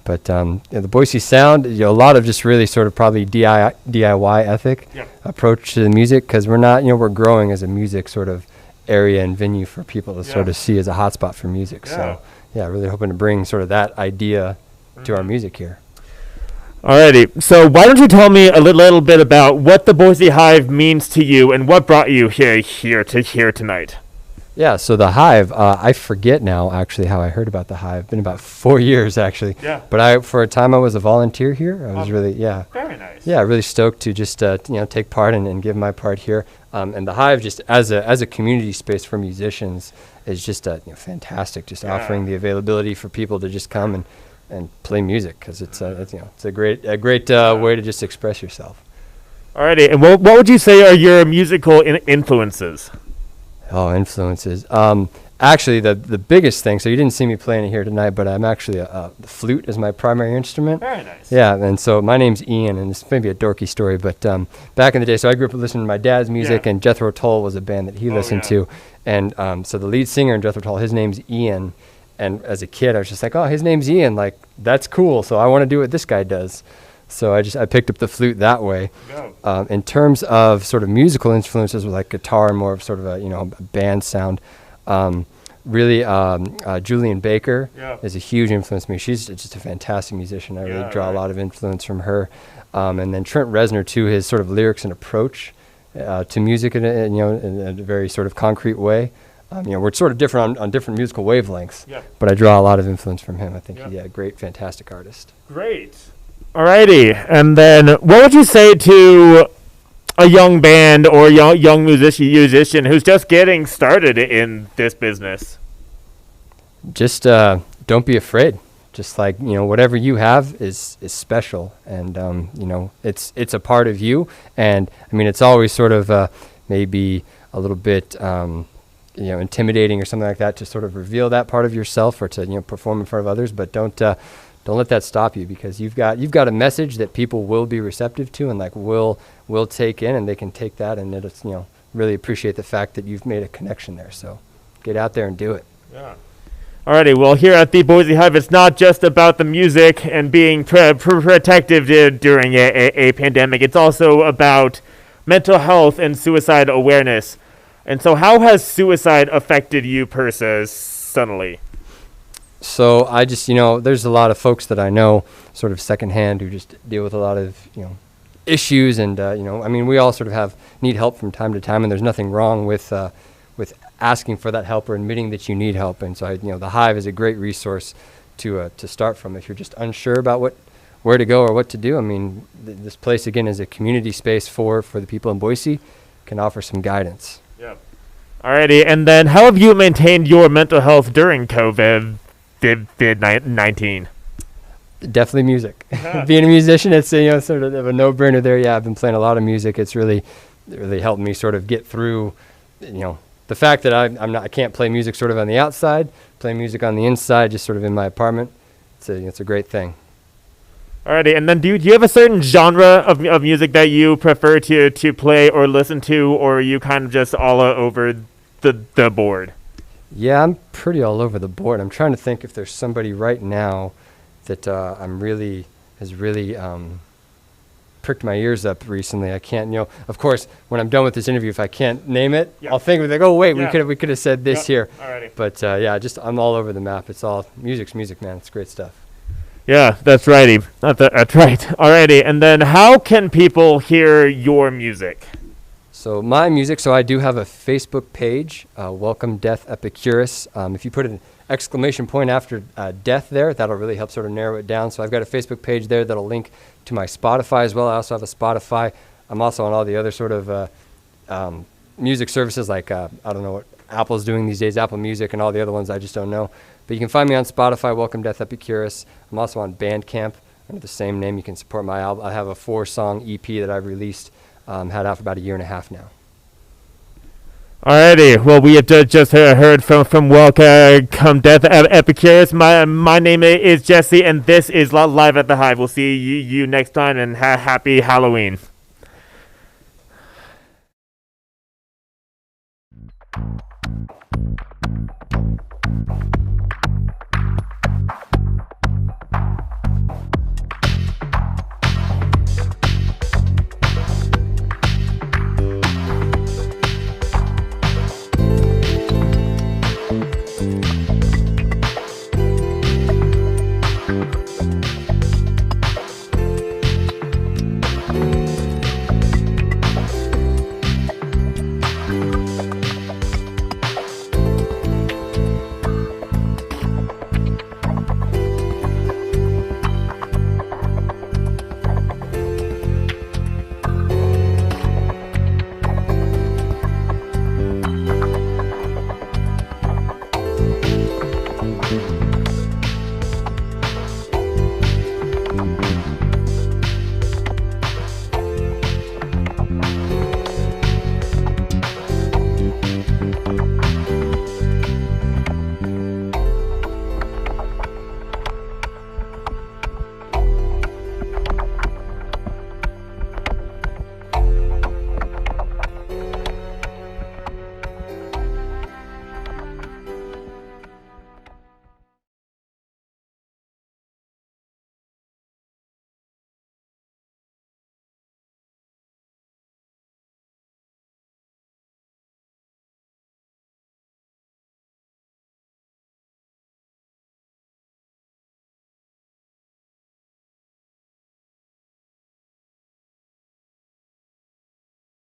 But the Boise sound, a lot of just really sort of probably DIY ethic approach to the music, because we're not, we're growing as a music sort of area and venue for people to sort of see as a hotspot for music. So really hoping to bring sort of that idea to our music here. Alrighty, so why don't you tell me a little bit about what the Boise Hive means to you and what brought you here tonight? Yeah, so the Hive, I forget now actually how I heard about the Hive. Been about 4 years actually. Yeah. But for a time I was a volunteer here. I was really, very nice. Yeah, really stoked to just take part and give my part here. And the Hive, just as a community space for musicians, is just fantastic. Just offering the availability for people to just come and play music, because it's a great way to just express yourself. Alrighty, and what would you say are your musical influences? Oh, influences. Actually, the biggest thing, so you didn't see me playing it here tonight, but I'm actually the flute is my primary instrument. Very nice. Yeah, and so my name's Ian, and it's maybe a dorky story, but back in the day, so I grew up listening to my dad's music, and Jethro Tull was a band that he listened to. And so the lead singer in Jethro Tull, his name's Ian. And as a kid, I was just like, oh, his name's Ian. Like, that's cool. So I want to do what this guy does. So I picked up the flute that way. In terms of sort of musical influences with like guitar and more of sort of a band sound, really Julian Baker is a huge influence on me. She's just a fantastic musician. I really draw a lot of influence from her. And then Trent Reznor too, his sort of lyrics and approach to music in a very sort of concrete way. We're sort of different on different musical wavelengths, but I draw a lot of influence from him. I think he's a great, fantastic artist. Great. Alrighty, and then what would you say to a young band or young musician who's just getting started in this business? Just don't be afraid. Just like, whatever you have is special, and it's a part of you. And I mean, it's always sort of maybe a little bit intimidating or something like that to sort of reveal that part of yourself or to perform in front of others. But don't let that stop you, because you've got a message that people will be receptive to and like will take in, and they can take that and it's really appreciate the fact that you've made a connection there. So get out there and do it. Yeah. Alrighty, well, here at the Boise Hive, it's not just about the music and being protective during a pandemic. It's also about mental health and suicide awareness. And so how has suicide affected you personally? So I just, there's a lot of folks that I know sort of secondhand who just deal with a lot of, issues. And, we all sort of need help from time to time. And there's nothing wrong with asking for that help or admitting that you need help. And so, the Hive is a great resource to start from if you're just unsure about where to go or what to do. I mean, this place, again, is a community space for the people in Boise, can offer some guidance. Yep. Alrighty, and then how have you maintained your mental health during COVID-19? Definitely music. Being a musician, it's sort of a no-brainer there. Yeah, I've been playing a lot of music. It's really helped me sort of get through, the fact that I can't play music sort of on the outside, playing music on the inside, just sort of in my apartment. It's a great thing. Alrighty, and then do you have a certain genre of music that you prefer to play or listen to, or are you kind of just all over the board? Yeah, I'm pretty all over the board. I'm trying to think if there's somebody right now that has really pricked my ears up recently. I can't, of course, when I'm done with this interview, if I can't name it, I'll think of it, oh wait, we could have said this here. Alrighty. But just I'm all over the map. It's all music's music, man. It's great stuff. Yeah, that's righty. That's right. Alrighty, and then how can people hear your music? So my music, I do have a Facebook page, Welcome Death Epicurus. If you put an exclamation point after death there, that'll really help sort of narrow it down. So I've got a Facebook page there that'll link to my Spotify as well. I also have a Spotify. I'm also on all the other sort of music services like, I don't know what Apple's doing these days, Apple Music and all the other ones I just don't know. But you can find me on Spotify, Welcome Death Epicurus. I'm also on Bandcamp under the same name. You can support my album. I have a 4-song EP that I've released, had out for about a year and a half now. Alrighty, well, we have just heard from Welcome Death Epicurus. My name is Jesse, and this is Live at the Hive. We'll see you next time, and happy Halloween. Thank you.